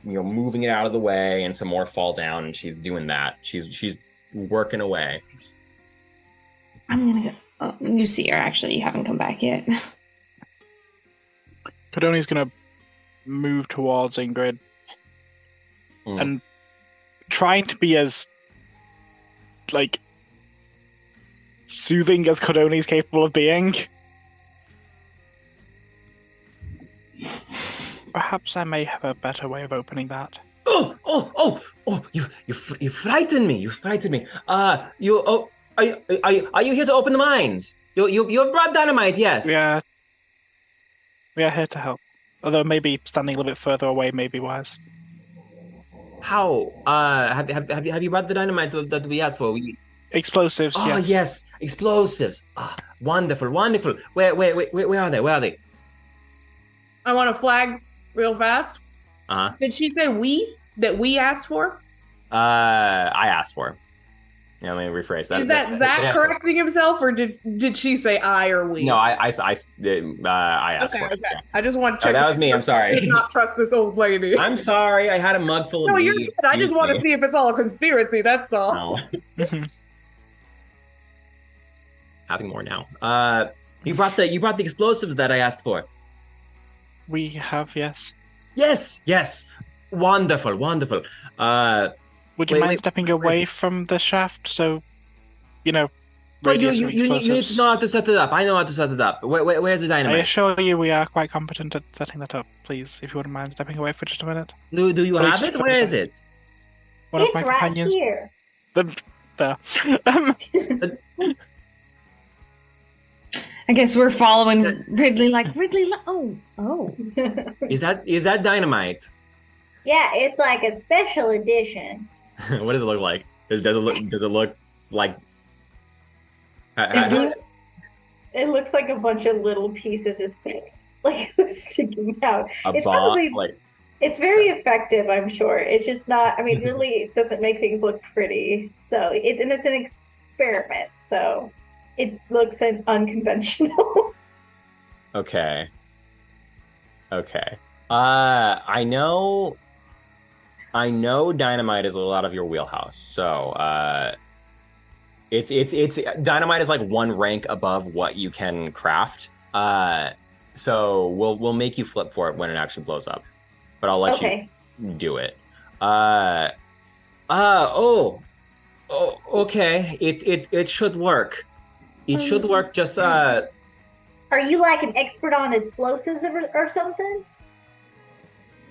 moving it out of the way, and some more fall down, and she's doing that. She's working away. I'm gonna go. Oh, you see her, actually. You haven't come back yet. Codoni's gonna move towards Ingrid and trying to be as like soothing as Codoni's capable of being. Perhaps I may have a better way of opening that. Oh! You frighten me. You frighten me. Are you here to open the mines? You have brought dynamite, yes. We are here to help. Although maybe standing a little bit further away may be wise. How? Have you brought the dynamite that we asked for? Explosives, Oh, yes, explosives. Wonderful. Where are they? Where are they? I want to flag real fast. Did she say that we asked for? I asked for. Let me rephrase that. Is that Zach correcting himself, or did she say I or we? No, I asked for it. Okay. I just want to check. That was me. I'm sorry. I did not trust this old lady. I'm sorry. I had a mug full of No, you're meat. good. I just want to see if it's all a conspiracy. That's all. No. Having more now. You brought the explosives that I asked for. We have, yes. Yes. Wonderful. Would you mind stepping away from the shaft so, Well, radius you of need explosives? to know how to set it up. I know how to set it up. Where's the I dynamite? assure you we are quite competent at setting that up. Please, if you wouldn't mind stepping away for just a minute. Do you Please, have it? Where is it? One of It's my right companions. here. There. I guess we're following Ridley oh. Is that dynamite? Yeah, it's like a special edition. What does it look like? Does it look like? It looks like a bunch of little pieces is like sticking out. It's probably like. It's very effective, I'm sure. It's just not. I mean, really, it doesn't make things look pretty. So and it's an experiment. So it looks unconventional. Okay. I know dynamite is a lot of your wheelhouse. So it's dynamite is like one rank above what you can craft. So we'll make you flip for it when it actually blows up. But I'll let you do it. Okay. It should work. It should work. Just Are you like an expert on explosives or something?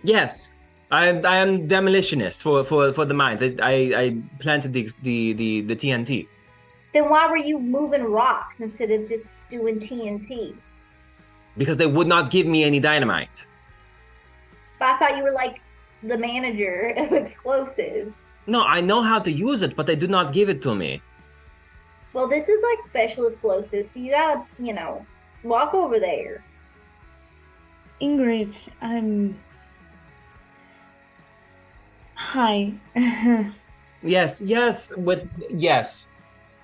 Yes. I am demolitionist for the mines. I planted the TNT. Then why were you moving rocks instead of just doing TNT? Because they would not give me any dynamite. But I thought you were like the manager of explosives. No, I know how to use it, but they do not give it to me. Well, this is like special explosives, so you gotta, walk over there. Ingrid, Hi. Yes.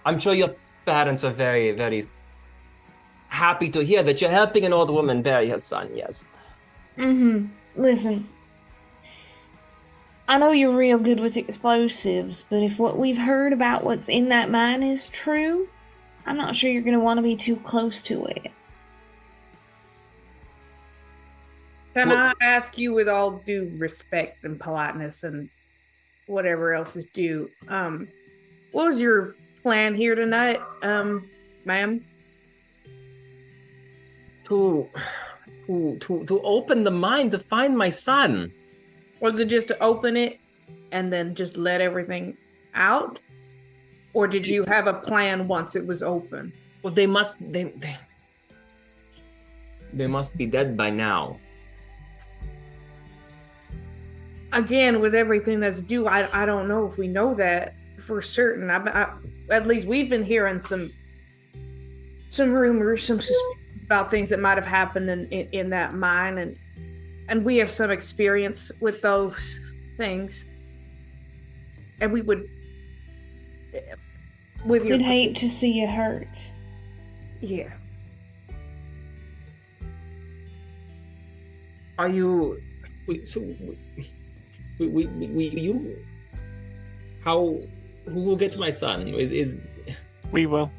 I'm sure your parents are very, very happy to hear that you're helping an old woman bury her son, yes. Listen. I know you're real good with explosives, but if what we've heard about what's in that mine is true, I'm not sure you're going to want to be too close to it. Can I ask you, with all due respect and politeness and whatever else is due, what was your plan here tonight, ma'am? To open the mine to find my son. Was it just to open it and then just let everything out? Or did you have a plan once it was open? Well, they must be dead by now. Again, with everything that's due, I don't know if we know that for certain. At least we've been hearing some rumors, some suspicions about things that might have happened in that mine, and we have some experience with those things. And we would, with your... We'd hate to see you hurt. Yeah. Are you... Who will get my son? We will.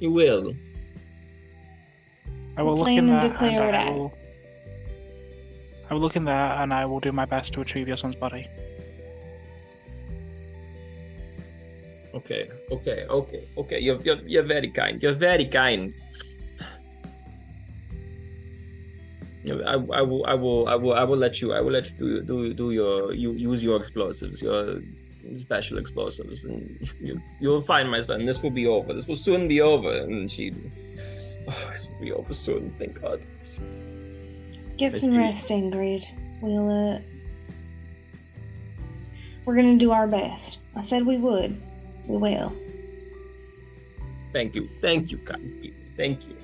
You will. I will look in there, and I will look in there, and I will do my best to retrieve your son's body. Okay. You're very kind. You're very kind. I will let you use your explosives, your special explosives, and you'll find my son. This will be over. This will soon be over. And this will be over soon. Thank God. Get some rest, Ingrid. We're gonna do our best. I said we would. We will. Thank you, kind people. Thank you.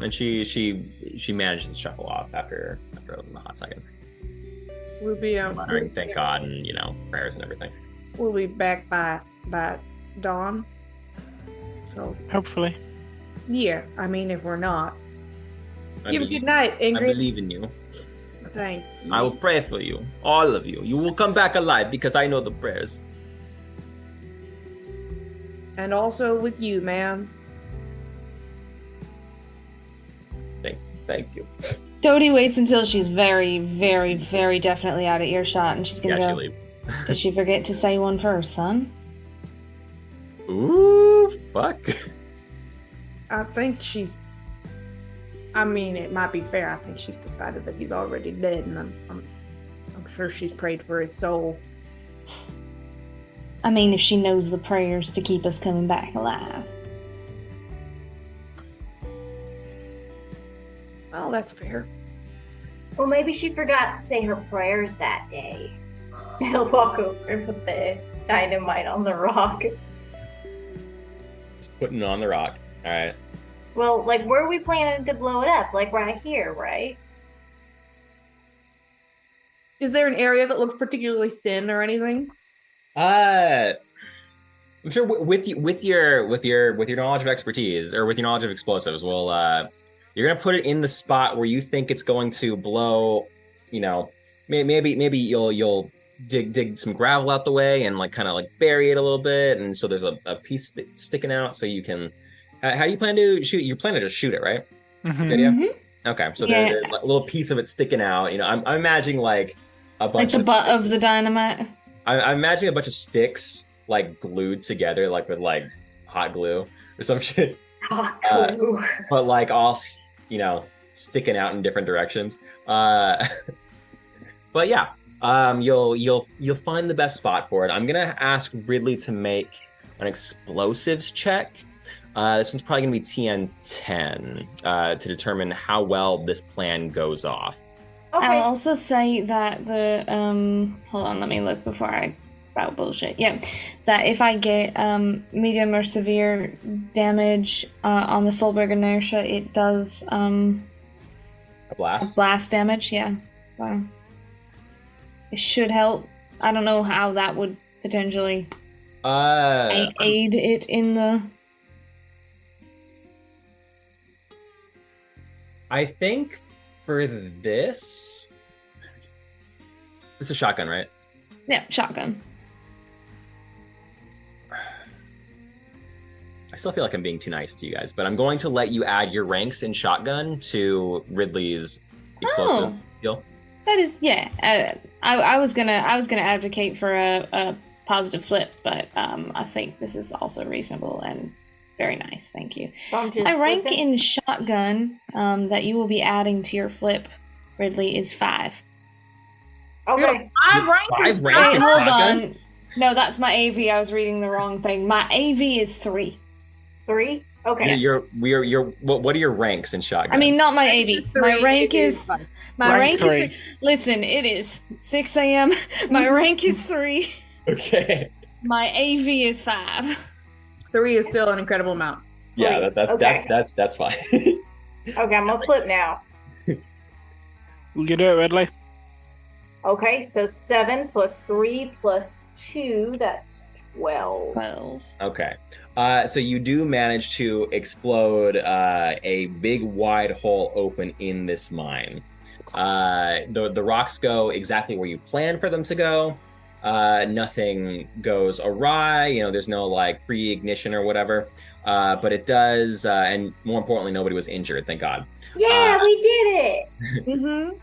And she manages to shuffle off after a hot second. We'll be muttering, thank God, and prayers and everything. We'll be back by dawn. So hopefully. Yeah, I mean, if we're not. You have a good night, Ingrid. I believe in you. Thank you. I will pray for you, all of you. You will come back alive because I know the prayers. And also with you, ma'am. Thank you. Dodie waits until she's very, very, very definitely out of earshot, and she's gonna go. Leave. Did she forget to say one for her son? Ooh, fuck. I think I mean, it might be fair. I think she's decided that he's already dead, and I'm sure she's prayed for his soul. I mean, if she knows the prayers to keep us coming back alive. Well, that's fair. Well, maybe she forgot to say her prayers that day. He'll walk over and put the dynamite on the rock. Just putting it on the rock. All right. Well, like, where are we planning to blow it up? Like, right here, right? Is there an area that looks particularly thin or anything? I'm sure with your knowledge of expertise, or with your knowledge of explosives, we'll You're gonna put it in the spot where you think it's going to blow. You know, maybe you'll dig some gravel out the way and like kind of like bury it a little bit, and so there's a piece sticking out, so you can. How do you plan to shoot? You plan to just shoot it, right? Mm-hmm. Okay, so there's a little piece of it sticking out. You know, I'm imagining like a bunch like the butt of the dynamite. I'm imagining a bunch of sticks like glued together, like with like hot glue or some shit. Hot glue. But like all, you know, sticking out in different directions. But yeah, you'll find the best spot for it. I'm gonna ask Ridley to make an explosives check. This one's probably gonna be TN10 to determine how well this plan goes off. Okay. I'll also say that the hold on, let me look before I spout bullshit. Yeah, that if I get medium or severe damage on the Solberg inertia, it does a blast damage. Yeah, so it should help. I don't know how that would potentially aid it in the. I think for this, it's a shotgun, right? Yeah, shotgun. I still feel like I'm being too nice to you guys, but I'm going to let you add your ranks in shotgun to Ridley's explosive deal. That is, yeah. I was gonna advocate for a positive flip, but I think this is also reasonable and very nice. Thank you. So my rank in shotgun that you will be adding to your flip, Ridley, is 5. Okay. Five ranks in hold shotgun? on. No, that's my AV. I was reading the wrong thing. My AV is 3. 3? Okay. What are your ranks in shotgun? I mean, not my AV. My rank is. My rank three. is. Listen, it is 6 a.m. My rank is 3. Okay. My AV is 5. 3 is still an incredible amount. Yeah, Okay. that's fine. Okay, I'm gonna flip now. You do it, Ridley. Okay, so 7 plus 3 plus 2, that's 12. 12. Okay. So you do manage to explode a big wide hole open in this mine. The rocks go exactly where you plan for them to go. Nothing goes awry, you know, there's no like pre-ignition or whatever. But it does, and more importantly, nobody was injured, thank God. Yeah, we did it. Mm-hmm.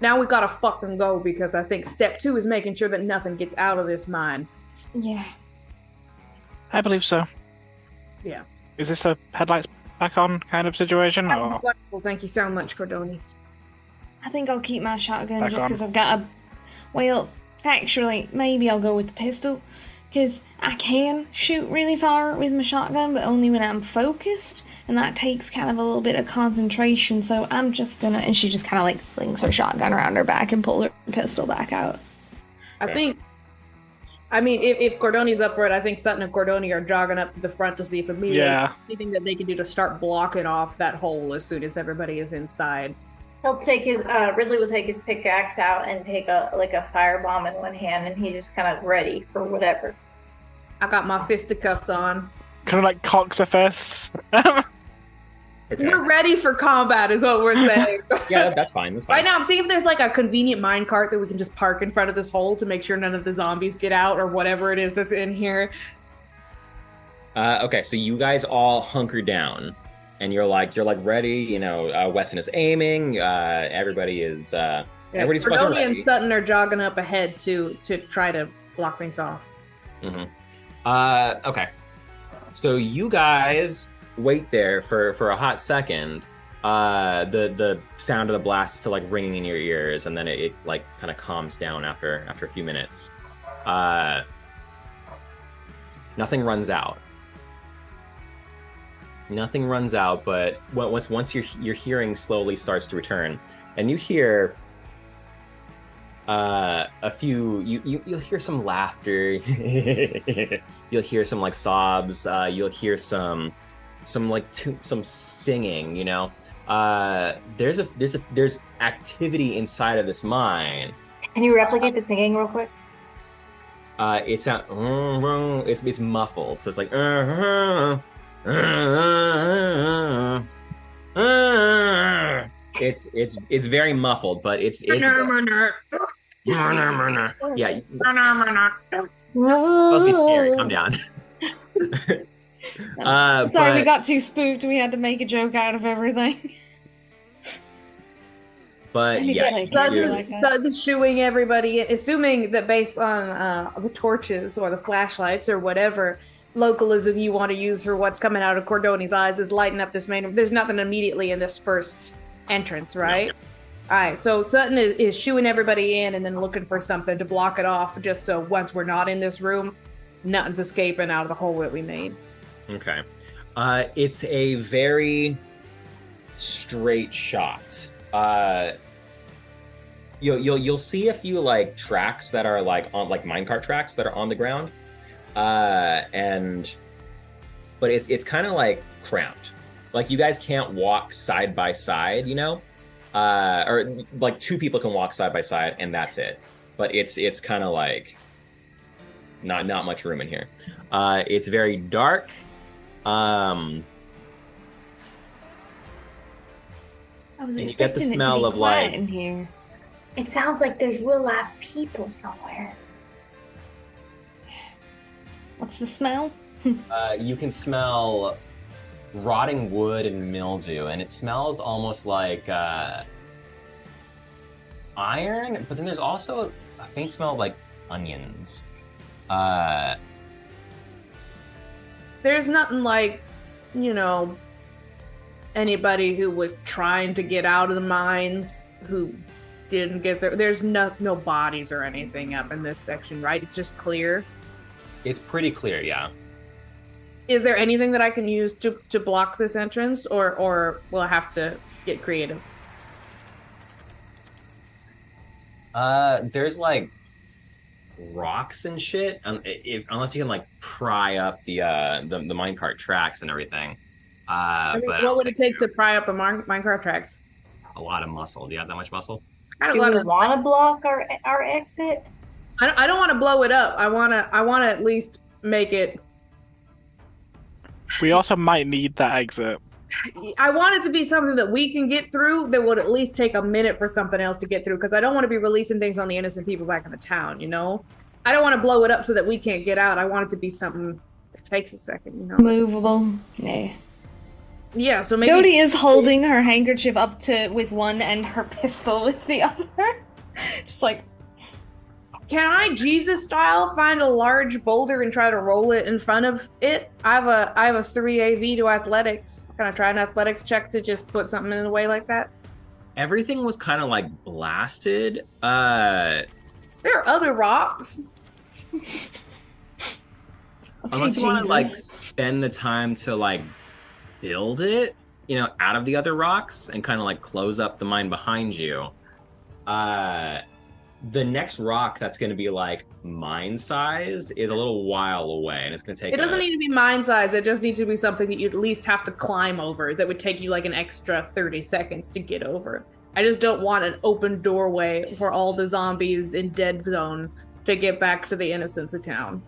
Now we gotta fucking go because I think step 2 is making sure that nothing gets out of this mine. Yeah. I believe so. Yeah. Is this a headlights back on kind of situation? Or? Wonderful. Thank you so much, Cordoni. I think I'll keep my shotgun Back just on. because I've got a. Well, actually, maybe I'll go with the pistol. Because I can shoot really far with my shotgun, but only when I'm focused. And that takes kind of a little bit of concentration. So I'm just gonna. And she just kind of like flings her shotgun around her back and pulls her pistol back out. I mean, if Cordoni's up for it, I think Sutton and Cordoni are jogging up to the front to see if immediately anything that they can do to start blocking off that hole as soon as everybody is inside. He'll take his Ridley will take his pickaxe out and take a firebomb in one hand, and he's just kind of ready for whatever. I got my fisticuffs on. Kind of like cocks a fist. Okay. We're ready for combat, is what we're saying. Yeah, that's fine. That's fine. Right now, I'm seeing if there's like a convenient minecart that we can just park in front of this hole to make sure none of the zombies get out or whatever it is that's in here. Okay, so you guys all hunker down, and you're like ready. You know, Weston is aiming. Everybody is. Everybody's fucking Cordoni ready. and Sutton are jogging up ahead to try to block things off. Mm-hmm. Okay, so you guys wait there for a hot second. The sound of the blast is still like ringing in your ears, and then it like kind of calms down after a few minutes. Nothing runs out. Nothing runs out, but once your hearing slowly starts to return, and you hear a few, you'll hear some laughter. You'll hear some like sobs. You'll hear some singing. You know, there's activity inside of this mine. Can you replicate the singing real quick? It's not. It's muffled, so it's like. It's very muffled, but it's yeah. Supposed to be scary. Calm down. Sorry, we got too spooked. We had to make a joke out of everything. But yeah, Sutton's shooing everybody, assuming that based on the torches or the flashlights or whatever localism you want to use for what's coming out of Cordoni's eyes is lighting up this main room. There's nothing immediately in this first entrance, right? No. All right, so Sutton is shooing everybody in and then looking for something to block it off, just so once we're not in this room, nothing's escaping out of the hole that we made. Okay. It's a very straight shot. You'll see a few like tracks that are like on like minecart tracks that are on the ground, but it's kind of like cramped. Like you guys can't walk side by side, you know, or like two people can walk side by side and that's it. But it's kind of like not much room in here. It's very dark. I was and you get the smell of like in here. It sounds like there's real live people somewhere. What's the smell? You can smell rotting wood and mildew, and it smells almost like iron, but then there's also a faint smell of like onions. There's nothing like, you know, anybody who was trying to get out of the mines who didn't get there. There's no bodies or anything up in this section, right? It's just clear. It's pretty clear, yeah. Is there anything that I can use to block this entrance, or will I have to get creative? There's like rocks and shit. Unless you can like pry up the minecart tracks and everything. But what would it take to pry up the minecart tracks? A lot of muscle. Do you have that much muscle? Do we want to block our exit? I don't want to blow it up. I want to at least make it. We also might need that exit. I want it to be something that we can get through that would at least take a minute for something else to get through, because I don't want to be releasing things on the innocent people back in the town, you know? I don't want to blow it up so that we can't get out. I want it to be something that takes a second, you know? Movable. Yeah. Yeah, so maybe... Dodie is holding her handkerchief up with one and her pistol with the other. Just like... Can I, Jesus style, find a large boulder and try to roll it in front of it? I have a 3 AV to athletics. Can I try an athletics check to just put something in the way like that? Everything was kind of like blasted. There are other rocks. Unless you want to like spend the time to like build it, you know, out of the other rocks and kind of like close up the mine behind you. The next rock that's going to be like mine size is a little while away, and it's going to take. It doesn't need to be mine size. It just needs to be something that you'd at least have to climb over. That would take you like an extra 30 seconds to get over. I just don't want an open doorway for all the zombies in Dead Zone to get back to the innocents of town.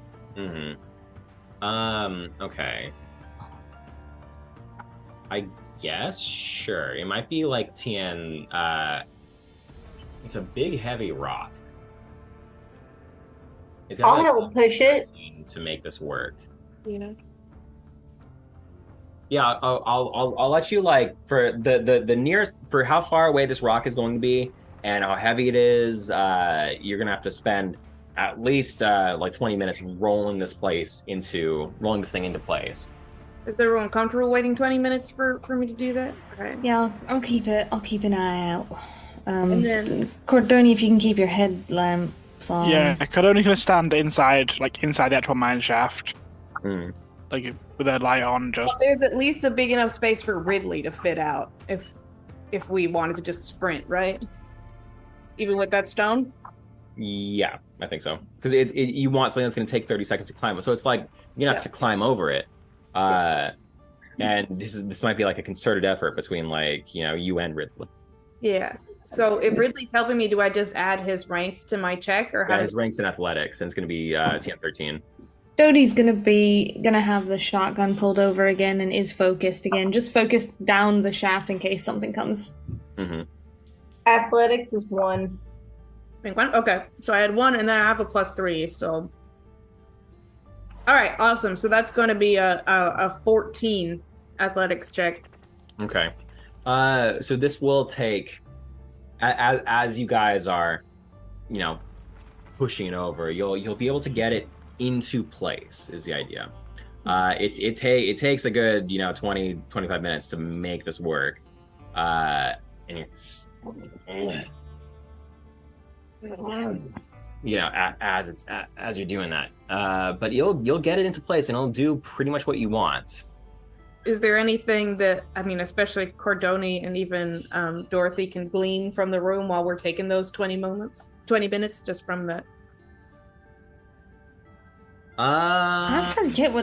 Okay. I guess sure. It might be like Tien. It's a big, heavy rock. It's I'll help push it to make this work. You know. Yeah, I'll let you like for the nearest for how far away this rock is going to be and how heavy it is. You're gonna have to spend at least like 20 minutes rolling this thing into place. Is everyone comfortable waiting 20 minutes for me to do that? Okay. Yeah, I'll keep an eye out. And then Cordoni, if you can keep your headlamps on. Yeah, Cordoni's gonna stand inside the actual mine shaft, like with their light on. Just there's at least a big enough space for Ridley to fit out if we wanted to just sprint, right? Even with that stone. Yeah, I think so. Because you want something that's gonna take 30 seconds to climb, so it's like you're gonna have to climb over it. And this might be like a concerted effort between like you and Ridley. Yeah. So if Ridley's helping me, do I just add his ranks to my check, or his ranks in athletics, and it's going to be TN 13. Dodie's gonna have the shotgun pulled over again and is focused again. Just focused down the shaft in case something comes. Mm-hmm. Athletics is 1. Okay, so I had 1, and then I have a +3. So, all right, awesome. So that's going to be a 14 athletics check. Okay. So this will take, as you guys are, pushing it over, you'll be able to get it into place. Is the idea? It takes a good 20-25 minutes to make this work. And as you're doing that, but you'll get it into place, and it'll do pretty much what you want. Is there anything that, especially Cordoni and even Dorothy can glean from the room while we're taking those 20 minutes just from that? I forget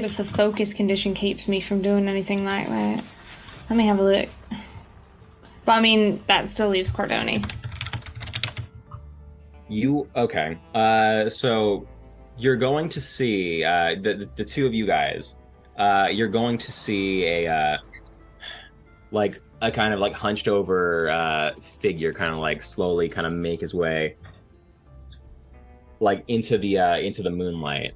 if the focus condition keeps me from doing anything like that. Let me have a look. But that still leaves Cordoni. Okay. So you're going to see the two of you guys. You're going to see a kind of like hunched over figure, kind of like slowly kind of make his way like into the moonlight.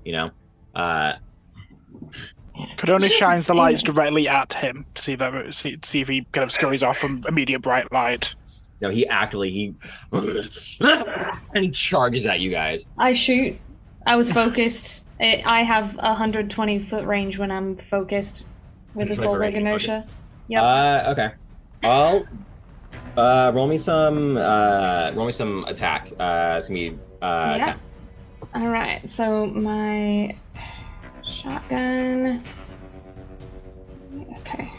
Cordoni shines the lights directly at him to see if he kind of scurries off from immediate bright light. No, he and he charges at you guys. I shoot. I was focused. I have 120-foot range when I'm focused with the soul rig inertia. Yep. Okay. I'll roll me some attack. It's gonna be attack. All right. So my shotgun. Okay.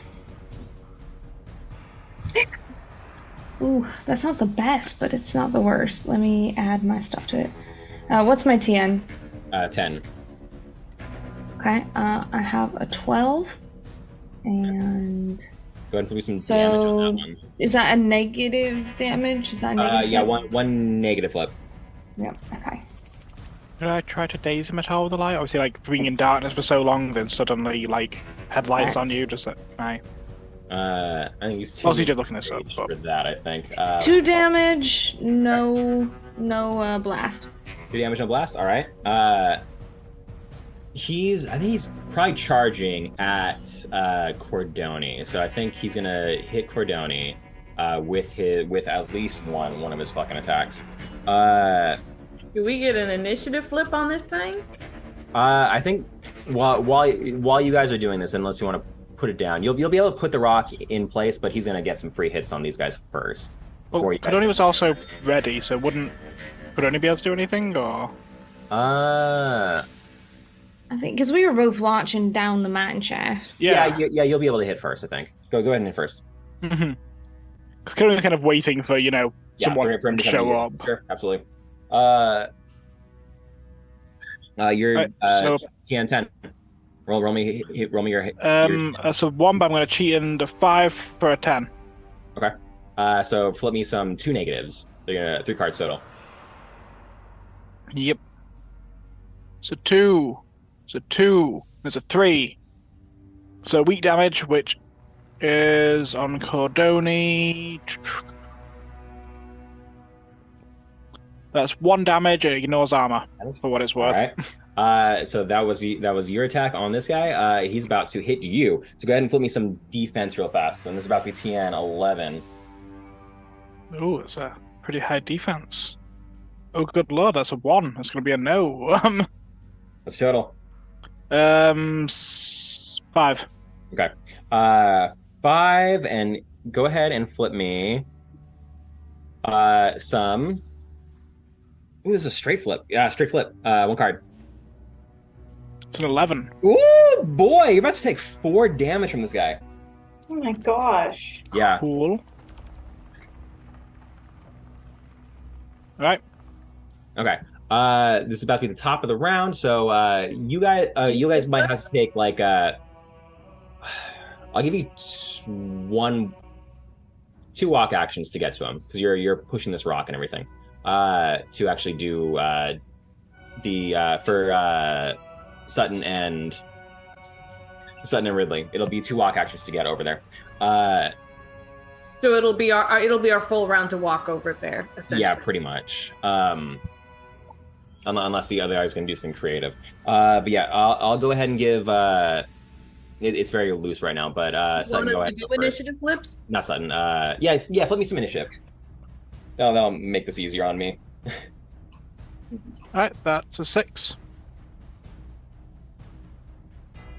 Ooh, that's not the best, but it's not the worst. Let me add my stuff to it. What's my TN? 10. Okay, I have a 12, and go ahead and do some damage on that one. Is that a negative damage? Is that a negative? Yeah, one negative flip. Yep. Okay. Did I try to daze him at all with the light? Obviously, being in darkness for so long, then suddenly headlights on you. Just right. I think he's 2. Also, you did looking this up for that. I think 2 damage, no blast. 2 damage, no blast. All right. I think he's probably charging at Cordoni, so I think he's gonna hit Cordoni with at least one of his fucking attacks. Do we get an initiative flip on this thing? I think while you guys are doing this, unless you want to put it down, you'll be able to put the rock in place, but he's gonna get some free hits on these guys first. Well, Cordoni was also ready, so wouldn't Cordoni be able to do anything, or? I think because we were both watching down the mountain shaft. Yeah, you'll be able to hit first. I think. Go ahead and hit first. Because Cordoni's kind of waiting for someone for him to show up. Sure, absolutely. You're TN 10. Roll me your. So 1, but I'm going to cheat in the 5 for a 10. Okay. So flip me some 2 negatives. 3 cards total. Yep. So 2. There's a 3. So weak damage, which is on Cordoni. That's 1 damage and ignores armor for what it's worth. All right. So that was your attack on this guy. He's about to hit you. So go ahead and flip me some defense real fast. And this is about to be TN 11. Oh, it's a pretty high defense. Oh, good lord, that's a 1. That's going to be a no. What's total? 5. Okay. 5, and go ahead and flip me some. Ooh, this is a straight flip. Yeah, straight flip. 1 card. It's an 11. Ooh, boy, you're about to take 4 damage from this guy. Oh my gosh. Yeah. Cool. All right. Okay. This is about to be the top of the round, so you guys might have to take like I'll give you 2 walk actions to get to him because you're pushing this rock and everything to actually do Sutton and Ridley. It'll be 2 walk actions to get over there. So it'll be our full round to walk over there. Essentially. Yeah, pretty much. Unless the other guy's gonna do something creative. But yeah, I'll go ahead and give. It's very loose right now, but Sutton, go ahead. Do initiative flips? Not Sutton. Yeah. Flip me some initiative. That'll make this easier on me. All right, that's a 6.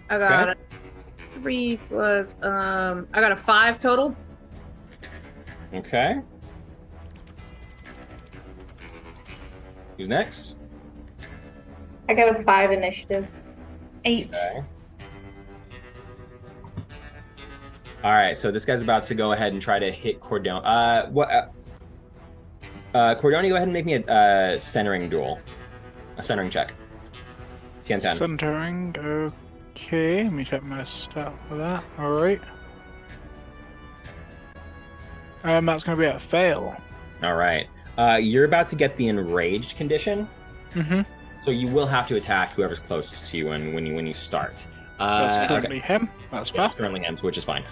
I got a 3 plus. I got a 5 total. Okay. Who's next? I got a 5 initiative. 8. Okay. All right, so this guy's about to go ahead and try to hit Cordone. Cordone, go ahead and make me a centering duel. A centering check. TN10. Centering, okay. Let me check my stat for that. Alright. That's going to be a fail. All right. You're about to get the enraged condition. Mm-hmm. So you will have to attack whoever's closest to you when you start. That's currently him. That's fair. Yeah, currently him, which is fine.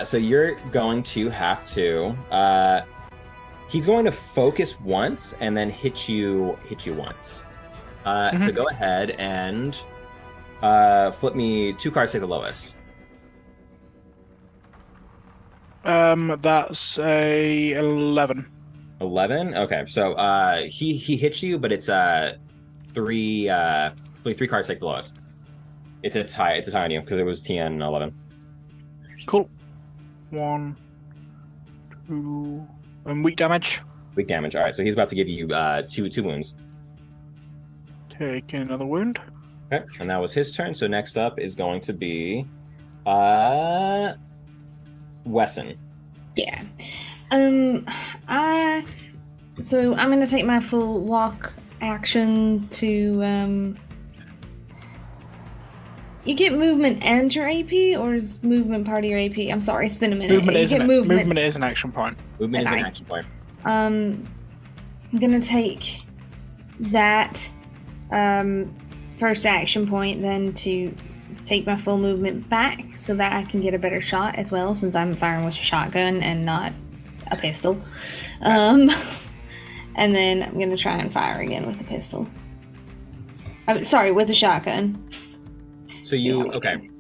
So you're going to have to. He's going to focus once and then hit you once. So go ahead and flip me 2 cards. Say the lowest. That's a 11. 11. Okay, so he hits you, but it's 3 cards. Take the lowest. It's a tie on you because it was TN 11. Cool. 1, 2, and weak damage. Weak damage. All right, so he's about to give you 2 wounds. Take another wound. Okay, and that was his turn. So next up is going to be Wesson. Yeah. So I'm gonna take my full walk action to You get movement and your AP, or is movement part of your AP? I'm sorry, it's been a minute. Movement is an action point. Movement is an action point. I'm gonna take that first action point then to take my full movement back so that I can get a better shot as well, since I'm firing with a shotgun and not a pistol. And then I'm gonna try and fire again with the pistol. Sorry, with the shotgun. So okay.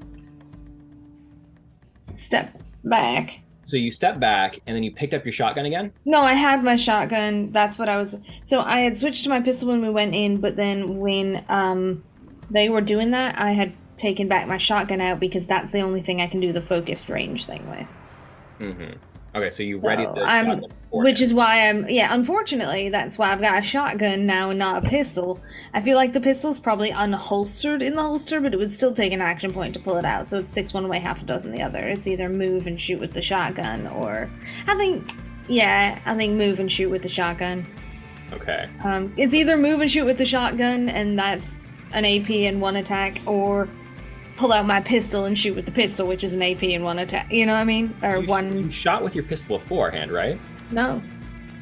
Step back. So you step back and then you picked up your shotgun again? No, I had my shotgun. That's what I was. So I had switched to my pistol when we went in, but then when they were doing that, I had taken back my shotgun out because that's the only thing I can do the focused range thing with. Mm-hmm. Okay, so you readied the shotgun. Which is why unfortunately, that's why I've got a shotgun now and not a pistol. I feel like the pistol's probably unholstered in the holster, but it would still take an action point to pull it out. So it's 6 one way, half a dozen the other. It's either move and shoot with the shotgun, or I think move and shoot with the shotgun. Okay. It's either move and shoot with the shotgun, and that's an AP and 1 attack, or pull out my pistol and shoot with the pistol, which is an AP and 1 attack. You know what I mean? Or you shot with your pistol beforehand, right? No,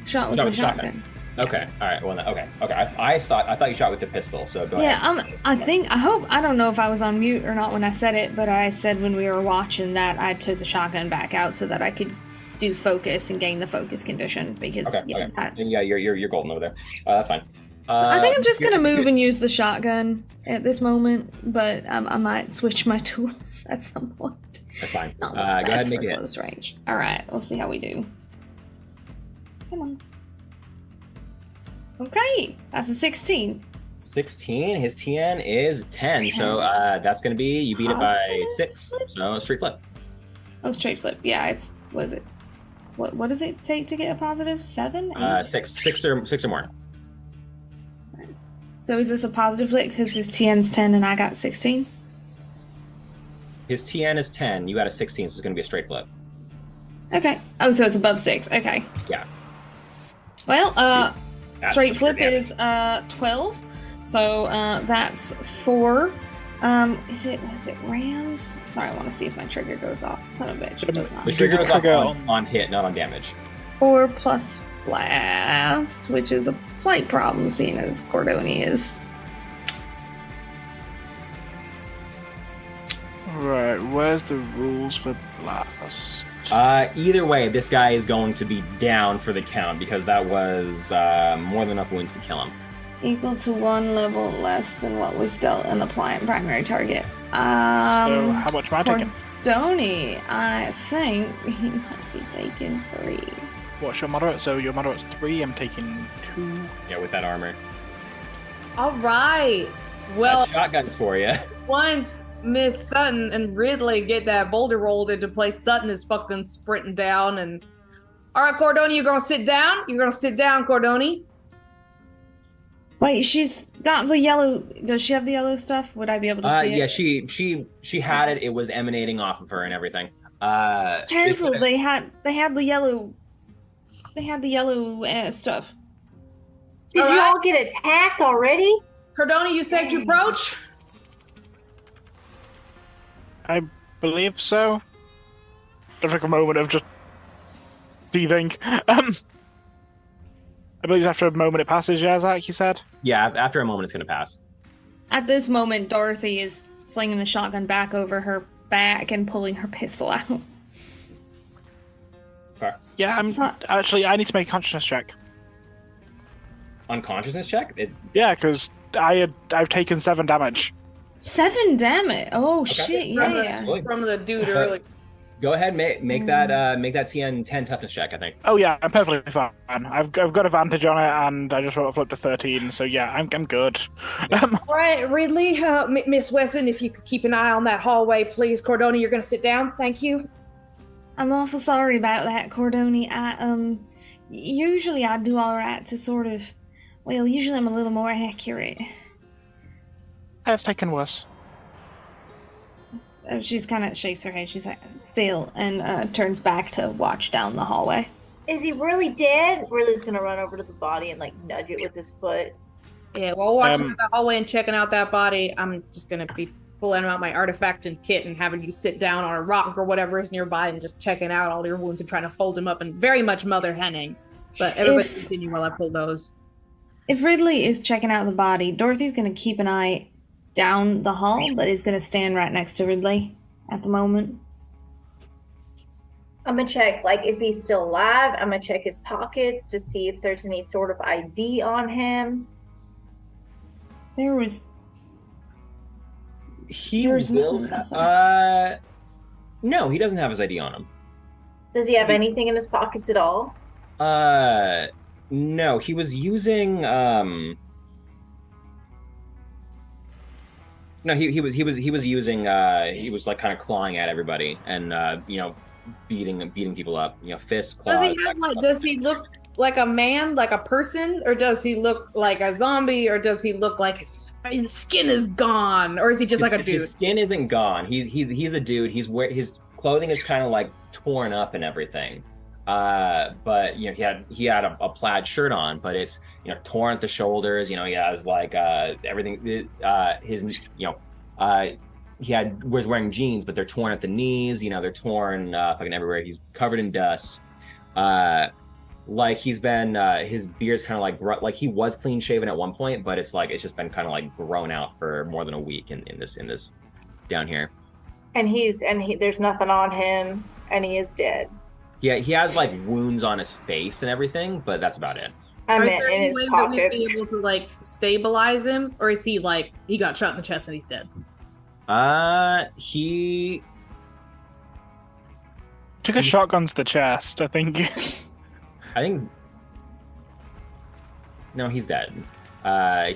shot with the shotgun. Okay, all right. Well, okay. I thought you shot with the pistol. So go ahead. I don't know if I was on mute or not when I said it, but I said when we were watching that I took the shotgun back out so that I could do focus and gain the focus condition because you're golden over there. That's fine. So I think I'm just gonna move and use the shotgun at this moment, but I might switch my tools at some point. That's fine. Go ahead and make it close range. All right, let's see how we do. Come on. Okay, that's a 16. 16. His TN is 10, so that's gonna be you beat it by 6. So straight flip. Oh, straight flip. Yeah, what does it take to get a positive? 7? 6 or more. So is this a positive flip because his TN's 10 and I got 16? His TN is 10. You got a 16, so it's going to be a straight flip. Okay. Oh, so it's above 6. Okay. Yeah. Well, straight flip is 12. So that's 4. Is it rams? Sorry, I want to see if my trigger goes off. Son of a bitch, it does not. The trigger goes off on hit, not on damage. 4 plus blast, which is a slight problem seeing as Cordoni is Right, where's the rules for blast? Either way, this guy is going to be down for the count because that was more than enough wounds to kill him. Equal to 1 level less than what was dealt and applying primary target. So how much am I taking? Donnie, I think he might be taking 3. What's your moderate? So your moderate's 3, I'm taking 2. Yeah, with that armor. All right. Well, that's shotguns for you. Once Miss Sutton and Ridley get that boulder rolled into place, Sutton is fucking sprinting down and... All right, Cordoni, you're gonna sit down? You're gonna sit down, Cordoni? Wait, she's got the yellow... Does she have the yellow stuff? Would I be able to see it? Yeah, she had it. It was emanating off of her and everything. Careful, they had the yellow... They had the yellow stuff. Did you all get attacked already? Cordoni, you saved your brooch? I believe so. There's like a moment of just seething. I believe after a moment it passes, yeah, Zach, you said? Yeah, after a moment it's going to pass. At this moment, Dorothy is slinging the shotgun back over her back and pulling her pistol out. Okay. Yeah, actually, I need to make a consciousness check. Unconsciousness check? Yeah, because I've taken 7 damage. 7 damage? Oh, Okay. shit, yeah. From the dude earlier. Go ahead, make that TN 10 toughness check, I think. Oh yeah, I'm perfectly fine. I've got advantage on it, and I just rolled a flip to 13, so yeah, I'm good. All right, Ridley, Miss Wesson, if you could keep an eye on that hallway, please. Cordoni, you're going to sit down. Thank you. I'm awful sorry about that, Cordoni. Usually I do all right to sort of... Well, usually I'm a little more accurate. I have taken worse. She's kind of shakes her head. She's like, still, and turns back to watch down the hallway. Is he really dead? Ridley's gonna run over to the body and like nudge it with his foot. Yeah, while watching the hallway and checking out that body, I'm just gonna be pulling out my artifact and kit and having you sit down on a rock or whatever is nearby and just checking out all your wounds and trying to fold them up and very much mother henning. But everybody continue while I pull those. If Ridley is checking out the body, Dorothy's gonna keep an eye down the hall, but is gonna stand right next to Ridley at the moment. I'm gonna check, like, if he's still alive. I'm gonna check his pockets to see if there's any sort of ID on him. He will no, he doesn't have his ID on him. Does he have anything in his pockets at all? No, he was using No, he was using he was like kind of clawing at everybody and beating people up, fists, claws. Does he look like a man, like a person, or does he look like a zombie, or does he look like his skin is gone, or is he just like a dude? His skin isn't gone. He's a dude. His clothing is kind of like torn up and everything. But he had a plaid shirt on, but it's torn at the shoulders. He has like everything. He was wearing jeans, but they're torn at the knees. They're torn fucking everywhere. He's covered in dust. Like he's been his beard's kind of like he was clean shaven at one point, but it's just been kind of like grown out for more than a week in this down here. And there's nothing on him, and he is dead. Yeah, he has like wounds on his face and everything, but that's about it. I meant in his pockets. Would we be able to like stabilize him, or is he like he got shot in the chest and he's dead? He took a shotgun to the chest, I think. No, he's dead.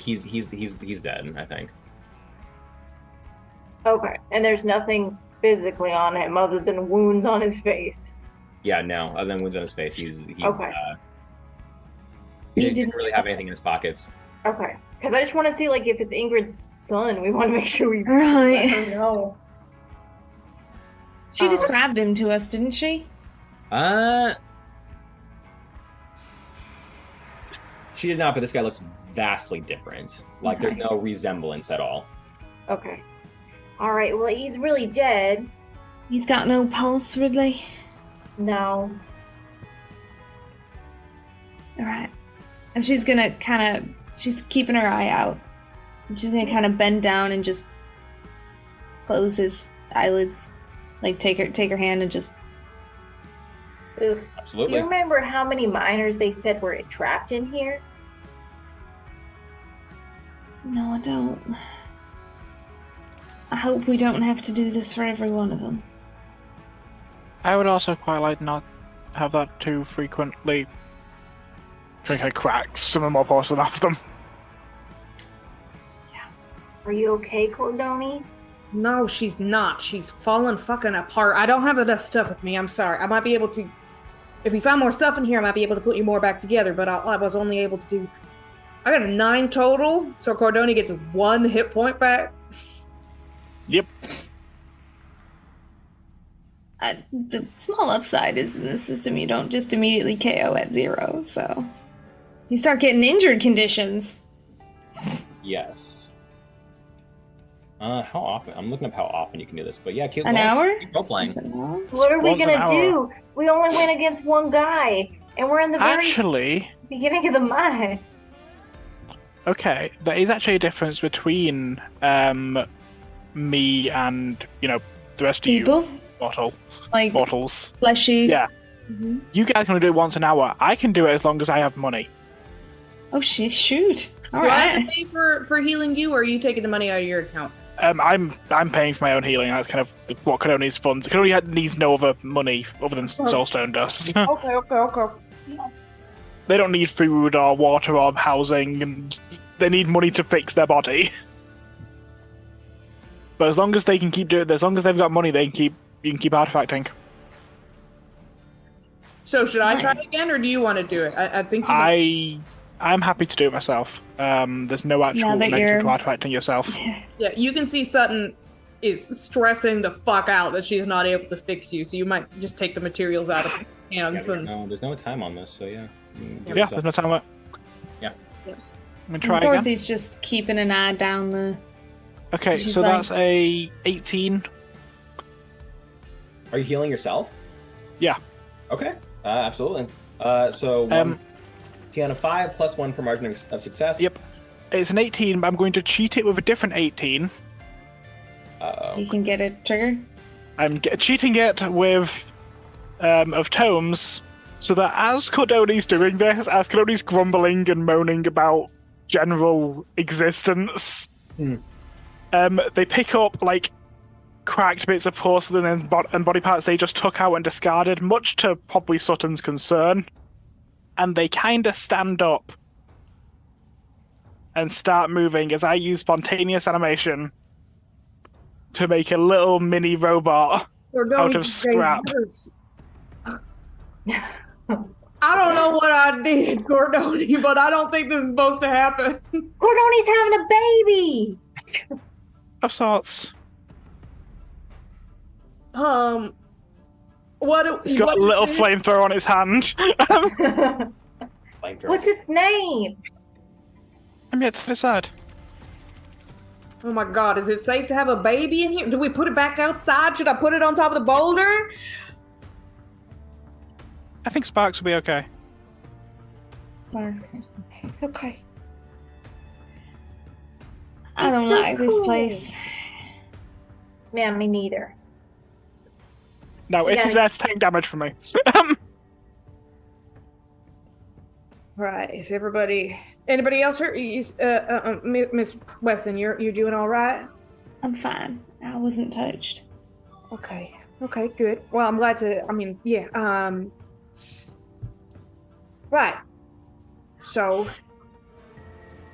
He's dead, I think. Okay, and there's nothing physically on him other than wounds on his face. Yeah, no, other than wounds on his face, he's okay. He didn't really have anything in his pockets. Okay, because I just want to see if it's Ingrid's son. We want to make sure we right. let her know. She described him to us, didn't she? She did not, but this guy looks vastly different. Like there's no resemblance at all. Okay. All right. Well, he's really dead. He's got no pulse, Ridley. No. All right. And she's gonna she's keeping her eye out. She's gonna kind of bend down and just close his eyelids. Like take her hand and just. Oof. Absolutely. Do you remember how many miners they said were trapped in here? No, I don't. I hope we don't have to do this for every one of them. I would also quite like not have that too frequently. I think I cracked some more porcelain off them. Are you okay, Cordoni? No, she's not. She's falling fucking apart. I don't have enough stuff with me. I'm sorry. I might be able to... If we found more stuff in here, I might be able to put you more back together, but I was only able to do... I got a 9 total, so Cordoni gets 1 hit point back. Yep. The small upside is in the system you don't just immediately KO at 0, so... You start getting injured conditions. Yes. How often? I'm looking up how often you can do this, but yeah, keep An hour? Keep role playing. What are we Once an gonna hour. do? We only went against one guy, and we're in the very Actually, beginning of the mine. okay, there is actually a difference between me and, the rest of People? you Like, mortals. fleshy. Yeah. Mm-hmm. You guys can do it once an hour. I can do it as long as I have money. Oh, shoot. Do I have Alright. to pay for healing you, or are you taking the money out of your account? I'm paying for my own healing. That's kind of what Kadoni's funds. Kadoni needs no other money other than Soulstone dust. Okay. They don't need food or water or housing, and they need money to fix their body. But as long as they can keep doing, as long as they've got money, you can keep artifacting. So should I try Nice. again, or do you want to do it? I think I'm happy to do it myself. There's no actual Now that negative you're- to artifacting yourself. Yeah, you can see Sutton is stressing the fuck out that she's not able to fix you, so you might just take the materials out of her Yeah, hands. there's no time on this, so yeah. Give Yeah, yourself- there's no time left. Yeah. Yeah. Let me try again. Dorothy's just keeping an eye down the... Okay, She's so like- that's a 18. Are you healing yourself? Yeah. Okay. Absolutely. So one, Tiana 5 plus 1 for margin of success. Yep. It's an 18, but I'm going to cheat it with a different 18. Uh-oh. You can get a trigger. I'm cheating it with of tomes, so that as Cordoni's doing this, as Cordoni's grumbling and moaning about general existence, they pick up like cracked bits of porcelain and body parts they just took out and discarded, much to probably Sutton's concern, and they kind of stand up and start moving as I use spontaneous animation to make a little mini robot out of scrap. I don't know what I did, Cordoni, but I don't think this is supposed to happen. Cordoni's having a baby. Of sorts. It's got a little flamethrower on its hand. What's its name? I'm yet to decide. Oh my god, is it safe to have a baby in here? Do we put it back outside? Should I put it on top of the boulder? I think Sparks will be okay. Okay. I don't It's so like this cool. place. Man, me neither. No, it Yeah. is there to take damage from me. Right. Is anybody else hurt? Miss Weston, you're doing all right? I'm fine. I wasn't touched. Okay. Okay, good. Well, I'm glad to, right. So,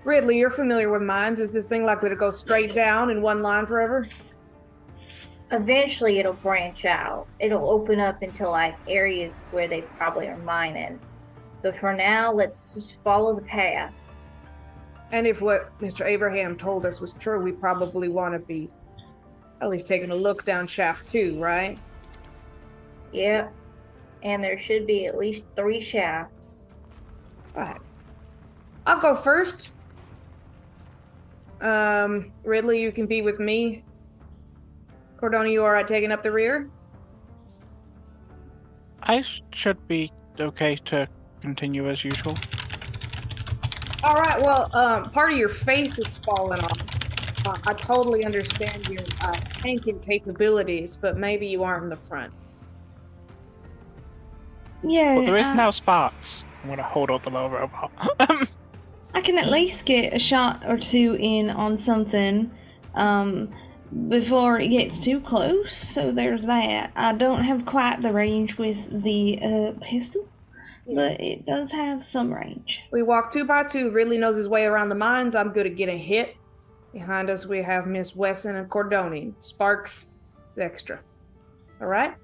Ridley, you're familiar with mines. Is this thing likely to go straight down in one line forever? Eventually, it'll branch out. It'll open up into like areas where they probably are mining. But for now, let's just follow the path. And if what Mr. Abraham told us was true, we probably want to be at least taking a look down shaft 2, right? Yep. And there should be at least 3 shafts. Right. I'll go first. Ridley, you can be with me. Cordoni, you alright taking up the rear? I should be okay to continue as usual. Alright, well, part of your face is falling off. I totally understand your tanking capabilities, but maybe you aren't in the front. Yeah. But there is now sparks. I'm going to hold up the little robot. I can at least get a shot or two in on something before it gets too close, so there's that. I don't have quite the range with the pistol, but it does have some range. We walk 2 by 2, Ridley knows his way around the mines. I'm good at getting hit. Behind us, we have Miss Wesson and Cordoni. Sparks is extra. All right?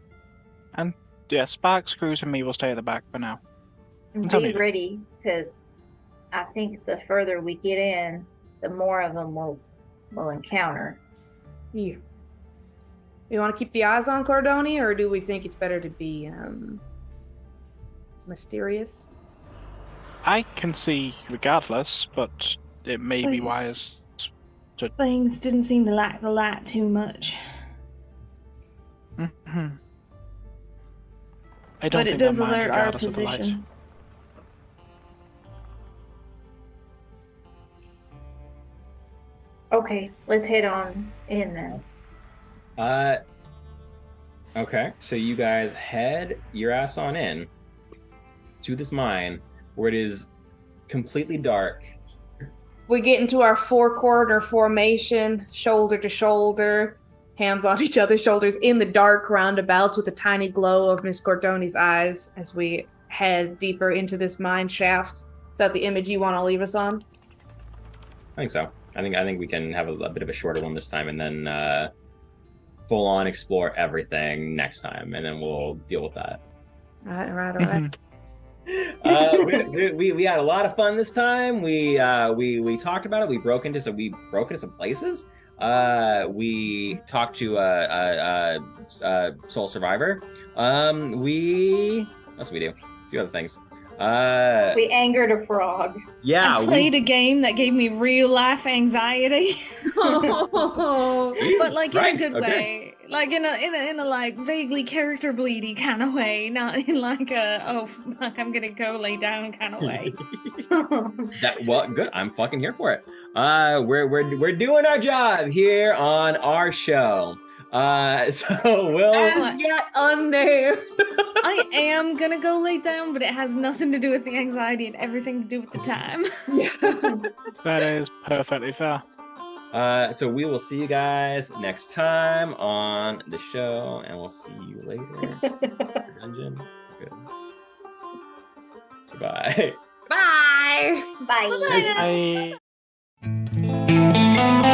And yeah, Sparks, Screws, and me will stay at the back for now. Be ready, because I think the further we get in, the more of them we'll encounter. Yeah. You want to keep the eyes on Cordoni, or do we think it's better to be mysterious? I can see regardless, but it may be wise to... Things didn't seem to like the light too much. Mm-hmm. But it does alert our position. Okay, let's head on in then. Okay, so you guys head your ass on in to this mine where it is completely dark. We get into our 4-corner formation, shoulder to shoulder, hands on each other's shoulders in the dark roundabouts with a tiny glow of Miss Cordoni's eyes as we head deeper into this mine shaft. Is that the image you want to leave us on? I think so. I think we can have a bit of a shorter one this time, and then full on explore everything next time, and then we'll deal with that. All right. We had a lot of fun this time. We talked about it. We broke into some places. We talked to Soul Survivor. What else we do? A few other things. We angered a frog. Yeah, I played a game that gave me real life anxiety. But like in a good way. Like in a like vaguely character bleedy kind of way, not in like a oh fuck I'm gonna go lay down kind of way. Good. I'm fucking here for it. We're doing our job here on our show. So we'll get unnamed. I am gonna go lay down, but it has nothing to do with the anxiety and everything to do with the time. Yeah. That is perfectly fair. So we will see you guys next time on the show, and we'll see you later. Dungeon. Good. Goodbye. Bye. Bye. Bye.